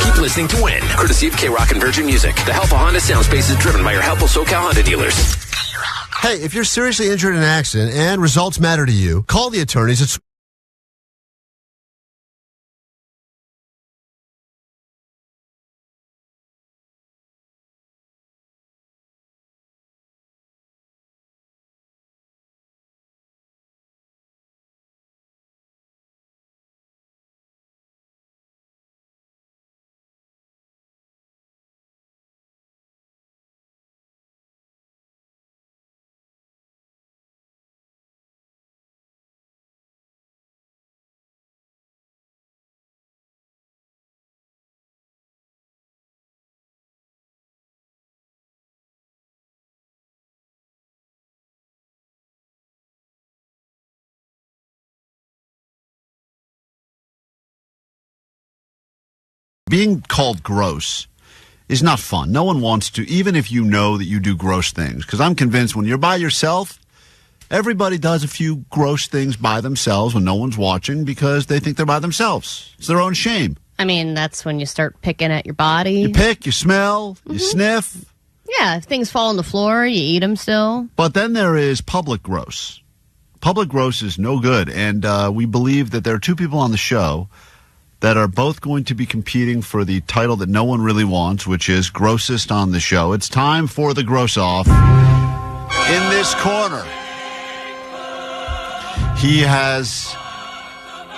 Keep listening to win. Courtesy of K-Rock and Virgin Music. The helpful Honda Soundspace is driven by your helpful SoCal Honda dealers. Hey, if you're seriously injured in an accident and results matter to you, call the attorneys at Being called gross is not fun. No one wants to, even if you know that you do gross things. Because I'm convinced when you're by yourself, everybody does a few gross things by themselves when no one's watching because they think they're by themselves. It's their own shame. I mean, that's when you start picking at your body. You pick, you smell, you sniff. Yeah, if things fall on the floor, you eat them still. But then there is public gross. Public gross is no good. And we believe that there are two people on the show that are both going to be competing for the title that no one really wants, which is grossest on the show. It's time for the gross off. In this corner, he has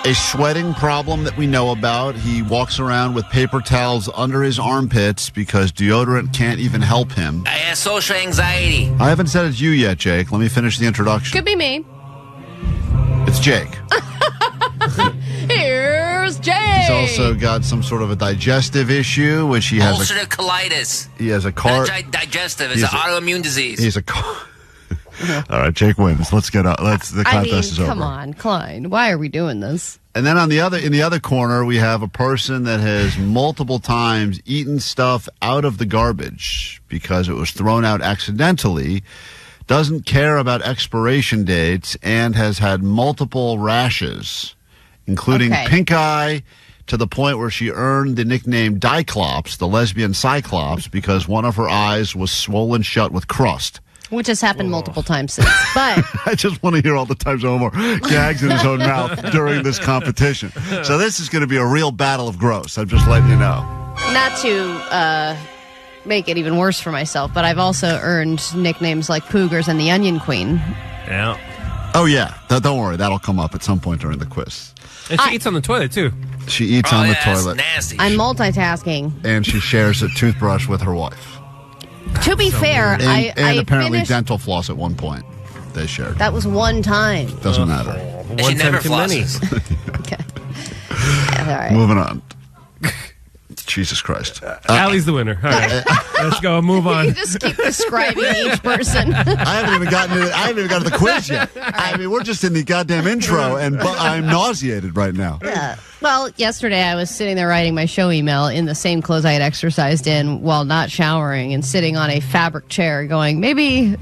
a sweating problem that we know about. He walks around with paper towels under his armpits because deodorant can't even help him. I have social anxiety. I haven't said it's you yet, Jake. Let me finish the introduction. Could be me. It's Jake. Here's Jake. He's also got some sort of a digestive issue, which he has. Ulcerative colitis. He has a car. Digestive. It's an autoimmune disease. He's a car. All right, Jake wins. Let's get up. The contest is over. Come on, Klein. Why are we doing this? And then in the other corner, we have a person that has multiple times eaten stuff out of the garbage because it was thrown out accidentally, doesn't care about expiration dates, and has had multiple rashes, including pink eye, to the point where she earned the nickname Diclops, the lesbian Cyclops, because one of her eyes was swollen shut with crust. Which has happened multiple times since. But I just want to hear all the times Omar gags in his own mouth during this competition. So this is going to be a real battle of gross. I'm just letting you know. Not to make it even worse for myself, but I've also earned nicknames like Poogers and the Onion Queen. Yeah. Oh, yeah. Don't worry. That'll come up at some point during the quiz. And she eats on the toilet, too. She eats on the toilet. Nasty. I'm multitasking. And she shares a toothbrush with her wife. To be fair, and I apparently finished, dental floss at one point they shared. That was one time. Doesn't matter. And she never flosses. All right. Moving on. Jesus Christ. Allie's the winner. All right. Let's go. Move on. You just keep describing each person. I haven't even gotten to the quiz yet. I mean, we're just in the goddamn intro, and I'm nauseated right now. Yeah. Well, yesterday I was sitting there writing my show email in the same clothes I had exercised in while not showering and sitting on a fabric chair going, maybe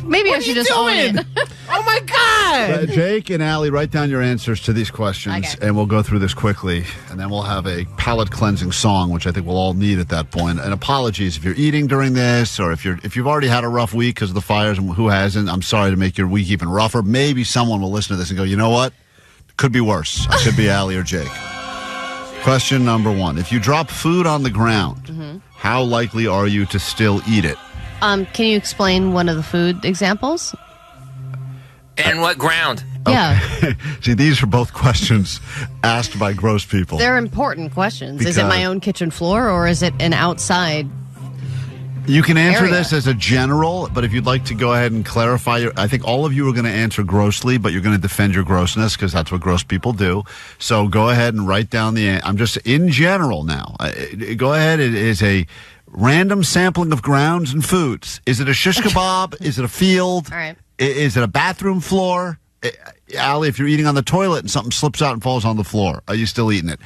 I should just own it. Oh, my God. Jake and Allie, write down your answers to these questions, and we'll go through this quickly, and then we'll have a palate-cleansing song, which I think we'll all need at that point. And apologies if you're eating during this, or if you've already had a rough week because of the fires, and who hasn't. I'm sorry to make your week even rougher. Maybe someone will listen to this and go, you know what? Could be worse. It could be Allie or Jake. Question number 1. If you drop food on the ground, how likely are you to still eat it? Can you explain one of the food examples? And what ground? Yeah. See, these are both questions asked by gross people. They're important questions. Is it my own kitchen floor or is it an outside? You can answer area? this as a general, but if you'd like to go ahead and clarify, I think all of you are going to answer grossly, but you're going to defend your grossness because that's what gross people do. So go ahead and write down I'm just in general now. Go ahead. It is a random sampling of grounds and foods. Is it a shish kebab? Is it a field? All right. Is it a bathroom floor? Allie, if you're eating on the toilet and something slips out and falls on the floor, are you still eating it?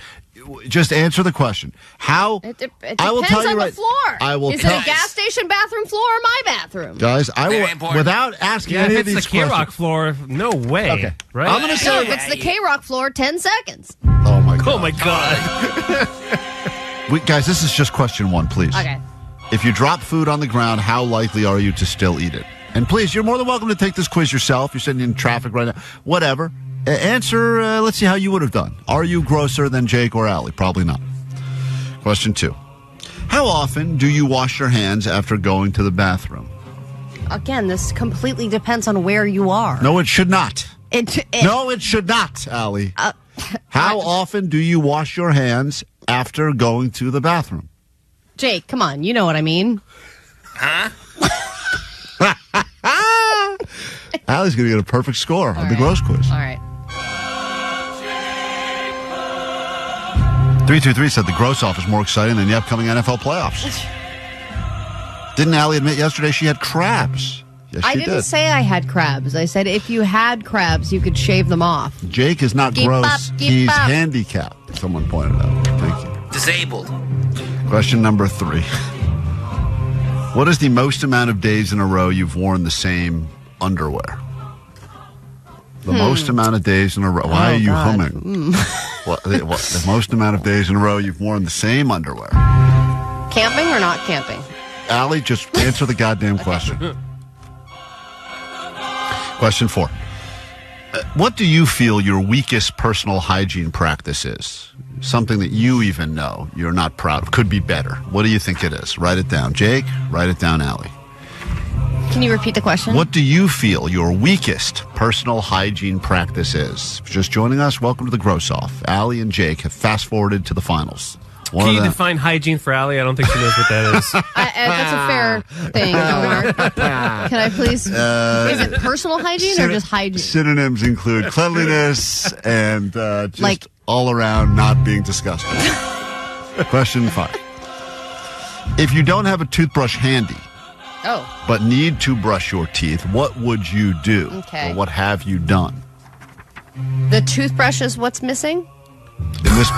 Just answer the question. How? It depends I will tell you on right, the floor. I will Is tell it a gas station bathroom floor or my bathroom? Guys, I will, without asking any of these if it's the KROQ questions. floor, no way. Okay. Right? I'm going to say. No, if it's the KROQ floor, 10 seconds. Oh, my God. Oh, my God. Guys, this is just question one, please. Okay. If you drop food on the ground, how likely are you to still eat it? And please, you're more than welcome to take this quiz yourself. You're sitting in traffic right now. Whatever. Answer, let's see how you would have done. Are you grosser than Jake or Allie? Probably not. Question 2. How often do you wash your hands after going to the bathroom? Again, this completely depends on where you are. No, it should not. No, it should not, Allie. How often do you wash your hands after going to the bathroom? Jake, come on. You know what I mean. Huh? Allie's going to get a perfect score on the gross quiz. All right. 323 said the gross off is more exciting than the upcoming NFL playoffs. Didn't Allie admit yesterday she had crabs? Yes, I she didn't did. say I had crabs. I said if you had crabs, you could shave them off. Jake is not Keep gross. up, keep He's up. handicapped. Someone pointed out. Thank you. Disabled. Question number 3. What is the most amount of days in a row you've worn the same underwear? The most amount of days in a row. Why are you humming? What, the most amount of days in a row you've worn the same underwear? Camping or not camping? Allie, just answer the goddamn question. Question 4. What do you feel your weakest personal hygiene practice is? Something that you even know you're not proud of. Could be better. What do you think it is? Write it down. Jake, write it down, Allie. Can you repeat the question? What do you feel your weakest personal hygiene practice is? If you're just joining us, welcome to the Gross Off. Allie and Jake have fast-forwarded to the finals. Can you define hygiene for Allie? I don't think she knows what that is. That's a fair thing, Omar. Can I please? Is it personal hygiene or just hygiene? Synonyms include cleanliness and just all around not being disgusting. Question 5. If you don't have a toothbrush handy, but need to brush your teeth, what would you do? Okay. Or what have you done? The toothbrush is what's missing? In this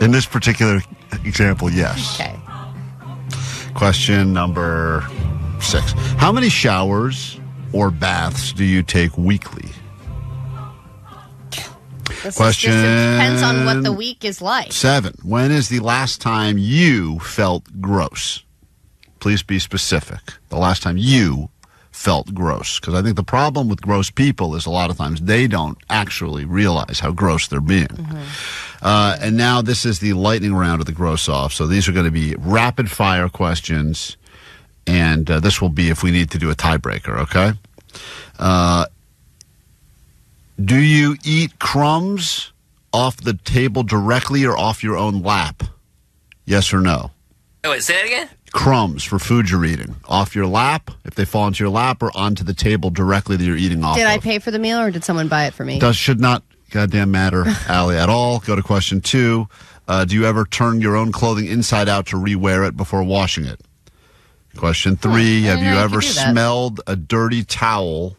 in this particular example, yes. Okay. Question number 6. How many showers or baths do you take weekly? Question Depends on what the week is like. 7. When is the last time you felt gross? Please be specific. The last time you felt gross. Because I think the problem with gross people is a lot of times they don't actually realize how gross they're being. And now this is the lightning round of the gross off. So these are going to be rapid fire questions. And this will be if we need to do a tiebreaker, okay? Do you eat crumbs off the table directly or off your own lap? Yes or no? Oh, wait, say that again? Crumbs for food you're eating. Off your lap, if they fall into your lap, or onto the table directly that you're eating off Did of. I pay for the meal or did someone buy it for me? Should not goddamn matter, Allie, at all. Go to question 2. Do you ever turn your own clothing inside out to rewear it before washing it? Question 3. Have you ever smelled a dirty towel,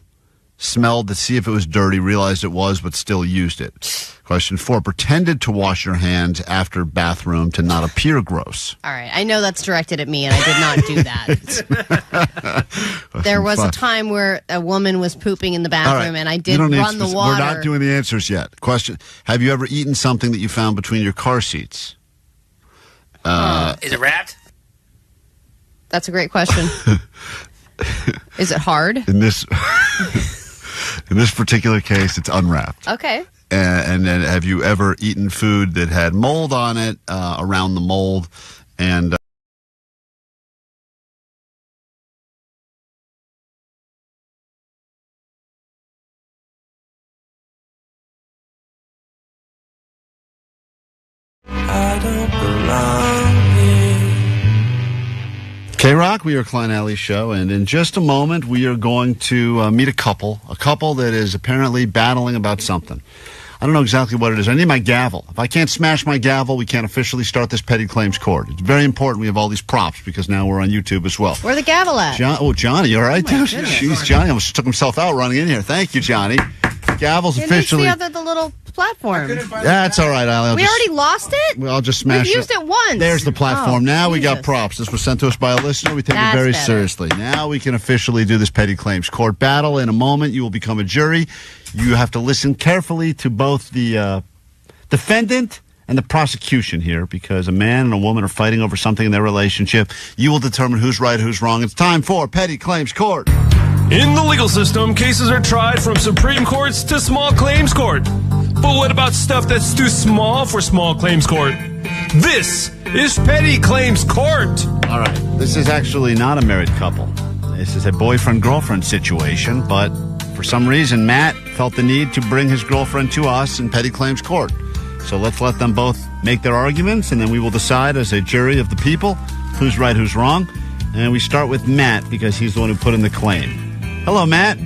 smelled to see if it was dirty, realized it was, but still used it? Question 4. Pretended to wash your hands after bathroom to not appear gross. All right. I know that's directed at me, and I did not do that. There was a time where a woman was pooping in the bathroom, and I did run the water. We're not doing the answers yet. Question. Have you ever eaten something that you found between your car seats? Is it wrapped? That's a great question. Is it hard? In this particular case, it's unwrapped. Okay. And then have you ever eaten food that had mold on it, around the mold, and don't belong here. KROQ, we are Klein Alley's show, and in just a moment we are going to meet a couple that is apparently battling about something. I don't know exactly what it is. I need my gavel. If I can't smash my gavel, we can't officially start this petty claims court. It's very important we have all these props because now we're on YouTube as well. Where the gavel at? Johnny, you all right, Oh, my dude? goodness. Jeez, Johnny almost took himself out running in here. Thank you, Johnny. Gavel's officially... the little platform. That's all right, Allie. We already lost it? I'll just smash We've used it once. There's the platform. Oh, now we got Jesus. props. This was sent to us by a listener. We take That's it very better. seriously. Now we can officially do this petty claims court battle. In a moment, you will become a jury. You have to listen carefully to both the defendant and the prosecution here because a man and a woman are fighting over something in their relationship. You will determine who's right, who's wrong. It's time for petty claims court. In the legal system, cases are tried from Supreme Courts to small claims court. But what about stuff that's too small for small claims court? This is petty claims court. All right. This is actually not a married couple. This is a boyfriend-girlfriend situation, but for some reason, Matt felt the need to bring his girlfriend to us in petty claims court. So let's let them both make their arguments, and then we will decide as a jury of the people who's right, who's wrong. And we start with Matt because he's the one who put in the claim. Hello, Matt.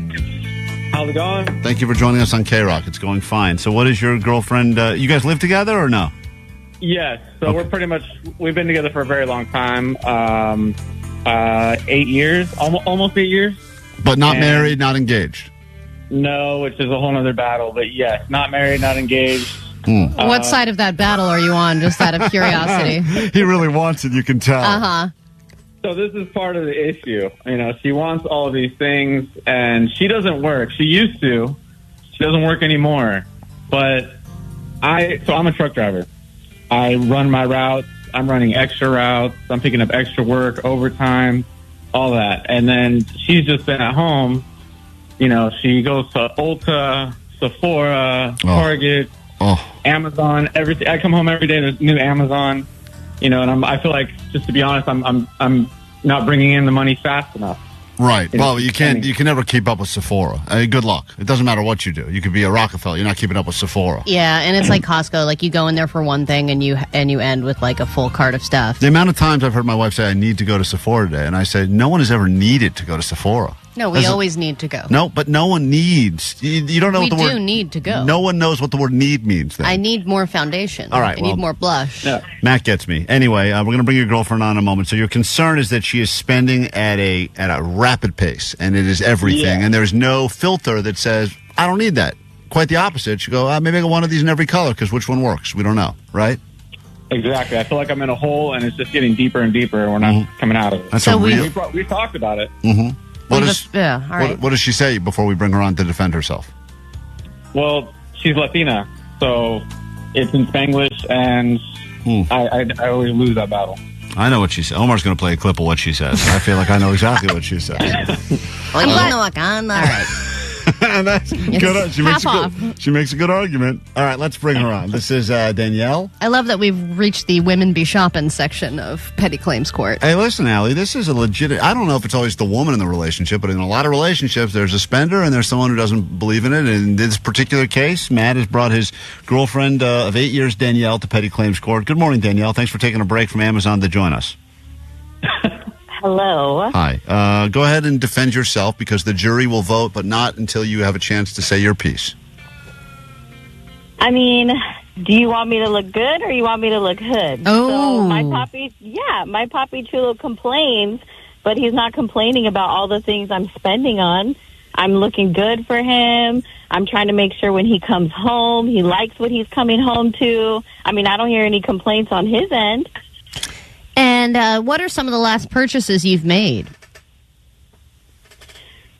How's it going? Thank you for joining us on KROQ. It's going fine. So what is your girlfriend, you guys live together or no? Yes. So we've been together for a very long time. 8 years, almost 8 years. But not married, not engaged? No, which is a whole other battle. But yes, not married, not engaged. What side of that battle are you on, just out of curiosity? He really wants it, you can tell. Uh-huh. So this is part of the issue. You know, she wants all of these things, and she doesn't work. She used to. She doesn't work anymore. But I'm a truck driver. I run my routes. I'm running extra routes. I'm picking up extra work, overtime, all that. And then she's just been at home. You know, she goes to Ulta, Sephora, Target, Amazon, everything. I come home every day. There's new Amazon. You know, and I feel like, just to be honest, I'm not bringing in the money fast enough. Right. Well, you can never keep up with Sephora. I mean, good luck. It doesn't matter what you do. You could be a Rockefeller. You're not keeping up with Sephora. Yeah, and it's like Costco. Like, you go in there for one thing and you end with like a full cart of stuff. The amount of times I've heard my wife say, I need to go to Sephora today, and I say, no one has ever needed to go to Sephora. No, we always need to go. No, but no one needs. You don't know what the word... We do need to go. No one knows what the word need means then. I need more foundation. All right, I need more blush. Yeah. Matt gets me. Anyway, we're going to bring your girlfriend on in a moment. So your concern is that she is spending at a rapid pace, and it is everything, and there's no filter that says, I don't need that. Quite the opposite. She go, maybe I got one of these in every color, because which one works? We don't know, right? Exactly. I feel like I'm in a hole, and it's just getting deeper and deeper, and we're not coming out of it. That's so we talked about it. Mm-hmm. What does she say before we bring her on to defend herself? Well, she's Latina, so it's in Spanglish, and I always lose that battle. I know what she said. Omar's going to play a clip of what she says. I feel like I know exactly what she says. All right. That's good. She makes a good argument. All right, let's bring her on. This is Danielle. I love that we've reached the women be shopping section of petty claims court. Hey, listen, Allie, this is a legit... I don't know if it's always the woman in the relationship, but in a lot of relationships, there's a spender and there's someone who doesn't believe in it. And in this particular case, Matt has brought his girlfriend of 8 years, Danielle, to petty claims court. Good morning, Danielle. Thanks for taking a break from Amazon to join us. Hello. Hi. Go ahead and defend yourself because the jury will vote, but not until you have a chance to say your piece. I mean, do you want me to look good or you want me to look hood? Oh. So my Papi Chulo complains, but he's not complaining about all the things I'm spending on. I'm looking good for him. I'm trying to make sure when he comes home, he likes what he's coming home to. I mean, I don't hear any complaints on his end. And what are some of the last purchases you've made?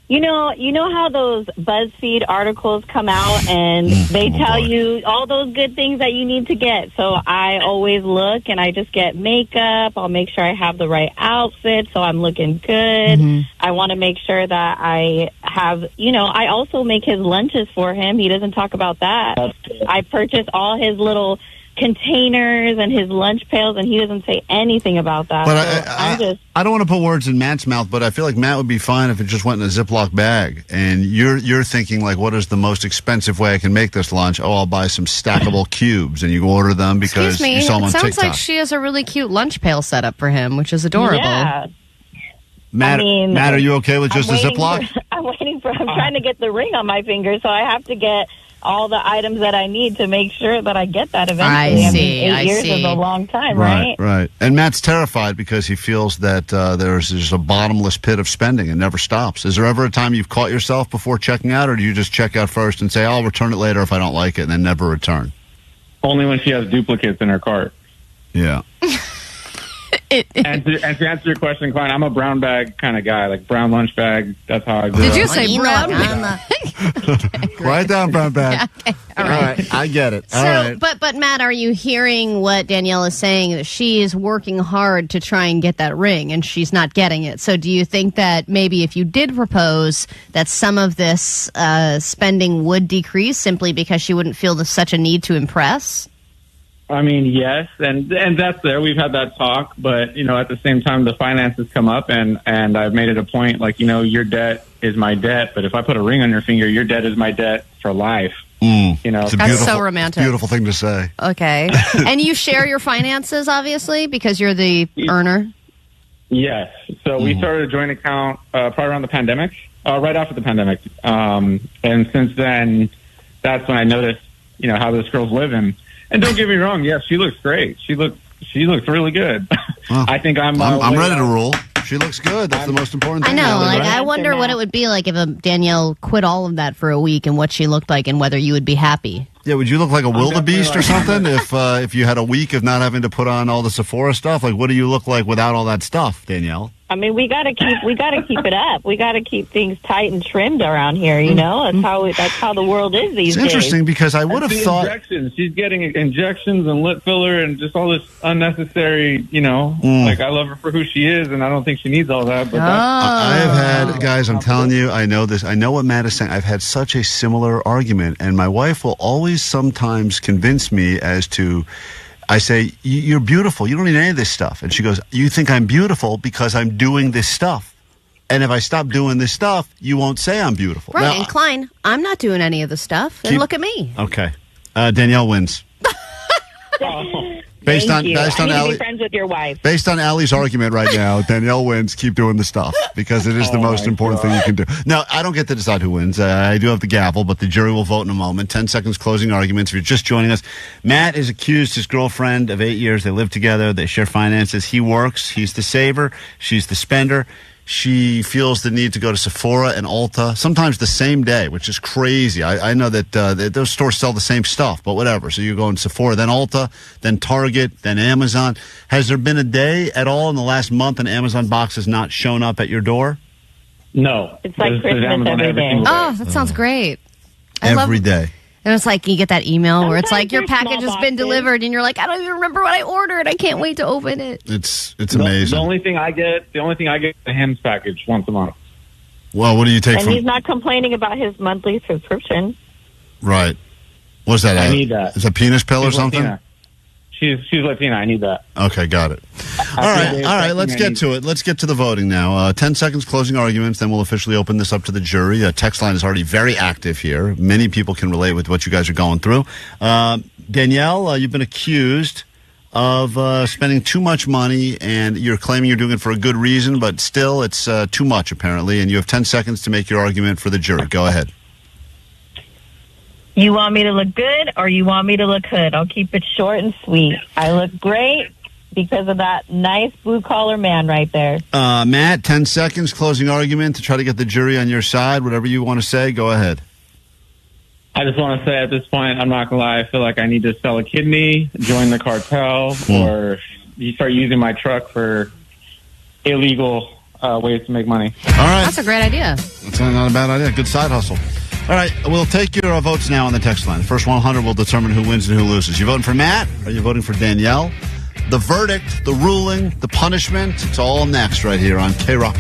You know how those BuzzFeed articles come out and they tell you all those good things that you need to get. So I always look and I just get makeup. I'll make sure I have the right outfit so I'm looking good. Mm-hmm. I want to make sure that I have, I also make his lunches for him. He doesn't talk about that. I purchase all his little containers and his lunch pails, and he doesn't say anything about that. But So I don't want to put words in Matt's mouth, but I feel like Matt would be fine if it just went in a Ziploc bag. And you're thinking, like, what is the most expensive way I can make this lunch? Oh, I'll buy some stackable cubes, and you order them because Excuse me, you saw them on it sounds TikTok. like she has a really cute lunch pail set up for him, which is adorable. Yeah. Matt, Matt, are you okay with just a Ziploc? I'm trying to get the ring on my finger, so I have to get all the items that I need to make sure that I get that eventually. I see. 8 years is a long time, right? Right. And Matt's terrified because he feels that there's just a bottomless pit of spending and never stops. Is there ever a time you've caught yourself before checking out, or do you just check out first and say, I'll return it later if I don't like it, and then never return? Only when she has duplicates in her cart. Yeah. And to answer your question, Klein, I'm a brown bag kind of guy, like brown lunch bag. That's how I grew up. Did you say brown? Write down brown bag. Yeah, okay. All right. I get it. So, All right. but Matt, are you hearing what Danielle is saying? That she is working hard to try and get that ring, and she's not getting it. So, do you think that maybe if you did propose, that some of this spending would decrease simply because she wouldn't feel such a need to impress? I mean, yes, and that's there. We've had that talk, but at the same time, the finances come up, and I've made it a point, like your debt is my debt, but if I put a ring on your finger, your debt is my debt for life. That's so romantic. Beautiful thing to say. Okay, and you share your finances, obviously, because you're the earner. Yes. So we started a joint account probably around the pandemic, right after the pandemic, and since then, that's when I noticed how this girl's living. And don't get me wrong, yes, she looks great. She looks really good. Well, I think I'm ready to rule. She looks good. That's the most important thing. I know. Right? I wonder what it would be like if Danielle quit all of that for a week and what she looked like and whether you would be happy. Yeah, would you look like a wildebeest or something if you had a week of not having to put on all the Sephora stuff? Like, what do you look like without all that stuff, Danielle? I mean, we gotta keep it up. We gotta keep things tight and trimmed around here. That's how the world is these days. It's interesting because I would have thought injections. She's getting injections and lip filler and just all this unnecessary. Like I love her for who she is, and I don't think she needs all that. But I have had guys. I'm telling you, I know this. I know what Matt is saying. I've had such a similar argument, and my wife will always sometimes convince me as to. I say, you're beautiful. You don't need any of this stuff. And she goes, you think I'm beautiful because I'm doing this stuff. And if I stop doing this stuff, you won't say I'm beautiful. Right, now, and Klein, I'm not doing any of the stuff. And look at me. Okay. Danielle wins. Based on I need to Allie, be friends with your wife. Based on Allie's argument right now, Danielle wins. Keep doing the stuff because it is the most important thing you can do. Now, I don't get to decide who wins. I do have the gavel, but the jury will vote in a moment. 10 seconds closing arguments. If you're just joining us, Matt is accused his girlfriend of 8 years. They live together. They share finances. He works. He's the saver. She's the spender. She feels the need to go to Sephora and Ulta, sometimes the same day, which is crazy. I know that those stores sell the same stuff, but whatever. So you go in Sephora, then Ulta, then Target, then Amazon. Has there been a day at all in the last month an Amazon box has not shown up at your door? No. It's like Christmas every day. Oh, that sounds great. Every day. And it's like you get that email where it's like your Sometimes package they're has been small delivered, and you're like, I don't even remember what I ordered. I can't wait to open it. It's amazing. The only thing I get is the Hims package once a month. Well, what do you take And from? he's not complaining about his monthly subscription. Right. What's that? I need that. Is it a penis pill or She's something? Latina. She's Latina. I need that. Okay, got it. All right. Let's get to it. Let's get to the voting now. 10 seconds closing arguments, then we'll officially open this up to the jury. Text line is already very active here. Many people can relate with what you guys are going through. Danielle, you've been accused of spending too much money, and you're claiming you're doing it for a good reason, but still it's too much, apparently, and you have 10 seconds to make your argument for the jury. Go ahead. You want me to look good or you want me to look hood? I'll keep it short and sweet. I look great because of that nice blue-collar man right there. Matt, 10 seconds, closing argument to try to get the jury on your side. Whatever you want to say, go ahead. I just want to say at this point, I'm not going to lie, I feel like I need to sell a kidney, join the cartel, or you start using my truck for illegal ways to make money. All right. That's a great idea. That's not a bad idea. Good side hustle. All right, we'll take your votes now on the text line. The first 100 will determine who wins and who loses. You voting for Matt? Or are you voting for Danielle? The verdict, the ruling, the punishment, it's all next right here on KROQ.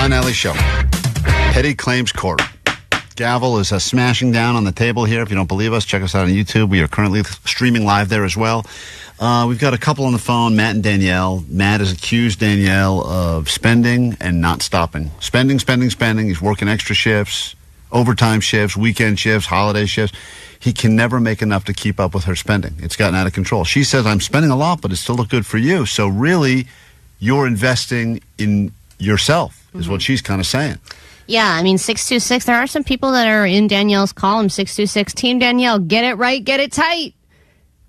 Klein Alley Show. Petty Claims Court. Gavel is smashing down on the table here. If you don't believe us, check us out on YouTube. We are currently streaming live there as well. We've got a couple on the phone, Matt and Danielle. Matt has accused Danielle of spending and not stopping. Spending. He's working extra shifts, overtime shifts, weekend shifts, holiday shifts. He can never make enough to keep up with her spending. It's gotten out of control. She says, I'm spending a lot, but it still look good for you. So really, you're investing in yourself, is what she's kind of saying. Yeah, I mean, 626, there are some people that are in Danielle's column, 626, Team Danielle, get it right, get it tight.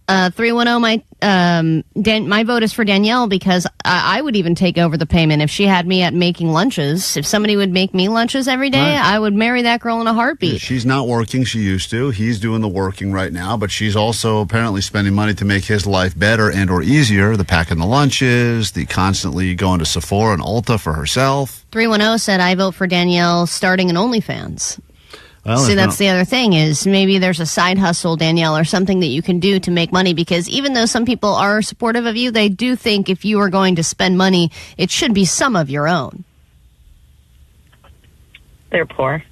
310, my vote is for Danielle because I would even take over the payment if she had me at making lunches. If somebody would make me lunches every day, Right. I would marry that girl in a heartbeat. Yeah, she's not working. She used to. He's doing the working right now, but she's also apparently spending money to make his life better and or easier. The packing the lunches, the constantly going to Sephora and Ulta for herself. 310 said, I vote for Danielle starting an OnlyFans. Well, See, if that's not- the other thing is maybe there's a side hustle, Danielle, or something that you can do to make money because even though some people are supportive of you, they do think if you are going to spend money, it should be some of your own. They're poor.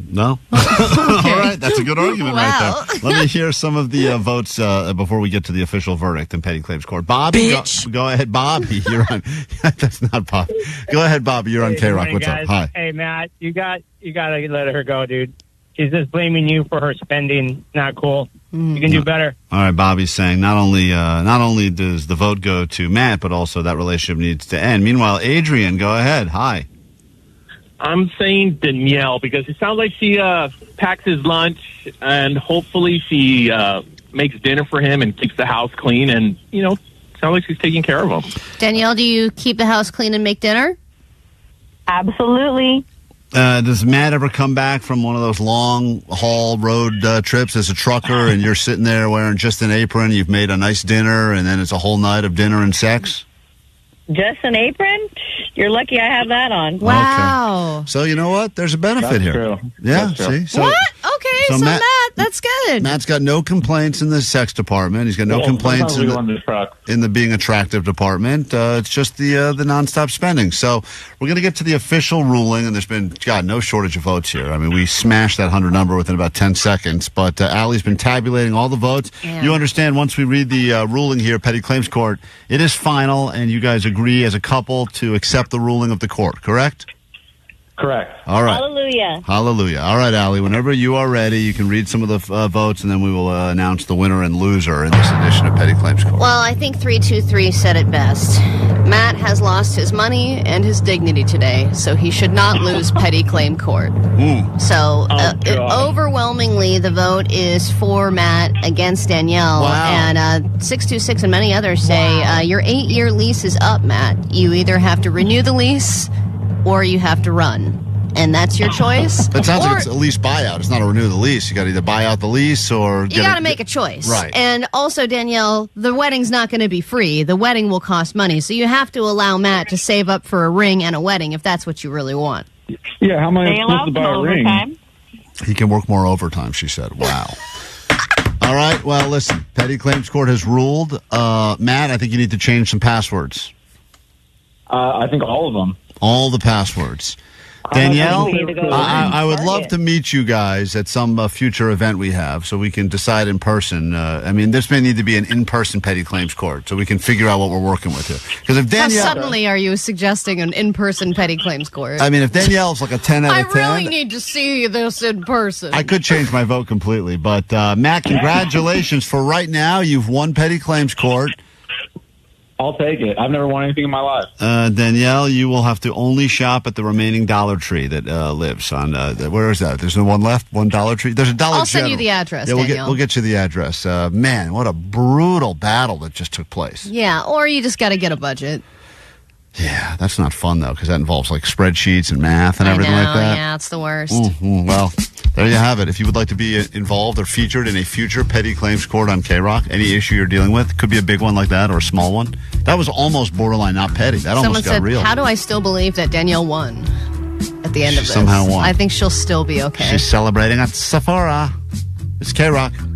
No? All right, that's a good argument right there. Let me hear some of the votes before we get to the official verdict in Petty Claims Court. Bobby, go ahead, Bobby. You're on. That's not Bobby. Go ahead, Bobby. You're on Hey, good KROQ. morning, What's guys. up? Hi. Hey, Matt, you got to let her go, dude. She's just blaming you for her spending. Not cool. You can do better. All right, Bobby's saying not only does the vote go to Matt, but also that relationship needs to end. Meanwhile, Adrian, go ahead. Hi. I'm saying Danielle because it sounds like she packs his lunch and hopefully she makes dinner for him and keeps the house clean and, sounds like she's taking care of him. Danielle, do you keep the house clean and make dinner? Absolutely. Does Matt ever come back from one of those long haul road trips as a trucker and you're sitting there wearing just an apron, you've made a nice dinner, and then it's a whole night of dinner and sex? Just an apron? You're lucky I have that on. Wow. So you know what? There's a benefit That's here. true. Yeah, That's true. see? So, What? Okay, so Matt, that's good. Matt's got no complaints in the sex department. He's got no complaints in the being attractive department. It's just the nonstop spending. So we're going to get to the official ruling, and there's been, no shortage of votes here. I mean, we smashed that 100 number within about 10 seconds, but Allie's been tabulating all the votes. Yeah. You understand, once we read the ruling here, Petty Claims Court, it is final, and you guys agree as a couple to accept the ruling of the court, correct? Correct. All right. Hallelujah. Hallelujah. All right, Allie, whenever you are ready, you can read some of the votes, and then we will announce the winner and loser in this edition of Petty Claims Court. Well, I think 323 said it best. Matt has lost his money and his dignity today, so he should not lose Petty Claim Court. So, overwhelmingly, the vote is for Matt against Danielle. Wow. And 626 and many others say your 8-year lease is up, Matt. You either have to renew the lease or you have to run. And that's your choice. That sounds Or- like it's a lease buyout. It's not a renew the lease. You got to either buy out the lease or You got to make a choice. Right. And also, Danielle, the wedding's not going to be free. The wedding will cost money. So you have to allow Matt to save up for a ring and a wedding if that's what you really want. Yeah, how am I They allow supposed to buy some a ring? overtime. He can work more overtime, she said. Wow. All right. Well, listen, Petty Claims Court has ruled. Matt, I think you need to change some passwords. I think all of them. All the passwords. Danielle, I would love to meet you guys at some future event we have so we can decide in person. I mean, this may need to be an in-person Petty Claims Court so we can figure out what we're working with here. Because if How Danielle... suddenly are you suggesting an in-person Petty Claims Court? I mean, if Danielle's like a 10 out I of 10... really need to see this in person. I could change my vote completely, but Matt, congratulations. For right now, you've won Petty Claims Court. I'll take it. I've never won anything in my life. Danielle, you will have to only shop at the remaining Dollar Tree that lives on. Where is that? There's no one left. One Dollar Tree. There's a Dollar. I'll send you General. the address, Yeah, Danielle. we'll get you the address. Man, what a brutal battle that just took place. Yeah, or you just got to get a budget. Yeah, that's not fun though, because that involves like spreadsheets and math and everything I know, like that. yeah, it's the worst. Well, there you have it. If you would like to be involved or featured in a future Petty Claims Court on KROQ, any issue you're dealing with, could be a big one like that or a small one. That was almost borderline not petty. That Someone almost got said, real. how do I still believe that Danielle won at the end of this? Somehow won. I think she'll still be okay. She's celebrating at Sephora. It's KROQ.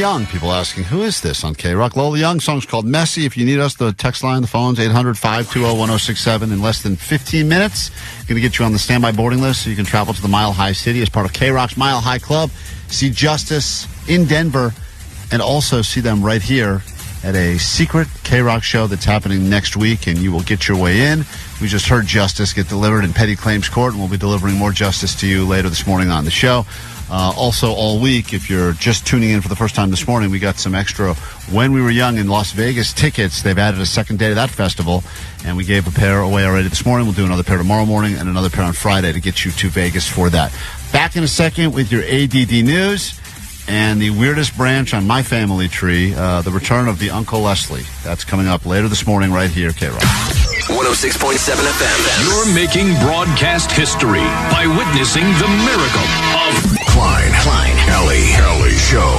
Young. People asking, who is this on KROQ? Lola Young. Song's called Messy. If you need us, the text line, the phone's 800-520-1067. In less than 15 minutes, going to get you on the standby boarding list so you can travel to the Mile High City as part of KROQ's Mile High Club. See Justice in Denver and also see them right here at a secret KROQ show that's happening next week, and you will get your way in. We just heard Justice get delivered in Petty Claims Court, and we'll be delivering more justice to you later this morning on the show. Also, all week, if you're just tuning in for the first time this morning, we got some extra When We Were Young in Las Vegas tickets. They've added a second day to that festival, and we gave a pair away already this morning. We'll do another pair tomorrow morning and another pair on Friday to get you to Vegas for that. Back in a second with your ADD news and the weirdest branch on my family tree, the return of the Uncle Leslie. That's coming up later this morning right here, KROQ. 106.7 FM. You're making broadcast history by witnessing the miracle of Klein, Alley Show.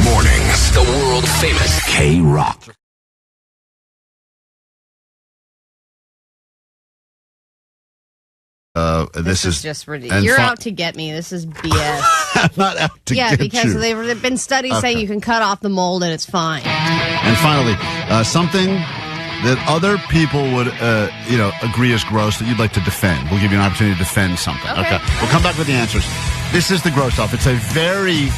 Mornings. The world famous KROQ. This is just ridiculous. You're out to get me. This is BS. I'm not out to get you. Yeah, because they've been studies saying you can cut off the mold and it's fine. And finally, something that other people would, agree is gross that you'd like to defend. We'll give you an opportunity to defend something. Okay. We'll come back with the answers. This is the gross off. It's a very,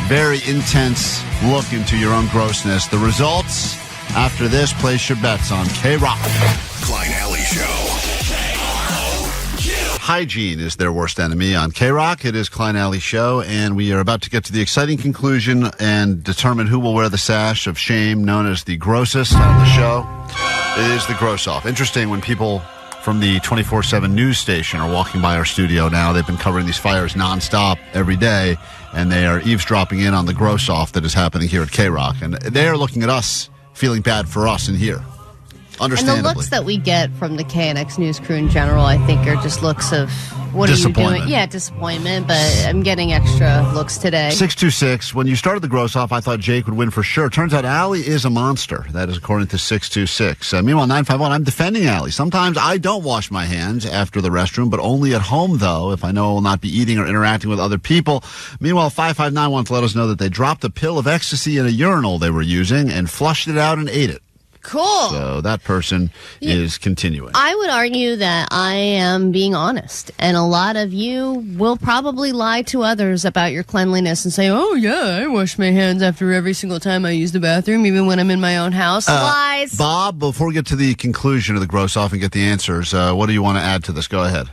very intense look into your own grossness. The results after this. Place your bets on KROQ. Klein Alley Show. Hygiene is their worst enemy on KROQ. It is Klein Alley Show, and we are about to get to the exciting conclusion and determine who will wear the sash of shame known as the grossest on the show. It is the gross off. Interesting when people from the 24/7 news station are walking by our studio now. They've been covering these fires nonstop every day, and they are eavesdropping in on the gross off that is happening here at KROQ. And they are looking at us, feeling bad for us in here. Understandably. And the looks that we get from the KNX news crew in general, I think, are just looks of, what are you doing? Yeah, disappointment, but I'm getting extra looks today. 626. When you started the gross off, I thought Jake would win for sure. Turns out Allie is a monster. That is according to 626. Meanwhile, 951, I'm defending Allie. Sometimes I don't wash my hands after the restroom, but only at home, though, if I know I will not be eating or interacting with other people. Meanwhile, 559 wants to let us know that they dropped a pill of ecstasy in a urinal they were using and flushed it out and ate it. Cool. So that person is continuing. I would argue that I am being honest, and a lot of you will probably lie to others about your cleanliness and say, oh, yeah, I wash my hands after every single time I use the bathroom, even when I'm in my own house. Lies. Bob, before we get to the conclusion of the gross off and get the answers, what do you want to add to this? Go ahead.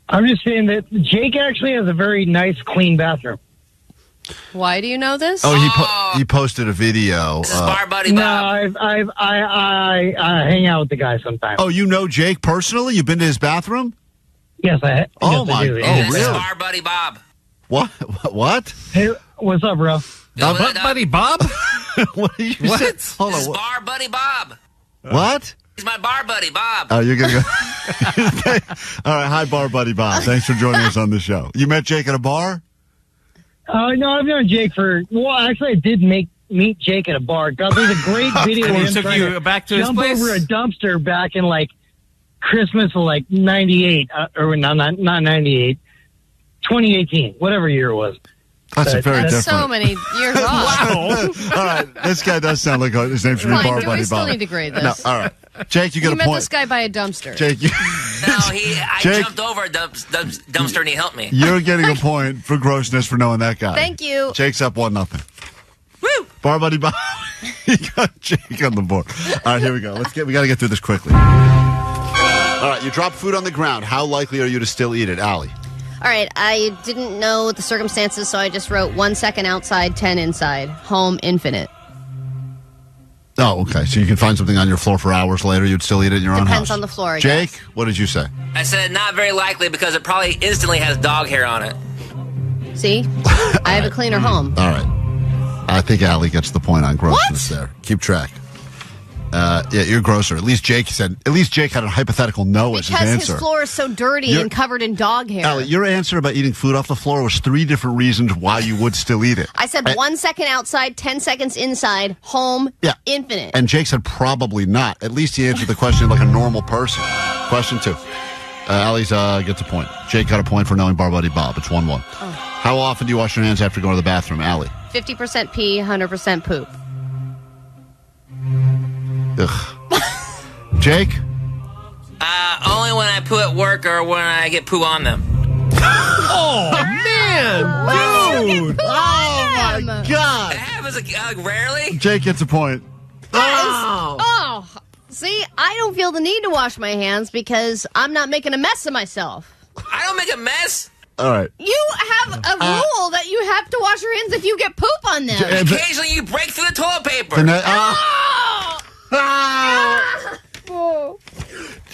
I'm just saying that Jake actually has a very nice, clean bathroom. Why do you know this? Oh, he posted a video. This is Bar Buddy Bob. No, I hang out with the guy sometimes. Oh, you know Jake personally? You've been to his bathroom? Yes, I Oh, my. do. Oh, This really? is Bar Buddy Bob. What? Hey, what's up, bro? Buddy Bob? What are you What? saying? Hold This is on. Bar Buddy Bob. What? He's my bar buddy Bob. Oh, you're going to go. All right. Hi, Bar Buddy Bob. Thanks for joining us on the show. You met Jake at a bar? No, I've known Jake actually, I did meet Jake at a bar. God, there's a great video of him took trying you to back to his jump place? over a dumpster back in, Christmas of, 98, or not 98, 2018, whatever year it was. That's very different. So many years off. Wow. All right. This guy does sound like his name should be Fine, Bar do Buddy we still Bob. need to grade this? No, all right. Jake, you get You a met point. this guy by a dumpster. Jake, I Jake- jumped over a dumpster and he helped me. you're getting a point for grossness for knowing that guy. Thank you. Jake's up 1-0. Woo! Bar Buddy Bob. He got Jake on the board. All right, here we go. We got to get through this quickly. All right, you drop food on the ground. How likely are you to still eat it, Allie? All right, I didn't know the circumstances, so I just wrote 1 second outside, 10 inside. Home, infinite. Oh, okay. So you can find something on your floor for hours later. You'd still eat it in your own house. Depends on the floor, I Jake, guess. what did you say? I said not very likely because it probably instantly has dog hair on it. See? I have a cleaner home. All right. I think Allie gets the point on grossness there. Keep track. Yeah, you're grosser. At least Jake had a hypothetical no as his Because answer. his floor is so dirty and covered in dog hair. Allie, your answer about eating food off the floor was 3 different reasons why you would still eat it. I said 1 second outside, 10 seconds inside, home, infinite. And Jake said probably not. At least he answered the question like a normal person. Question 2. Allie's gets a point. Jake got a point for knowing Bar Buddy Bob. It's 1-1. How often do you wash your hands after going to the bathroom, Allie? 50% pee, 100% poop. Ugh. Jake? Only when I poo at work or when I get poo on them. Oh, man! Dude! Oh, my God! It happens rarely. Jake gets a point. See, I don't feel the need to wash my hands because I'm not making a mess of myself. I don't make a mess. All right. You have a rule that you have to wash your hands if you get poop on them. Occasionally you break through the toilet paper.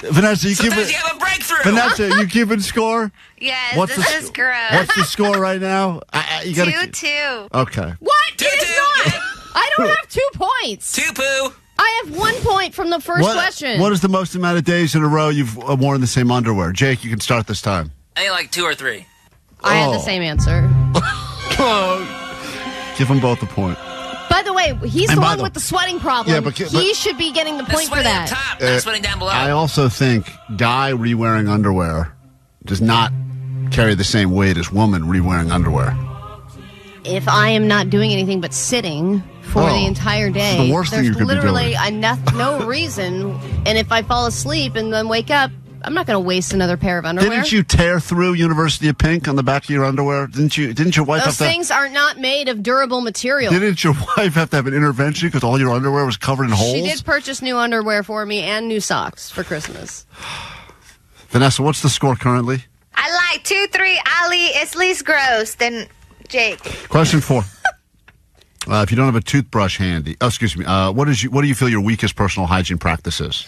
Vanessa, you Sometimes you have a breakthrough. Vanessa, you keeping score? Yes, What's this is gross. What's the score right now? You gotta, 2-2. Okay. What? It's not. I don't have 2 points. 2 poo. I have 1 point from the first question. What is the most amount of days in a row you've worn the same underwear? Jake, you can start this time. I think like 2 or 3. I had the same answer. Give them both a point. By the way, he's the one with the sweating problem. Yeah, but he should be getting the point for that. Top, not sweating down below. I also think guy re-wearing underwear does not carry the same weight as woman re-wearing underwear. If I am not doing anything but sitting for the entire day, the worst thing you could be literally doing. no reason. And if I fall asleep and then wake up, I'm not going to waste another pair of underwear. Didn't you tear through University of Pink on the back of your underwear? Didn't your wife Those things are not made of durable material. Didn't your wife have to have an intervention because all your underwear was covered in holes? She did purchase new underwear for me and new socks for Christmas. Vanessa, what's the score currently? I like 2-3. Ali is least gross than Jake. Question 4. If you don't have a toothbrush handy, what do you feel your weakest personal hygiene practice is?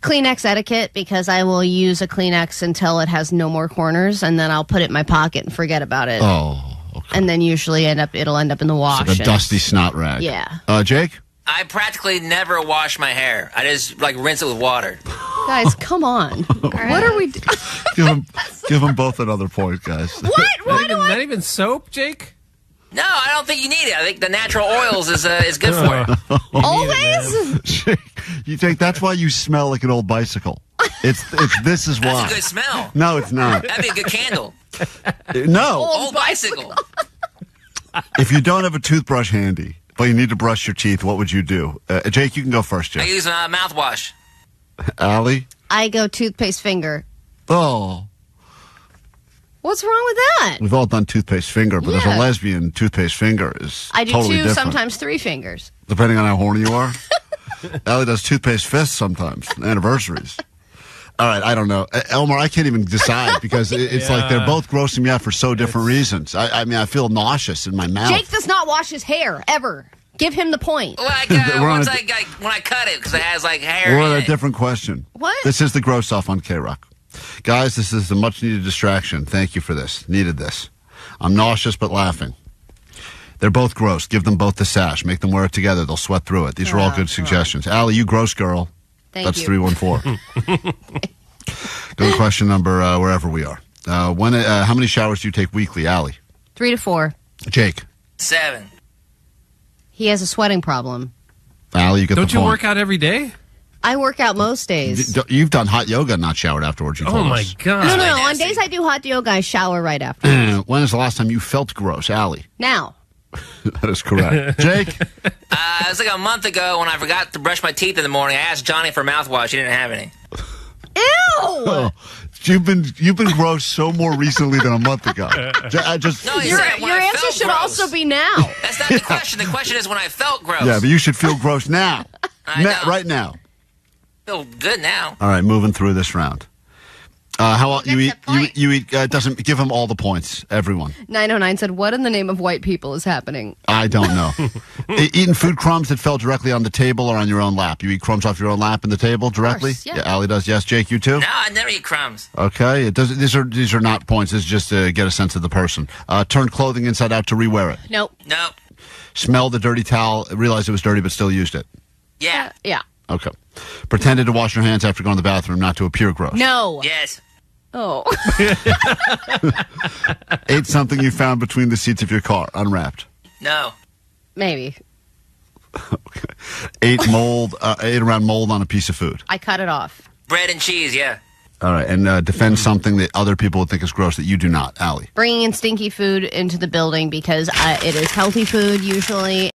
Kleenex etiquette, because I will use a Kleenex until it has no more corners, and then I'll put it in my pocket and forget about it. Oh, okay. And then usually it'll end up in the wash. It's like a dusty snot rag. Yeah. Jake? I practically never wash my hair. I just rinse it with water. Guys, come on. What are we doing? Give them both another point, guys. What? Not even soap, Jake? No, I don't think you need it. I think the natural oils is good for you. Always? You think that's why you smell like an old bicycle. It's this is why. That's a good smell. No, it's not. That'd be a good candle. No. Old bicycle. If you don't have a toothbrush handy, but you need to brush your teeth, what would you do? Jake, you can go first, I Jake. use mouthwash. Allie? I go toothpaste finger. Oh. What's wrong with that? We've all done toothpaste finger, but there's a lesbian toothpaste finger is I do totally 2, different. sometimes 3 fingers. Depending on how horny you are. Allie does toothpaste fists sometimes, anniversaries. All right, I don't know. Elmer, I can't even decide because it's like they're both grossing me out for so different reasons. I mean, I feel nauseous in my mouth. Jake does not wash his hair, ever. Give him the point. Like, when I cut it, because it has, like, hair We're in on a it. different question. What? This is the gross off on KROQ. Guys, this is a much-needed distraction. Thank you for this. Needed this. I'm nauseous but laughing. They're both gross. Give them both the sash. Make them wear it together. They'll sweat through it. These are all good suggestions. Allie, you gross girl. Thank That's you. 314. Go to question number wherever we are. How many showers do you take weekly, Allie? 3 to 4. Jake. 7. He has a sweating problem. Allie, you get Don't the you point. work out every day? I work out most days. You've done hot yoga and not showered afterwards. You told Oh, my us. God. No. On days I do hot yoga, I shower right after. When is the last time you felt gross, Allie? Now. That is correct. Jake? It was like a month ago when I forgot to brush my teeth in the morning. I asked Johnny for mouthwash. He didn't have any. Ew! Oh, you've been gross so more recently than a month ago. I just No, Your answer should also be now. That's not the question. The question is when I felt gross. Yeah, but you should feel gross now. I know. Right now. feel good now. All right, moving through this round. How you eat? You eat? Doesn't give them all the points. Everyone. 909 said, "What in the name of white people is happening?" I don't know. Eating food crumbs that fell directly on the table or on your own lap. You eat crumbs off your own lap in the table directly. Of course, yeah. Allie does. Yes, Jake, you too. No, I never eat crumbs. Okay. It does. These are not points. This is just to get a sense of the person. Turn clothing inside out to rewear it. Nope. Nope. Smell the dirty towel. Realize it was dirty, but still used it. Yeah. Yeah. Okay. Pretended to wash your hands after going to the bathroom, not to appear gross. No. Yes. Oh. Ate something you found between the seats of your car, unwrapped. No. Maybe. Ate around mold on a piece of food. I cut it off. Bread and cheese, yeah. All right, and defend something that other people would think is gross that you do not, Allie. Bringing in stinky food into the building because it is healthy food usually.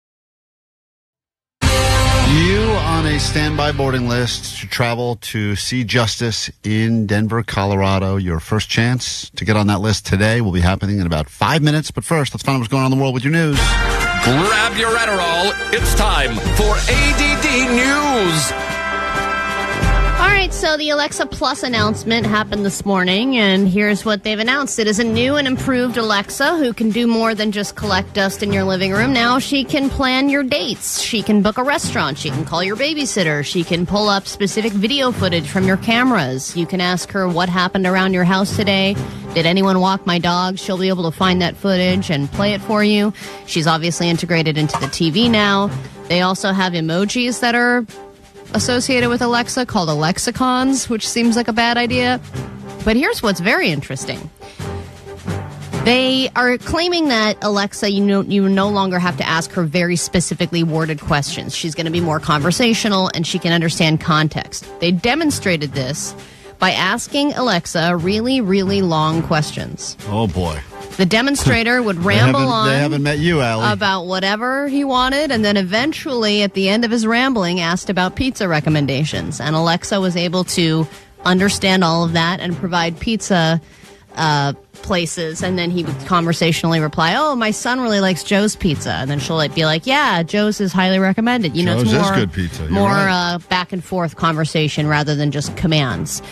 You on a standby boarding list to travel to see justice in Denver, Colorado. Your first chance to get on that list today will be happening in about 5 minutes. But first, let's find out what's going on in the world with your news. Grab your Adderall. It's time for ADD News. All right, so the Alexa Plus announcement happened this morning, and here's what they've announced. It is a new and improved Alexa who can do more than just collect dust in your living room. Now she can plan your dates. She can book a restaurant. She can call your babysitter. She can pull up specific video footage from your cameras. You can ask her what happened around your house today. Did anyone walk my dog? She'll be able to find that footage and play it for you. She's obviously integrated into the TV now. They also have emojis that are associated with Alexa called Alexicons, which seems like a bad idea. But here's what's very interesting. They are claiming that Alexa, you no longer have to ask her very specifically worded questions. She's going to be more conversational and she can understand context. They demonstrated this by asking Alexa really, really long questions. Oh, boy. The demonstrator would ramble on. They haven't met you, Allie. About whatever he wanted, and then eventually, at the end of his rambling, asked about pizza recommendations. And Alexa was able to understand all of that and provide pizza places. And then he would conversationally reply, "Oh, my son really likes Joe's Pizza." And then she'll be like, "Yeah, Joe's is highly recommended." You know, Joe's it's more is good pizza. You're more right. back and forth conversation rather than just commands.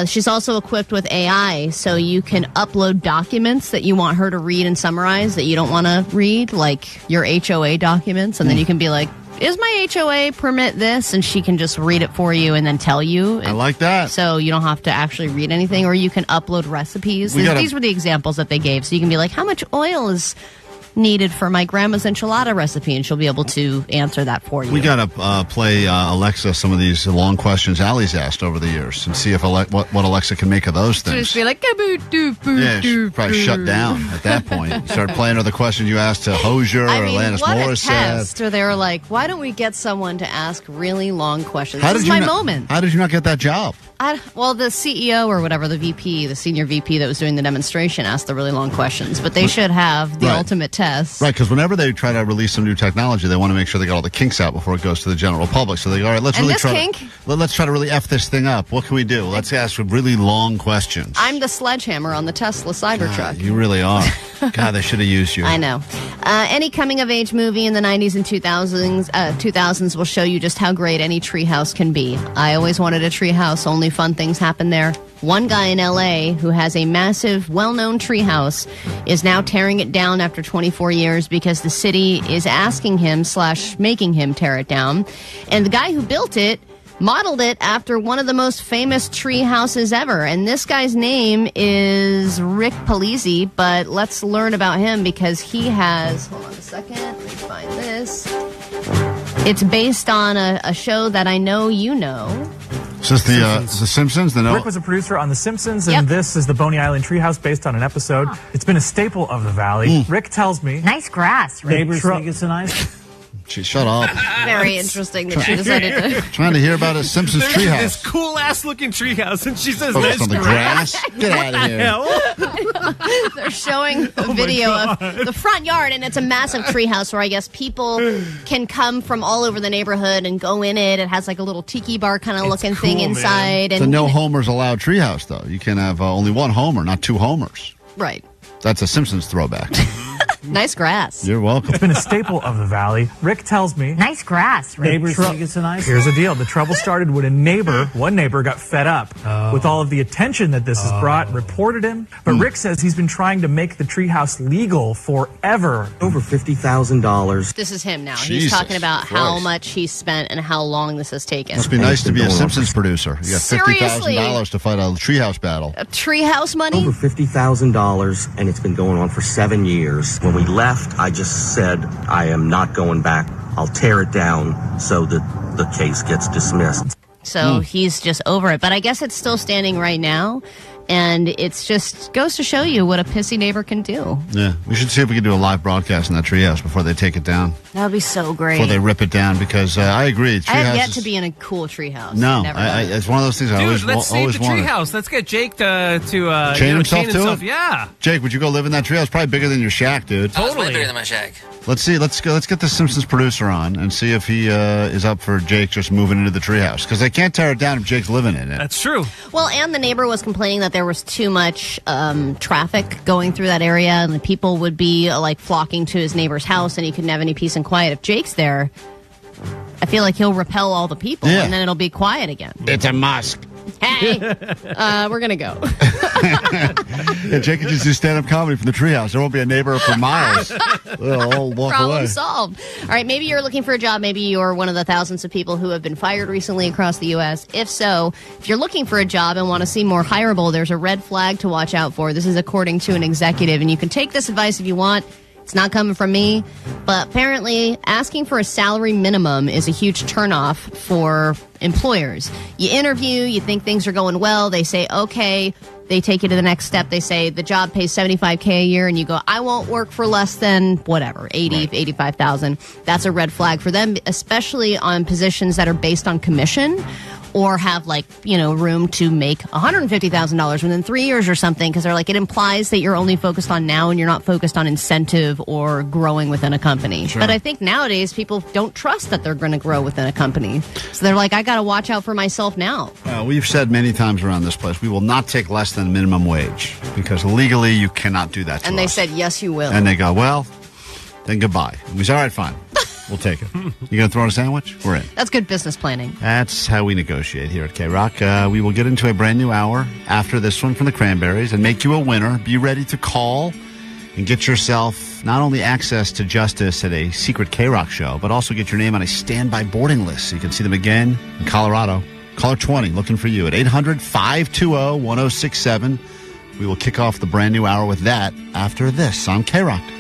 She's also equipped with AI, so you can upload documents that you want her to read and summarize that you don't want to read, like your HOA documents, and then you can be like, "Is my HOA permit this?" And she can just read it for you and then tell you. I like that. So you don't have to actually read anything, or you can upload recipes. These were the examples that they gave. So you can be like, "How much oil is needed for my grandma's enchilada recipe?" And she'll be able to answer that for you. We got to play Alexa some of these long questions Allie's asked over the years and see if what Alexa can make of those So things. just be like, Yeah, she'd probably shut down at that point. Start playing her the question you asked to Hosier or Alanis what Morissette. a test! Or they were like, "Why don't we get someone to ask really long questions?" How This did is you my not- moment. How did you not get that job? Well, the CEO or whatever, the VP, the senior VP that was doing the demonstration asked the really long questions, but they should have the Right. ultimate test. Right, because whenever they try to release some new technology, they want to make sure they got all the kinks out before it goes to the general public. So they go, all right, let's And really this try kink? let's try to really F this thing up. What can we do? Let's ask really long questions. I'm the sledgehammer on the Tesla Cybertruck. You really are. God, they should have used you. I know. Any coming-of-age movie in the 90s and 2000s will show you just how great any treehouse can be. I always wanted a treehouse. Only fun things happen there. One guy in L.A. who has a massive, well-known treehouse is now tearing it down after 24 years because the city is asking him / making him tear it down. And the guy who built it modeled it after one of the most famous tree houses ever. And this guy's name is Rick Polizzi, but let's learn about him because he has... Hold on a second. Let me find this. It's based on a show that I know you know. Is this the Simpsons? Rick was a producer on The Simpsons, and this is the Boney Island Treehouse based on an episode. It's been a staple of the Valley. Rick tells me... Nice grass, Rick. Neighbors think it's a nice... Shut up. Very interesting that she decided to... Trying to hear about a Simpsons There's treehouse. this cool-ass looking treehouse, and she says, Focused on the grass? Get What out of the here. hell? They're showing a video of the front yard, and it's a massive treehouse where I guess people can come from all over the neighborhood and go in it. It has like a little tiki bar kind of looking thing inside. It's a no homers allowed treehouse, though. You can have only one homer, not two homers. Right. That's a Simpsons throwback. Nice grass. You're welcome. It's been a staple of the Valley. Rick tells me... Nice grass, Rick. Neighbors think it's a nice... Here's the deal. The trouble started when one neighbor got fed up with all of the attention that this has brought and reported him. But Rick says he's been trying to make the treehouse legal forever. Over $50,000. This is him now. Jesus He's talking about how Christ. much he spent and how long this has taken. Must be nice to be a Simpsons producer. You got Seriously? $50,000 to fight a treehouse battle. Treehouse money? Over $50,000, and it's been going on for 7 years. When we left, I just said, I am not going back. I'll tear it down so that the case gets dismissed. So he's just over it. But I guess it's still standing right now And it's just goes to show you what a pissy neighbor can do. Yeah, we should see if we can do a live broadcast in that treehouse before they take it down. That would be so great. Before they rip it down, because I agree. I have yet to be in a cool treehouse. No, it's one of those things I always let's save always the wanted. treehouse. Let's get Jake to Chain himself to it? Yeah. Jake, would you go live in that treehouse? Probably bigger than your shack, dude. Oh, it's way bigger than my shack. Let's see. Let's get the Simpsons producer on and see if he is up for Jake just moving into the treehouse, because they can't tear it down if Jake's living in it. That's true. Well, and the neighbor was complaining that there was too much traffic going through that area, and the people would be like flocking to his neighbor's house, and he couldn't have any peace and quiet. If Jake's there, I feel like he'll repel all the people, and then it'll be quiet again. It's a mosque. Hey, we're gonna go. Yeah, Jake can just do stand-up comedy from the treehouse. There won't be a neighbor for miles. They'll all walk Problem away. solved. All right, maybe you're looking for a job. Maybe you're one of the thousands of people who have been fired recently across the U.S. If so, if you're looking for a job and want to seem more hireable, there's a red flag to watch out for. This is according to an executive, and you can take this advice if you want. It's not coming from me, but apparently asking for a salary minimum is a huge turnoff for employers. You interview, you think things are going well, they say, okay, they take you to the next step. They say the job pays $75K a year, and you go, I won't work for less than whatever, 80, 85,000. That's a red flag for them, especially on positions that are based on commission or have room to make $150,000 within 3 years or something, because they're like, it implies that you're only focused on now and you're not focused on incentive or growing within a company. Sure. But I think nowadays people don't trust that they're going to grow within a company. So they're like, I got to watch out for myself now. We've said many times around this place, we will not take less than minimum wage, because legally you cannot do that to And they us. said, yes, you will. And they go, well, then goodbye. And we say, all right, fine. We'll take it. You going to throw in a sandwich? We're in. That's good business planning. That's how we negotiate here at KROQ. We will get into a brand new hour after this one from the Cranberries and make you a winner. Be ready to call and get yourself not only access to justice at a secret KROQ show, but also get your name on a standby boarding list so you can see them again in Colorado. Caller 20, looking for you at 800-520-1067. We will kick off the brand new hour with that after this on KROQ.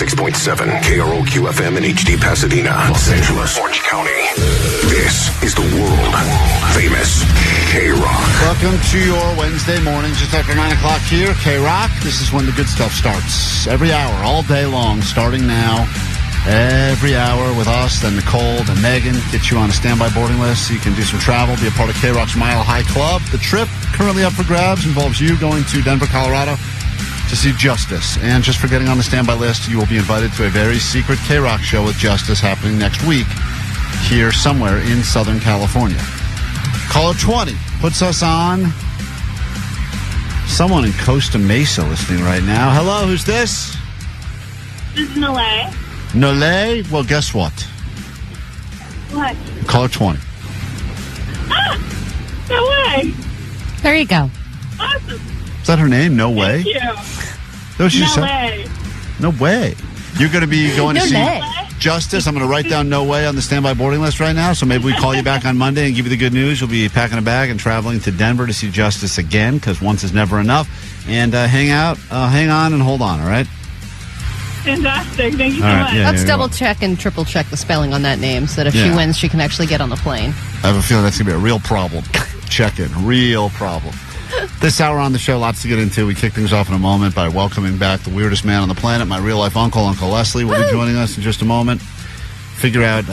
106.7 KROQ FM in HD Pasadena, Los Angeles, Orange County. This is the world famous KROQ. Welcome to your Wednesday morning, just after 9 o'clock here, KROQ. This is when the good stuff starts. Every hour, all day long, starting now. Every hour with us, then Nicole, then Megan, get you on a standby boarding list so you can do some travel, be a part of KROQ's Mile High Club. The trip, currently up for grabs, involves you going to Denver, Colorado to see Justice. And just for getting on the standby list, you will be invited to a very secret KROQ show with Justice happening next week here somewhere in Southern California. Caller 20 puts us on someone in Costa Mesa listening right now. Hello, who's this? This is Nole. Nole? Well, guess what? What? Caller 20. Ah! No way. There you go. Awesome. Is that her name? No way? Thank you. That was No just way. No way. You're going to be going to No see way. Justice. I'm going to write down No Way on the standby boarding list right now, so maybe we call you back on Monday and give you the good news. You'll be packing a bag and traveling to Denver to see Justice again, because once is never enough. And hang on and hold on, all right? Fantastic. Thank you so All right, much. yeah, Let's you're double check and triple check the spelling on that name so that if she Yeah. wins, she can actually get on the plane. I have a feeling that's going to be a real problem. Check in. Real problem. This hour on the show, lots to get into. We kick things off in a moment by welcoming back the weirdest man on the planet, my real-life uncle, Uncle Leslie, will be joining us in just a moment. Figure out,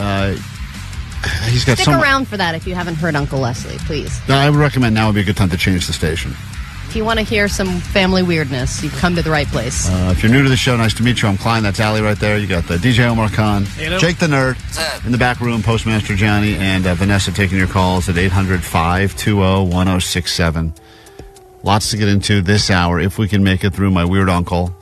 he's got Stick around for that if you haven't heard Uncle Leslie, please. I would recommend now would be a good time to change the station. If you want to hear some family weirdness, you've come to the right place. If you're new to the show, nice to meet you. I'm Klein. That's Allie right there. You got the DJ Omar Khan, Hello. Jake the Nerd in the back room, Postmaster Johnny, and Vanessa taking your calls at 800-520-1067. Lots to get into this hour if we can make it through my weird uncle,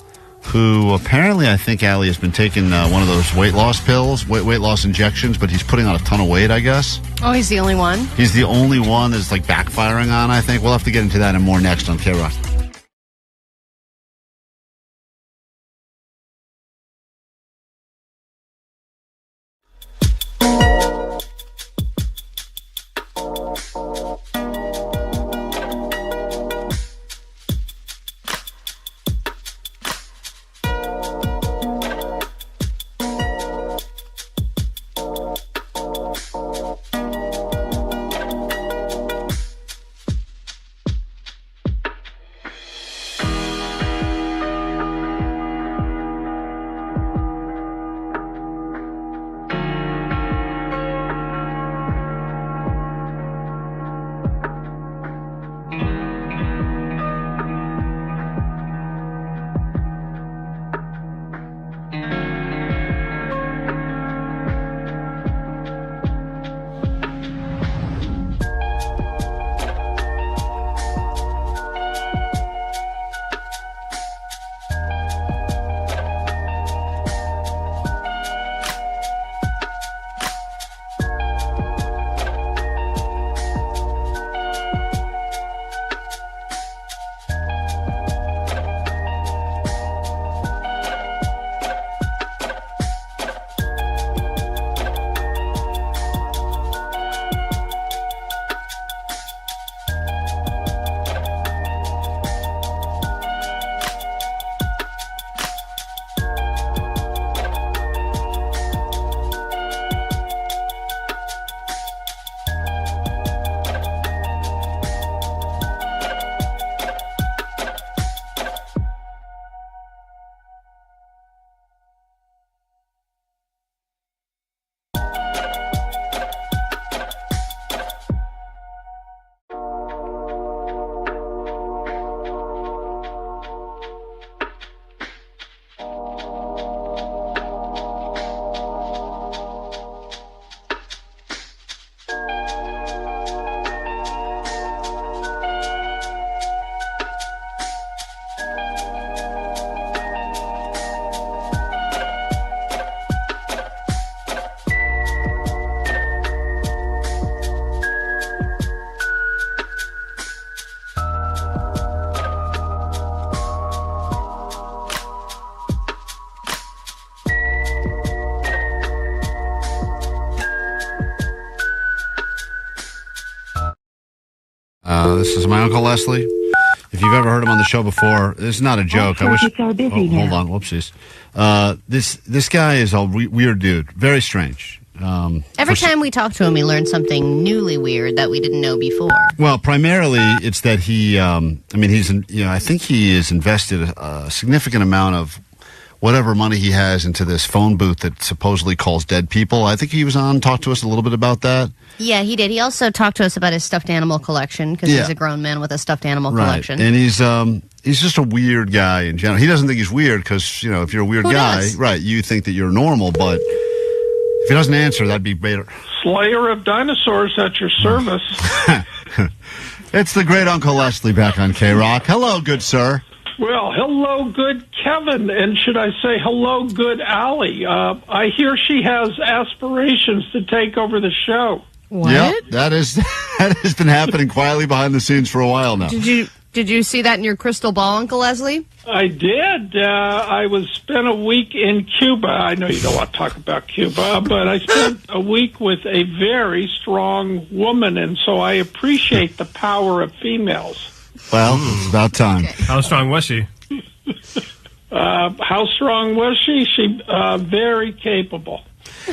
who apparently, I think, Allie, has been taking one of those weight loss pills, weight loss injections, but he's putting on a ton of weight, I guess. Oh, he's the only one? He's the only one that's like backfiring on, I think. We'll have to get into that and more next on KROQ. This is my Uncle Leslie. If you've ever heard him on the show before, this is not a joke. I wish. Hold on, whoopsies. This guy is a weird dude, very strange. Every time we talk to him, we learn something newly weird that we didn't know before. Well, primarily it's that he. I think he has invested a significant amount of whatever money he has into this phone booth that supposedly calls dead people. I think he was on, talked to us a little bit about that. Yeah, he did. He also talked to us about his stuffed animal collection because he's a grown man with a stuffed animal collection. And he's just a weird guy in general. He doesn't think he's weird because, you know, if you're a weird guy, right, you think that you're normal, but if he doesn't answer, that'd be better. Slayer of dinosaurs at your service. It's the great Uncle Leslie back on KROQ. Hello, good sir. Well, hello, good Kevin, and should I say hello, good Allie? I hear she has aspirations to take over the show. What? Yep, that has been happening quietly behind the scenes for a while now. Did you see that in your crystal ball, Uncle Leslie? I did. I spent a week in Cuba. I know you don't want to talk about Cuba, but I spent a week with a very strong woman, and so I appreciate the power of females. Well, it's about time. Okay. How strong was she? How strong was she? She very capable.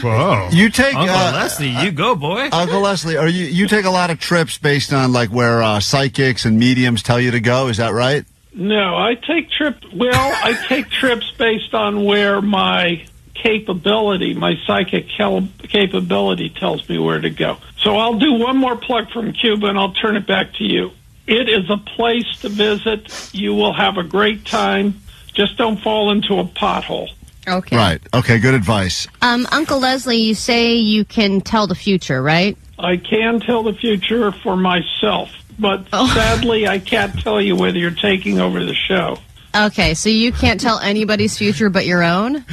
Whoa! You take Uncle Leslie, you go, boy. Uncle Leslie, you take a lot of trips based on like where psychics and mediums tell you to go? Is that right? No, I take trips. Well, I take trips based on where my capability, my psychic capability, tells me where to go. So I'll do one more plug from Cuba, and I'll turn it back to you. It is a place to visit. You will have a great time. Just don't fall into a pothole. Okay. Right. Okay, good advice. Uncle Leslie, you say you can tell the future, right? I can tell the future for myself, but sadly I can't tell you whether you're taking over the show. Okay, so you can't tell anybody's future but your own?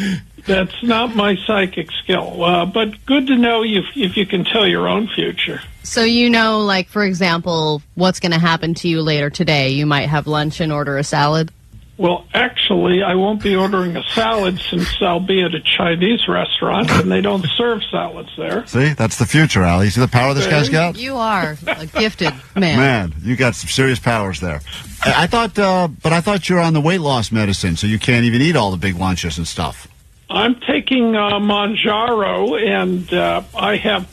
That's not my psychic skill, but good to know if you can tell your own future. So you know, like, for example, what's going to happen to you later today. You might have lunch and order a salad. Well, actually, I won't be ordering a salad since I'll be at a Chinese restaurant, and they don't serve salads there. See, that's the future, Al. You see the power this guy's got? You are a gifted man. Man, you got some serious powers there. I thought you were on the weight loss medicine, so you can't even eat all the big lunches and stuff. I'm taking Manjaro, and I have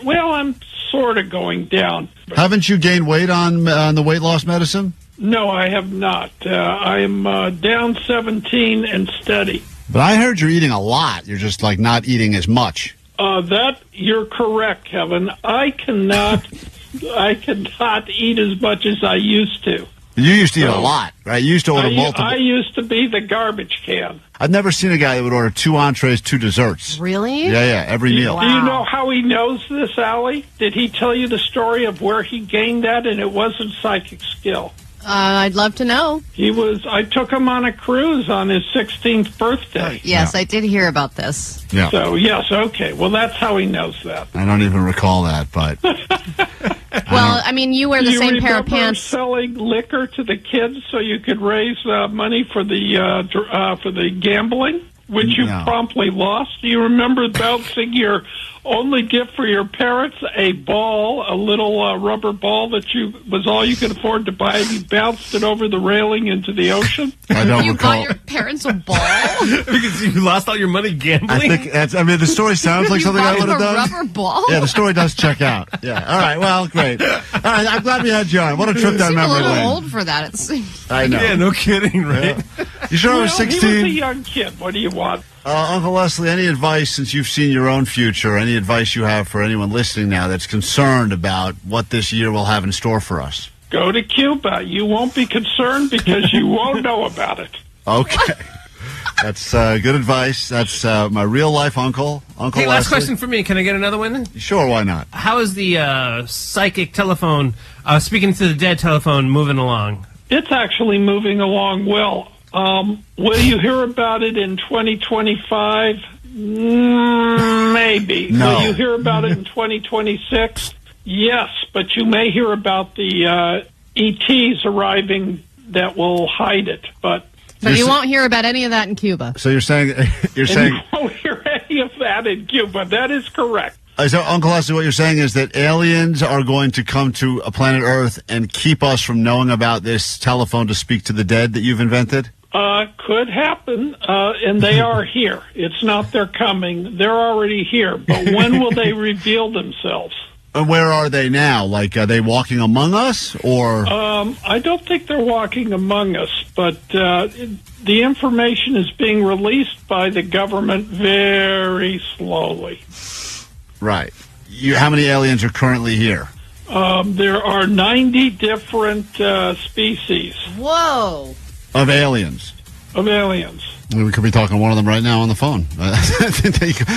Well, I'm sort of going down. Haven't you gained weight on the weight loss medicine? No, I have not. I am down 17 and steady. But I heard you're eating a lot. You're just, like, not eating as much. You're correct, Kevin. I cannot eat as much as I used to. You used to eat a lot, right? You used to order multiple. I used to be the garbage can. I've never seen a guy that would order 2 entrees, 2 desserts. Really? Yeah, every meal. Do you know how he knows this, Allie? Did he tell you the story of where he gained that? And it wasn't psychic skill. I'd love to know. I took him on a cruise on his 16th birthday. Yes, I did hear about this. Yeah. So, yes, okay. Well, that's how he knows that. I don't even recall that, but... Well, I mean, you wear the same pair of pants. Selling liquor to the kids so you could raise money for the gambling, which you promptly lost. Do you remember bouncing your only gift for your parents, a ball, a little rubber ball that was all you could afford to buy, and you bounced it over the railing into the ocean? I don't you recall. bought your parents a ball? Because you lost all your money gambling? I think the story sounds like something I would have done. A rubber ball? Yeah, the story does check out. Yeah. All right. Well, great. All right. I'm glad we had you on. What a trip down memory lane. I'm a little old for that, it seems. I know. Yeah, no kidding, right? Yeah. You sure I was 16? He was a young kid. What do you want? Uncle Leslie, any advice, since you've seen your own future, any advice you have for anyone listening now that's concerned about what this year will have in store for us? Go to Cuba. You won't be concerned because you won't know about it. Okay. That's good advice. That's my real-life uncle, Uncle Hey, Leslie. last question for me. Can I get another one? Sure, why not? How is the psychic telephone, speaking to the dead telephone, moving along? It's actually moving along well. Will you hear about it in 2025? Maybe. No. Will you hear about it in 2026? Yes, but you may hear about the ETs arriving that will hide it. But you won't hear about any of that in Cuba. So you're saying you won't hear any of that in Cuba. That is correct. So, Uncle Leslie, what you're saying is that aliens are going to come to a planet Earth and keep us from knowing about this telephone to speak to the dead that you've invented? Could happen, and they are here. It's not they're coming. They're already here. But when will they reveal themselves? And where are they now? Like, are they walking among us, or? I don't think they're walking among us, but the information is being released by the government very slowly. Right. How many aliens are currently here? There are 90 different species. Whoa. Of aliens. We could be talking to one of them right now on the phone.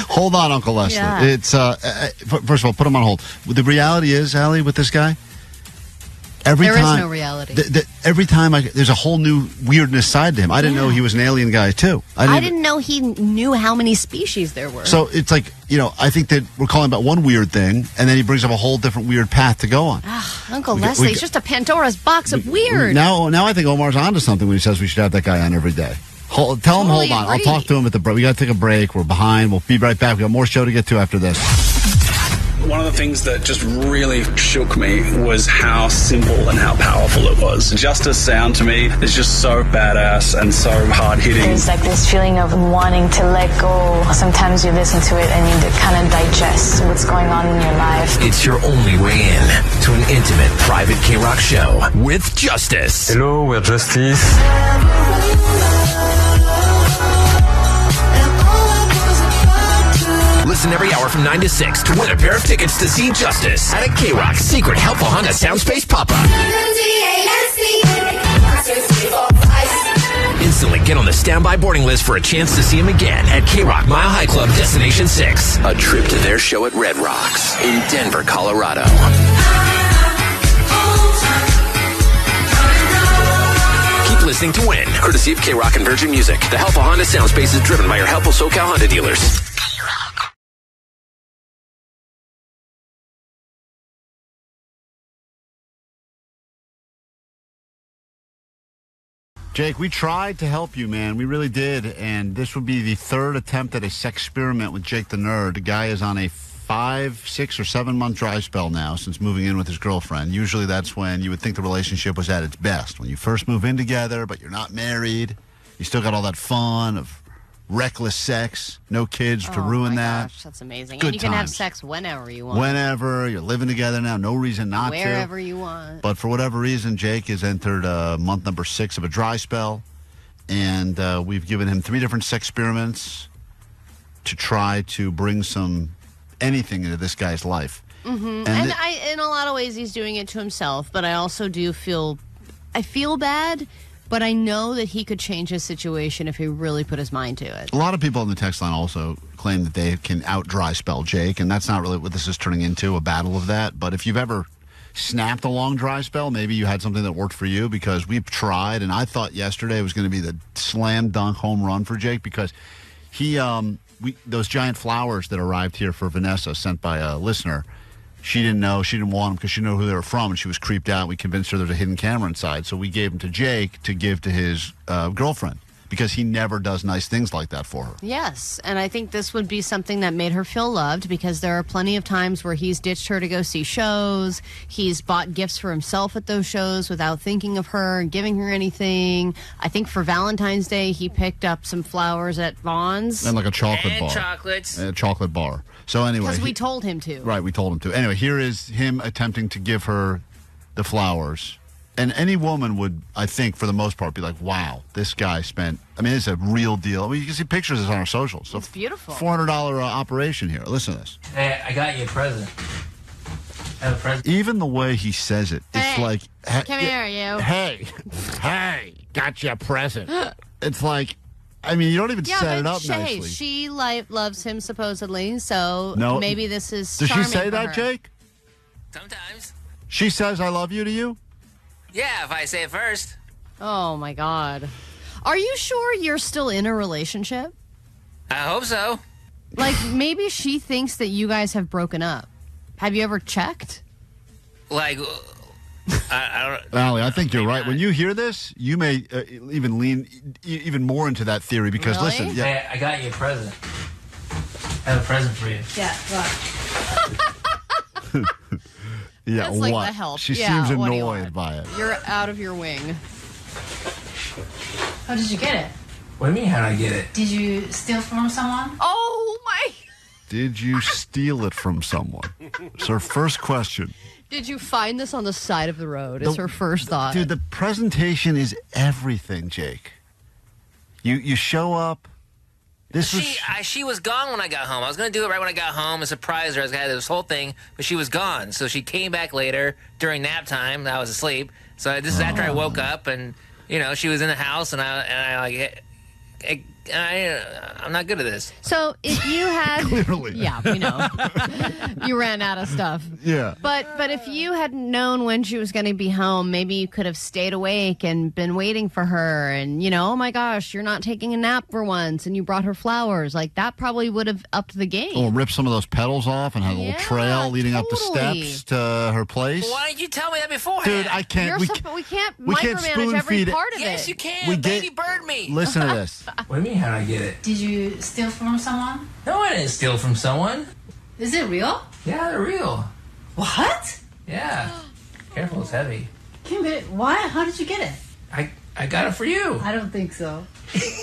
Hold on, Uncle Leslie. Yeah. It's first of all, put him on hold. The reality is, Allie, with this guy, there is no reality. Every time there's a whole new weirdness side to him. I didn't know he was an alien guy too. I didn't know he knew how many species there were. So it's like, I think that we're calling about one weird thing, and then he brings up a whole different weird path to go on. Uncle Leslie, it's just a Pandora's box of weird. Now I think Omar's onto something when he says we should have that guy on every day. Tell him, hold on. I'll talk to him at the break. We got to take a break. We're behind. We'll be right back. We got more show to get to after this. One of the things that just really shook me was how simple and how powerful it was. Justice sound to me is just so badass and so hard-hitting. There's like this feeling of wanting to let go. Sometimes you listen to it and you kind of digest what's going on in your life. It's your only way in to an intimate private KROQ show with Justice. Hello, we're Justice. Listen every hour from 9 to 6 to win a pair of tickets to see Justice at a KROQ secret helpful Honda Soundspace pop-up. Instantly get on the standby boarding list for a chance to see him again at KROQ Mile High Club Destination 6. A trip to their show at Red Rocks in Denver, Colorado. Keep listening to win, courtesy of KROQ and Virgin Music. The helpful Honda Soundspace is driven by your helpful SoCal Honda dealers. Jake, we tried to help you, man. We really did. And this would be the third attempt at a sex experiment with Jake the Nerd. The guy is on a 5, 6, or 7 month dry spell now since moving in with his girlfriend. Usually that's when you would think the relationship was at its best. When you first move in together, but you're not married. You still got all that fun of reckless sex. No kids to ruin that. Gosh, that's amazing. Good and you can have times. sex whenever you want. Whenever. You're living together now. No reason not to. Wherever you want. But for whatever reason, Jake has entered month number 6 of a dry spell. And we've given him 3 different sex experiments to try to bring anything into this guy's life. Mm-hmm. And in a lot of ways, he's doing it to himself. But I also do feel bad. But I know that he could change his situation if he really put his mind to it. A lot of people on the text line also claim that they can out-dry spell Jake, and that's not really what this is turning into, a battle of that. But if you've ever snapped a long dry spell, maybe you had something that worked for you, because we've tried, and I thought yesterday was going to be the slam-dunk home run for Jake, because those giant flowers that arrived here for Vanessa, sent by a listener, she didn't know. She didn't want them because she didn't know who they were from, and she was creeped out. We convinced her there's a hidden camera inside, so we gave them to Jake to give to his girlfriend, because he never does nice things like that for her. Yes, and I think this would be something that made her feel loved, because there are plenty of times where he's ditched her to go see shows. He's bought gifts for himself at those shows without thinking of her and giving her anything. I think for Valentine's Day, he picked up some flowers at Vaughn's. And like a chocolate bar. And chocolates. And a chocolate bar. So anyway. Because we told him to. Right, we told him to. Anyway, here is him attempting to give her the flowers. And any woman would, I think, for the most part, be like, wow, this guy spent, it's a real deal. I mean, you can see pictures of this on our socials. So it's beautiful. $400 operation here. Listen to this. Hey, I got you a present. I have a present. Even the way he says it, it's like, come here, you. Hey, got you a present. It's like, you don't even set it up nicely. She loves him supposedly, so maybe this is Does she say for that, her. Jake? Sometimes. She says, I love you to you? Yeah, if I say it first. Oh, my God. Are you sure you're still in a relationship? I hope so. Like, maybe she thinks that you guys have broken up. Have you ever checked? Like, I don't... Allie, I think you're right. When you hear this, you may even lean even more into that theory, because, really? listen... Yeah. Hey, I got you a present. I have a present for you. Yeah, look. Yeah, That's like what? the help. She Yeah, seems what do you annoyed want? by it. You're out of your wing. How did you get it? What do you mean, how'd I get it? Did you steal from someone? Oh my! Did you steal it from someone? It's her first question. Did you find this on the side of the road? Is her first thought. Dude, the presentation is everything, Jake. You show up. She was gone when I got home. I was going to do it right when I got home and surprise her. I was going to have this whole thing, but she was gone. So she came back later during nap time. I was asleep. So this is after I woke up, and she was in the house, and I'm not good at this. So if you had clearly, yeah, we know you ran out of stuff. Yeah, but if you had known when she was going to be home, maybe you could have stayed awake and been waiting for her. And oh my gosh, you're not taking a nap for once, and you brought her flowers. Like that probably would have upped the game. Or rip some of those petals off and have a little trail leading up the steps to her place. Why didn't you tell me that beforehand? Dude, I can't. We can't micromanage every part of it. Yes, you can. Baby bird me. Listen to this. What do you mean, how'd I get it? Did you steal from someone? No, I didn't steal from someone. Is it real? Yeah, they're real. What? Yeah. Careful, it's heavy. Why? How did you get it? I got it for you. I don't think so.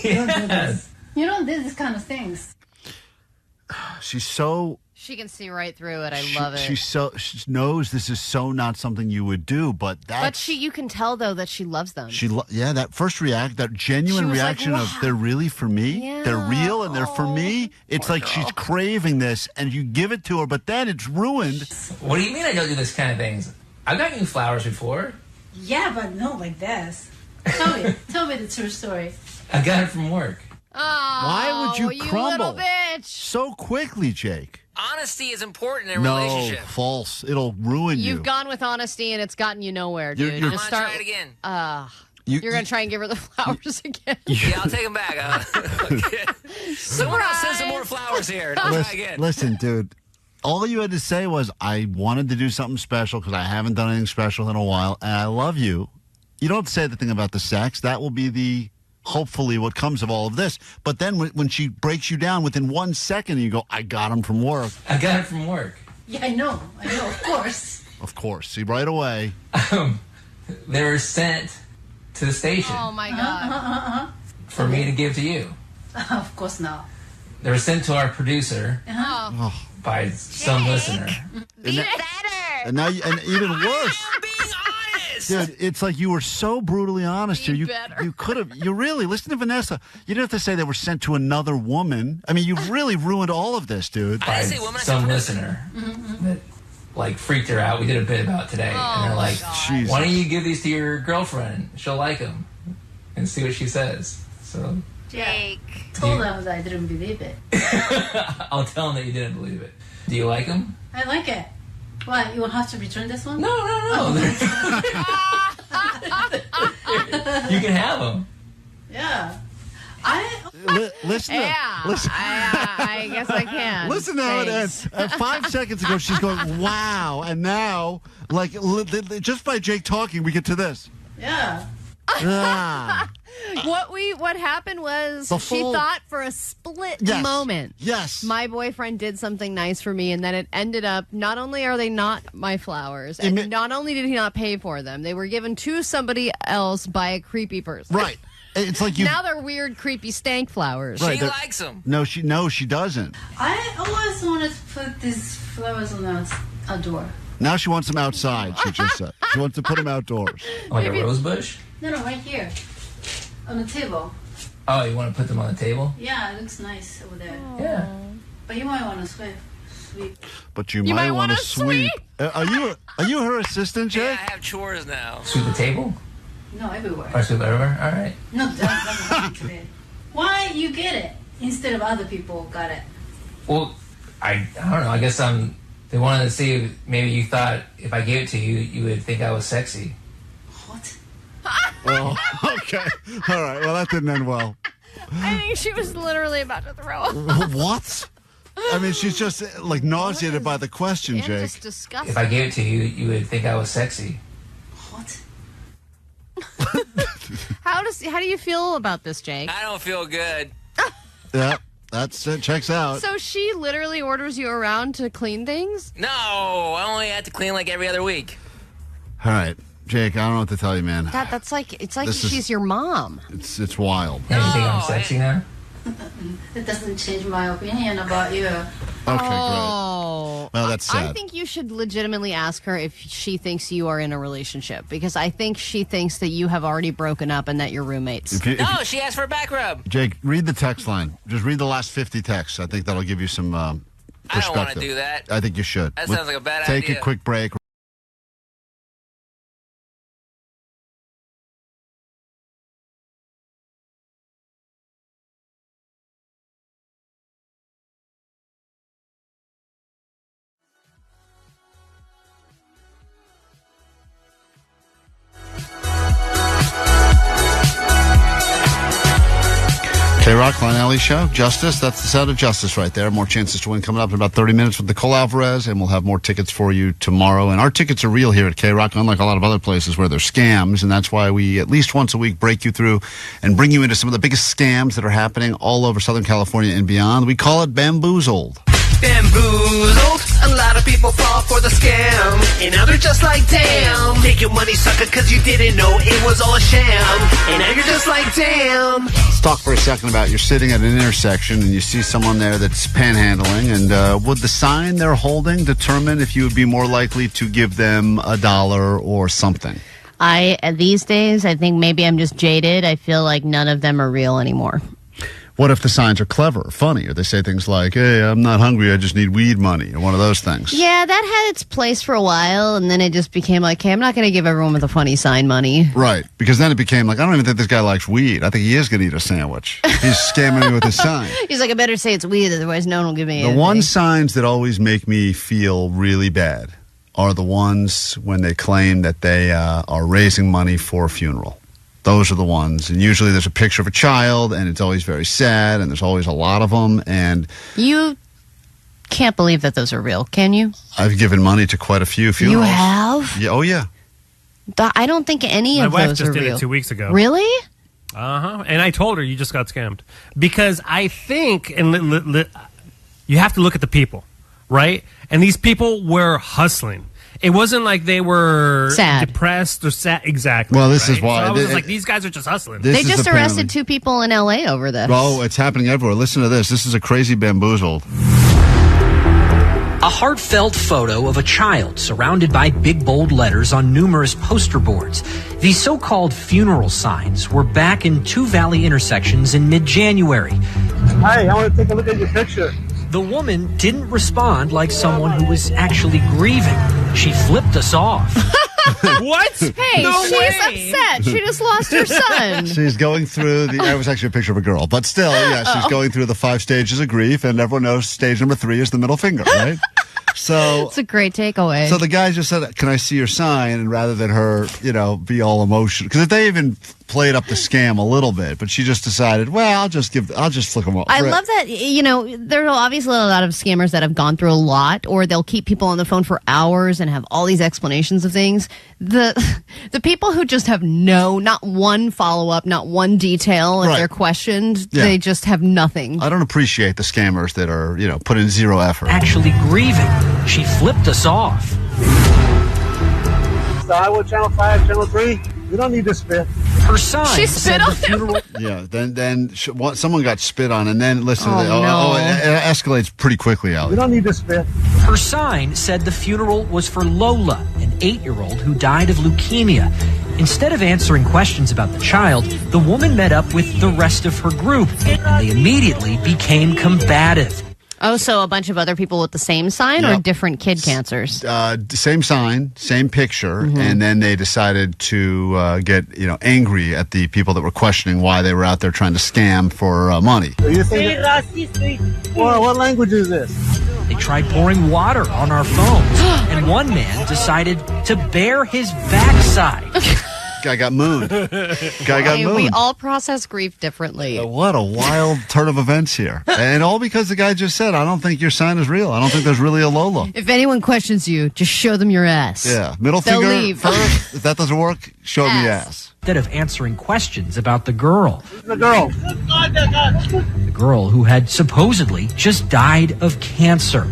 You don't do this. You don't do this kind of things. She's so... She can see right through it. I love it. She knows this is so not something you would do, but you can tell though that she loves them. That first that genuine reaction like, of they're really for me, they're real and they're for me. It's like she's craving this, and you give it to her, but then it's ruined. What do you mean I don't do this kind of things? I've gotten you flowers before. Yeah, but not like this. Tell me the true story. I got it from work. Oh, why would you crumble little bitch. so quickly, Jake? Honesty is important in a relationship. No, false. It'll ruin you. You've gone with honesty, and it's gotten you nowhere, dude. I'm going to try it again. You're going to try and give her the flowers again. Yeah, I'll take them back. Someone else send some more flowers here. I'll try again. Listen, dude. All you had to say was, I wanted to do something special because I haven't done anything special in a while, and I love you. You don't say the thing about the sex. That will be hopefully what comes of all of this. But then when she breaks you down within 1 second, you go, I got him from work. I got it from work. Yeah, I know, of course. Of course. See, right away. They were sent to the station. Oh, my God. For me to give to you. Of course not. They were sent to our producer by some listener. Be better. And now, and even worse. Dude, it's like you were so brutally honest here. You could have. You really listen to Vanessa. You didn't have to say they were sent to another woman. I mean, you really ruined all of this, dude. By some listener that freaked her out. We did a bit about today, and they're like, "Why don't you give these to your girlfriend? She'll like them," and see what she says. So, Jake told them that I didn't believe it. I'll tell them that you didn't believe it. Do you like them? I like it. What, you will have to return this one? No. You can have them. Yeah. Listen. I guess I can. Listen to how it ends. 5 seconds ago, she's going, wow. And now, just by Jake talking, we get to this. Yeah. What happened was she thought for a split moment. Yes. My boyfriend did something nice for me, and then it ended up not only are they not my flowers, and not only did he not pay for them, they were given to somebody else by a creepy person. Right. It's like now they're weird, creepy stank flowers. Right, she likes them. No, she doesn't. I always wanted to put these flowers on a door. Now she wants them outside, she just said. She wants to put them outdoors. Like a rose bush? No, right here. On the table. Oh, you want to put them on the table? Yeah, it looks nice over there. Yeah. But you might want to sweep. But you might want to sweep. Are you her assistant, Jake? Yeah, I have chores now. Sweep the table? No, everywhere. Or sweep everywhere? All right. No, that's not Why you get it instead of other people got it? Well, I don't know. I guess they wanted to see if maybe you thought if I gave it to you, you would think I was sexy. What? Oh, okay. All right. Well, that didn't end well. I think she was literally about to throw up. What? I mean, she's just nauseated by the question, Jake. Just disgusting. If I gave it to you, you would think I was sexy. What? How do you feel about this, Jake? I don't feel good. Yeah. That's it. Checks out. So she literally orders you around to clean things? No, I only have to clean like every other week. All right, Jake, I don't know what to tell you, man. That's like, it's like This she's your mom. It's wild. Hey, you think I'm sexy now? It doesn't change my opinion about you. Okay, Oh. great. Well, that's sad. I think you should legitimately ask her if she thinks you are in a relationship, because I think she thinks that you have already broken up and that you're roommates. No, she asked for a back rub. Jake, read the text line. Just read the last 50 texts. I think that'll give you some perspective. I don't want to do that. I think you should. That sounds like a bad Take idea. a quick break. KROQ, Klein Alley Show. Justice, that's the sound of justice right there. More chances to win coming up in about 30 minutes with Nicole Alvarez, and we'll have more tickets for you tomorrow. And our tickets are real here at KROQ, unlike a lot of other places where they're scams, and that's why we at least once a week break you through and bring you into some of the biggest scams that are happening all over Southern California and beyond. We call it Bamboozled. Bamboozled. A lot of people fall for the scam, and now they're just like, damn. Take your money, sucker, cause you didn't know it was all a sham. And now you're just like, damn. Let's talk for a second about you're sitting at an intersection and you see someone there that's panhandling, and would the sign they're holding determine if you would be more likely to give them $1 or something? These days, I think maybe I'm just jaded. I feel like none of them are real anymore. What if the signs are clever or funny, or they say things like, hey, I'm not hungry, I just need weed money, or one of those things? Yeah, that had its place for a while, and then it just became like, hey, I'm not going to give everyone with a funny sign money. Right, because then it became like, I don't even think this guy likes weed. I think he is going to eat a sandwich. He's scamming me with his sign. He's like, I better say it's weed, otherwise no one will give me The anything. one signs that always make me feel really bad are the ones when they claim that they are raising money for a funeral. Those are the ones. And usually there's a picture of a child, and it's always very sad, and there's always a lot of them. And you can't believe that those are real, can you? I've given money to quite a few funerals. You have? Yeah, oh, yeah. I don't think any of My wife those just are did real. it 2 weeks ago. Really? Uh-huh. And I told her you just got scammed. Because I think, and you have to look at the people, right? And these people were hustling. It wasn't like they were depressed or sad. Exactly. Well, this right? is why. So I was just like, these guys are just hustling. They just arrested 2 people in L.A. over this. Oh, it's happening everywhere. Listen to this. This is a crazy Bamboozled. A heartfelt photo of a child surrounded by big bold letters on numerous poster boards. These so-called funeral signs were back in two valley intersections in mid-January. Hey, I want to take a look at your picture. The woman didn't respond like someone who was actually grieving. She flipped us off. What? Hey, she's upset. She just lost her son. She's going through that was actually a picture of a girl, but still, yeah, she's going through the 5 stages of grief, and everyone knows stage number 3 is the middle finger, right? So it's a great takeaway. So the guy just said, "Can I see your sign?" And rather than her, be all emotional, because they even played up the scam a little bit, but she just decided, well, I'll just flick them off. I love that, there are obviously a lot of scammers that have gone through a lot, or they'll keep people on the phone for hours and have all these explanations of things. The people who just have not one follow-up, not one detail if they're questioned, they just have nothing. I don't appreciate the scammers that are, put in zero effort. Actually grieving. She flipped us off. So I will channel 5, channel 3. We don't need to spit. Her sign She spit on him. Yeah, then someone got spit on, and then listen, no. it escalates pretty quickly, Allie. We don't need to spit. Her sign said the funeral was for Lola, an 8-year-old who died of leukemia. Instead of answering questions about the child, the woman met up with the rest of her group, and they immediately became combative. Oh, so a bunch of other people with the same sign or different kid cancers? Same sign, same picture, and then they decided to get angry at the people that were questioning why they were out there trying to scam for money. So you think well, what language is this? They tried pouring water on our phones, and one man decided to bare his backside. Guy got mooned. We all process grief differently. What a wild turn of events here. And all because the guy just said, I don't think your sign is real. I don't think there's really a Lola. If anyone questions you, just show them your ass. Yeah. Middle They'll finger leave. first. If that doesn't work, show me ass. Instead of answering questions about the girl. The girl. The girl who had supposedly just died of cancer.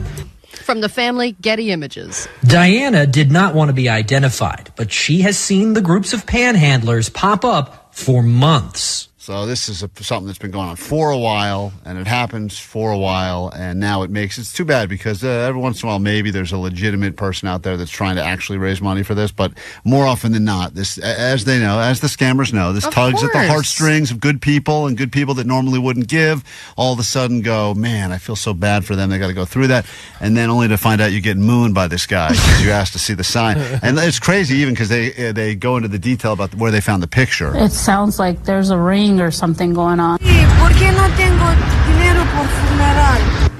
From the family Getty Images. Diana did not want to be identified, but she has seen the groups of panhandlers pop up for months. So this is something that's been going on for a while, and it happens for a while, and now it's too bad because every once in a while maybe there's a legitimate person out there that's trying to actually raise money for this, but more often than not, this, as they know, as the scammers know, this tugs at the heartstrings of good people, and good people that normally wouldn't give, all of a sudden go, man, I feel so bad for them, they got to go through that, and then only to find out you get mooned by this guy because you asked to see the sign. And it's crazy even because they go into the detail about where they found the picture. It sounds like there's a ring or something going on.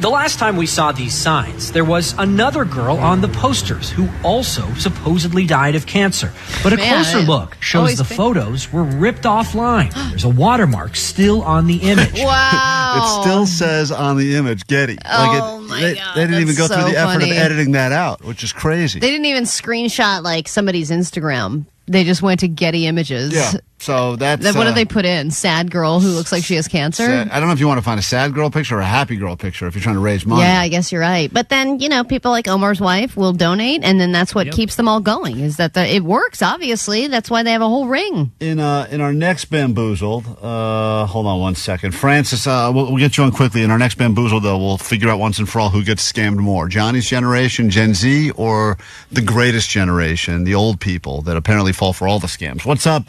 The last time we saw these signs, there was another girl on the posters who also supposedly died of cancer. But a closer look shows the photos were ripped offline. There's a watermark still on the image. Wow. It still says on the image, Getty. They didn't even go through the effort of editing that out, which is crazy. They didn't even screenshot like somebody's Instagram. They just went to Getty Images. Yeah. So that's... Then what did they put in? Sad girl who looks like she has cancer? I don't know if you want to find a sad girl picture or a happy girl picture if you're trying to raise money. Yeah, I guess you're right. But then, people like Omar's wife will donate, and then that's what keeps them all going, is that it works, obviously. That's why they have a whole ring. In our next Bamboozled, hold on one second. Francis, we'll get you on quickly. In our next Bamboozled, though, we'll figure out once and for all who gets scammed more. Johnny's generation, Gen Z, or the greatest generation, the old people that apparently fall for all the scams. What's up,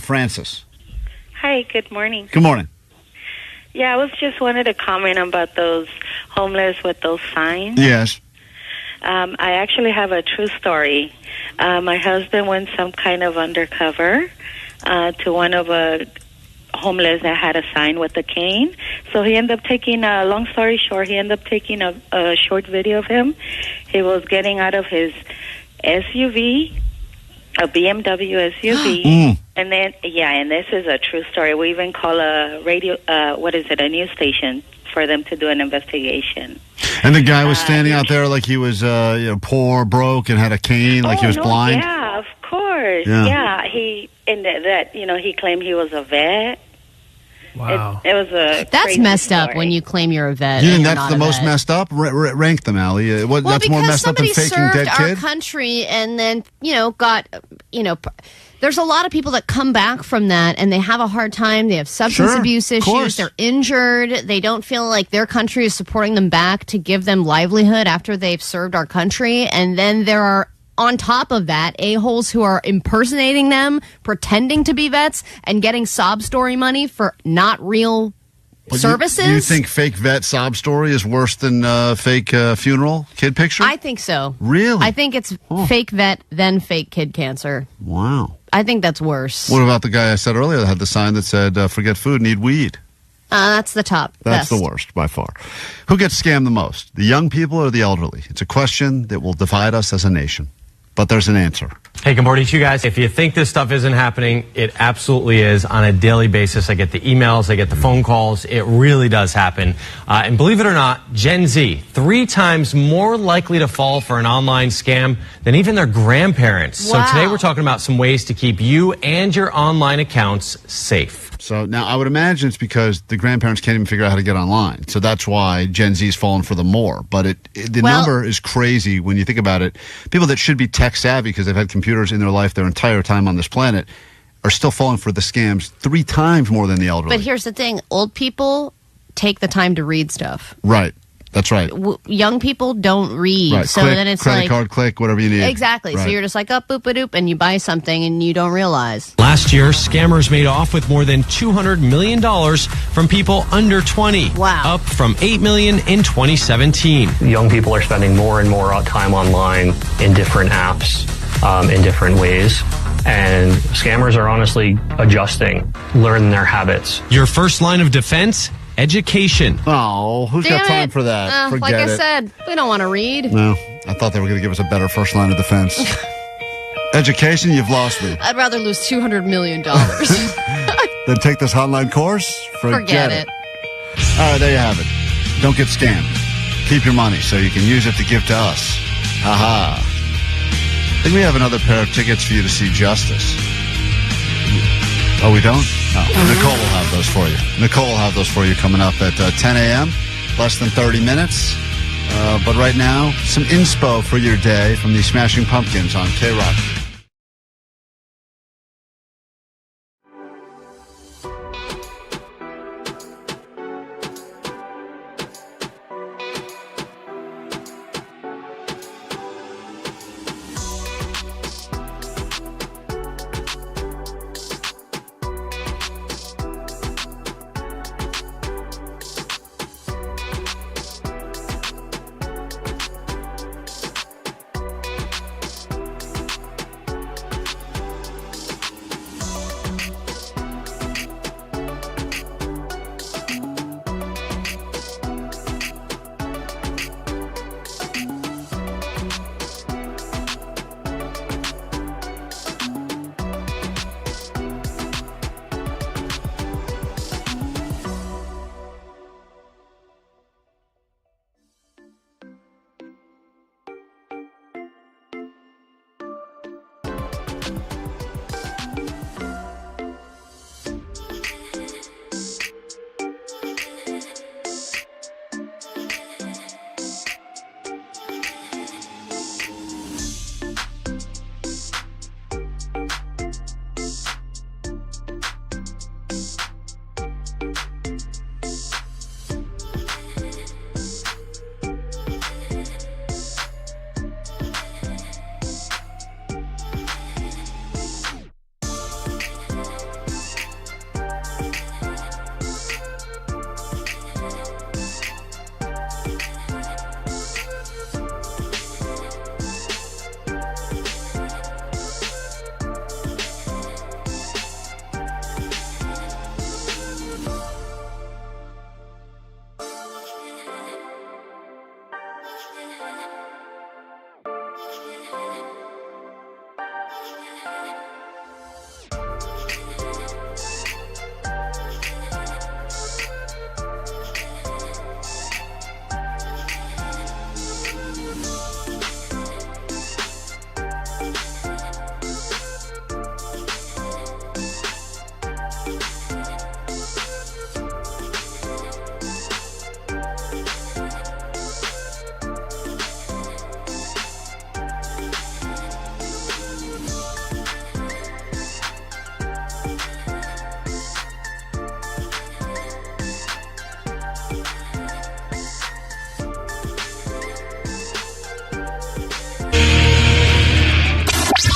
Francis? Hi, good morning. Good morning. Yeah, I was just wanted to comment about those homeless with those signs. Yes. I actually have a true story. My husband went some kind of undercover to one of a homeless that had a sign with a cane. So he ended up taking, long story short, he ended up taking a short video of him. He was getting out of his SUV, a BMW SUV. And then, and this is a true story. We even call a radio, a news station for them to do an investigation. And the guy was standing out there like he was, poor, broke, and had a cane, like he was blind? Yeah, of course. Yeah. He claimed he was a vet. Wow. It was a That's crazy messed story. up when you claim you're a vet. You think and you're that's not the a most vet. messed up? Rank them, Allie. That's more messed up than faking somebody dead served kid? our country and then, there's a lot of people that come back from that and they have a hard time. They have substance abuse issues. They're injured. They don't feel like their country is supporting them back to give them livelihood after they've served our country. And then there are, on top of that, a-holes who are impersonating them, pretending to be vets, and getting sob story money for not real services. You think fake vet sob story is worse than fake funeral kid picture? I think so. Really? I think it's fake vet, then fake kid cancer. Wow. I think that's worse. What about the guy I said earlier that had the sign that said, forget food, need weed? That's the top. That's best. the worst, by far. Who gets scammed the most, the young people or the elderly? It's a question that will divide us as a nation. But there's an answer. Hey, good morning to you guys. If you think this stuff isn't happening, it absolutely is on a daily basis. I get the emails, I get the phone calls. It really does happen. And believe it or not, Gen Z, 3 times more likely to fall for an online scam than even their grandparents. Wow. So today we're talking about some ways to keep you and your online accounts safe. So now I would imagine it's because the grandparents can't even figure out how to get online. So that's why Gen Z's fallen for them more. But the number is crazy when you think about it. People that should be tech savvy because they've had computers in their life their entire time on this planet are still falling for the scams 3 times more than the elderly. But here's the thing. Old people take the time to read stuff. Right. That's right. Young people don't read. Right. So click, then it's credit like... card, click, whatever you need. Exactly. Right. So you're just like, boop-a-doop, and you buy something and you don't realize. Last year, scammers made off with more than $200 million from people under 20. Wow. Up from $8 million in 2017. Young people are spending more and more time online in different apps, in different ways. And scammers are honestly adjusting, learning their habits. Your first line of defense? Education. Oh, who's got time for that? Forget like I it. said, we don't want to read. No, I thought they were going to give us a better first line of defense. Education, you've lost me. I'd rather lose $200 million. Then take this hotline course? Forget it. All right, there you have it. Don't get scammed. Keep your money so you can use it to give to us. Ha-ha. I think we have another pair of tickets for you to see Justice. Oh, we don't? Oh, Nicole will have those for you. Nicole will have those for you coming up at 10 a.m., less than 30 minutes. But right now, some inspo for your day from the Smashing Pumpkins on KROQ.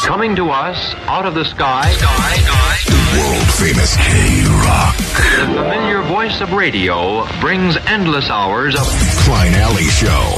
Coming to us out of the sky, World Famous KROQ. the familiar voice of radio brings endless hours of Klein Alley Show.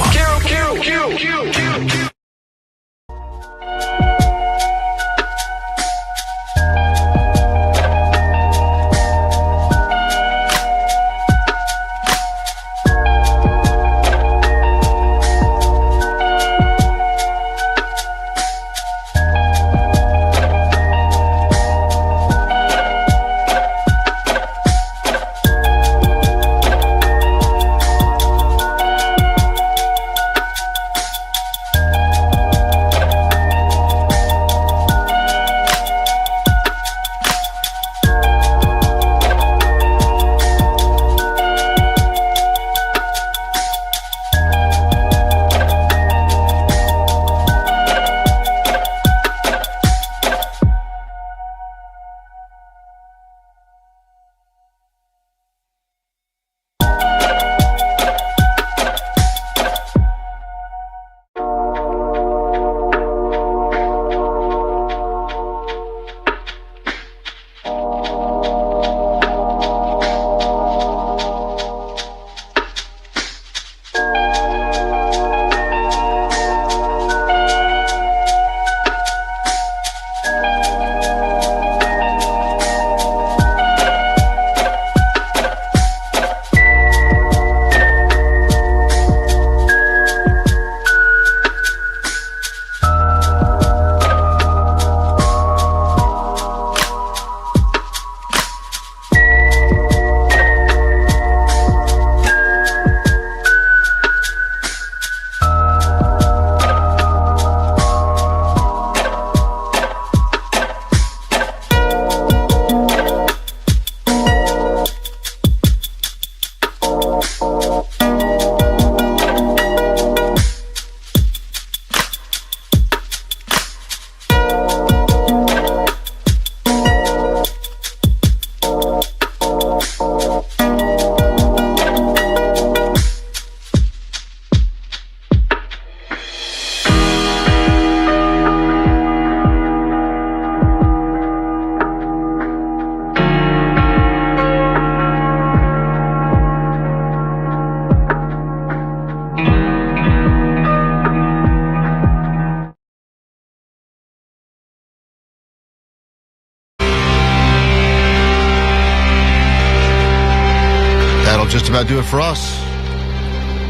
just about do it for us.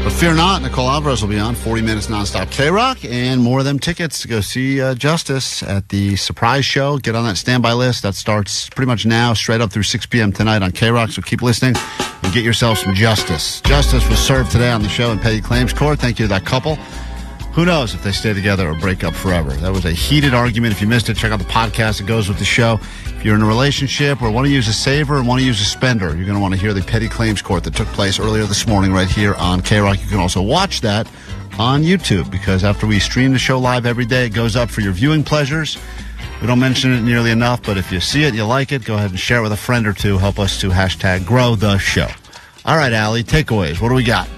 But fear not, Nicole Alvarez will be on 40 minutes nonstop KROQ and more of them tickets to go see Justice at the surprise show. Get on that standby list. That starts pretty much now, straight up through 6 p.m. tonight on KROQ, so keep listening and get yourself some Justice. Justice was served today on the show in Petty Claims Court. Thank you to that couple. Who knows if they stay together or break up forever. That was a heated argument. If you missed it, check out the podcast that goes with the show. If you're in a relationship or want to use a saver and want to use a spender, you're going to want to hear the Petty Claims Court that took place earlier this morning right here on KROQ. You can also watch that on YouTube because after we stream the show live every day, it goes up for your viewing pleasures. We don't mention it nearly enough, but if you see it, you like it, go ahead and share it with a friend or two. Help us to hashtag grow the show. All right, Allie, takeaways. What do we got?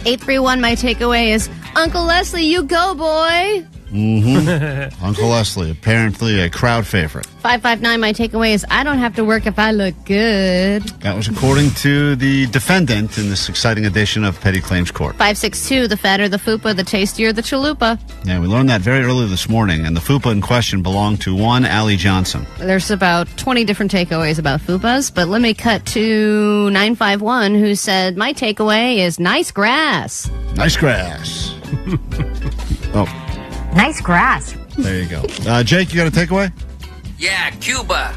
831, my takeaway is, Uncle Leslie, you go, boy. Mm-hmm. Uncle Leslie, apparently a crowd favorite. 559, my takeaway is, I don't have to work if I look good. That was according to the defendant in this exciting edition of Petty Claims Court. 562, the fatter the fupa, the tastier the chalupa. Yeah, we learned that very early this morning, and the fupa in question belonged to one Allie Johnson. There's about 20 different takeaways about fupas, but let me cut to 951, who said, my takeaway is nice grass. Nice grass. Oh. Nice grass. There you go. Jake, you got a takeaway? Yeah, Cuba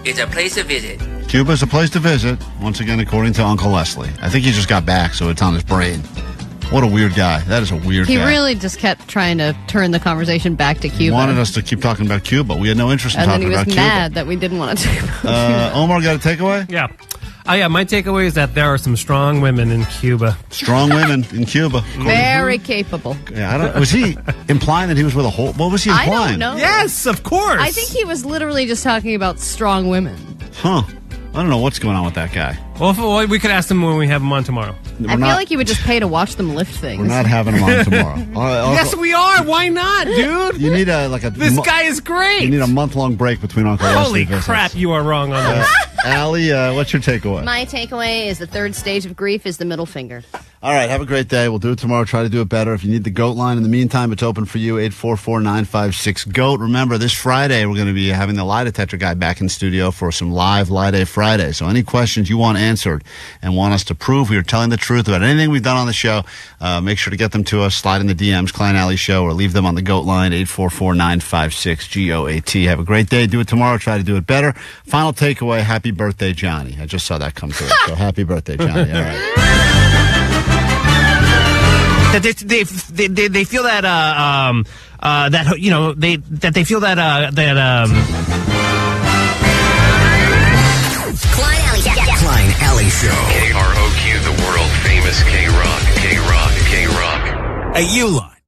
is a place to visit. Cuba's a place to visit, once again, according to Uncle Leslie. I think he just got back, so it's on his brain. What a weird guy. That is a weird guy. He really just kept trying to turn the conversation back to Cuba. He wanted us to keep talking about Cuba. We had no interest in talking about Cuba. And then he was mad that we didn't want to talk about Cuba. Omar, got a takeaway? Yeah. Yeah, my takeaway is that there are some strong women in Cuba. Strong women in Cuba. Very capable. Yeah, was he implying that he was with a whole... What was he implying? I don't know. Yes, of course. I think he was literally just talking about strong women. Huh. I don't know what's going on with that guy. Well, we could ask him when we have him on tomorrow. I feel like he would just pay to watch them lift things. We're not having him on tomorrow. Yes, we are. Why not, dude? You need This guy is great. You need a month-long break between Uncle Leslie. Holy crap, you are wrong on this. Allie, what's your takeaway? My takeaway is the third stage of grief is the middle finger. All right, have a great day. We'll do it tomorrow. Try to do it better. If you need the GOAT line, in the meantime, it's open for you, 844-956-GOAT. Remember, this Friday, we're going to be having the lie detector guy back in studio for some live Lie Day Friday. So any questions you want answered and want us to prove we are telling the truth about anything we've done on the show, make sure to get them to us. Slide in the DMs, Klein Alley Show, or leave them on the GOAT line, 844-956-GOAT. Have a great day. Do it tomorrow. Try to do it better. Final takeaway, happy birthday, Johnny. I just saw that come through. So happy birthday, Johnny. All right. That they feel that that you know they feel that Klein Alley Show. KROQ, the world famous KROQ. Hey, you lot.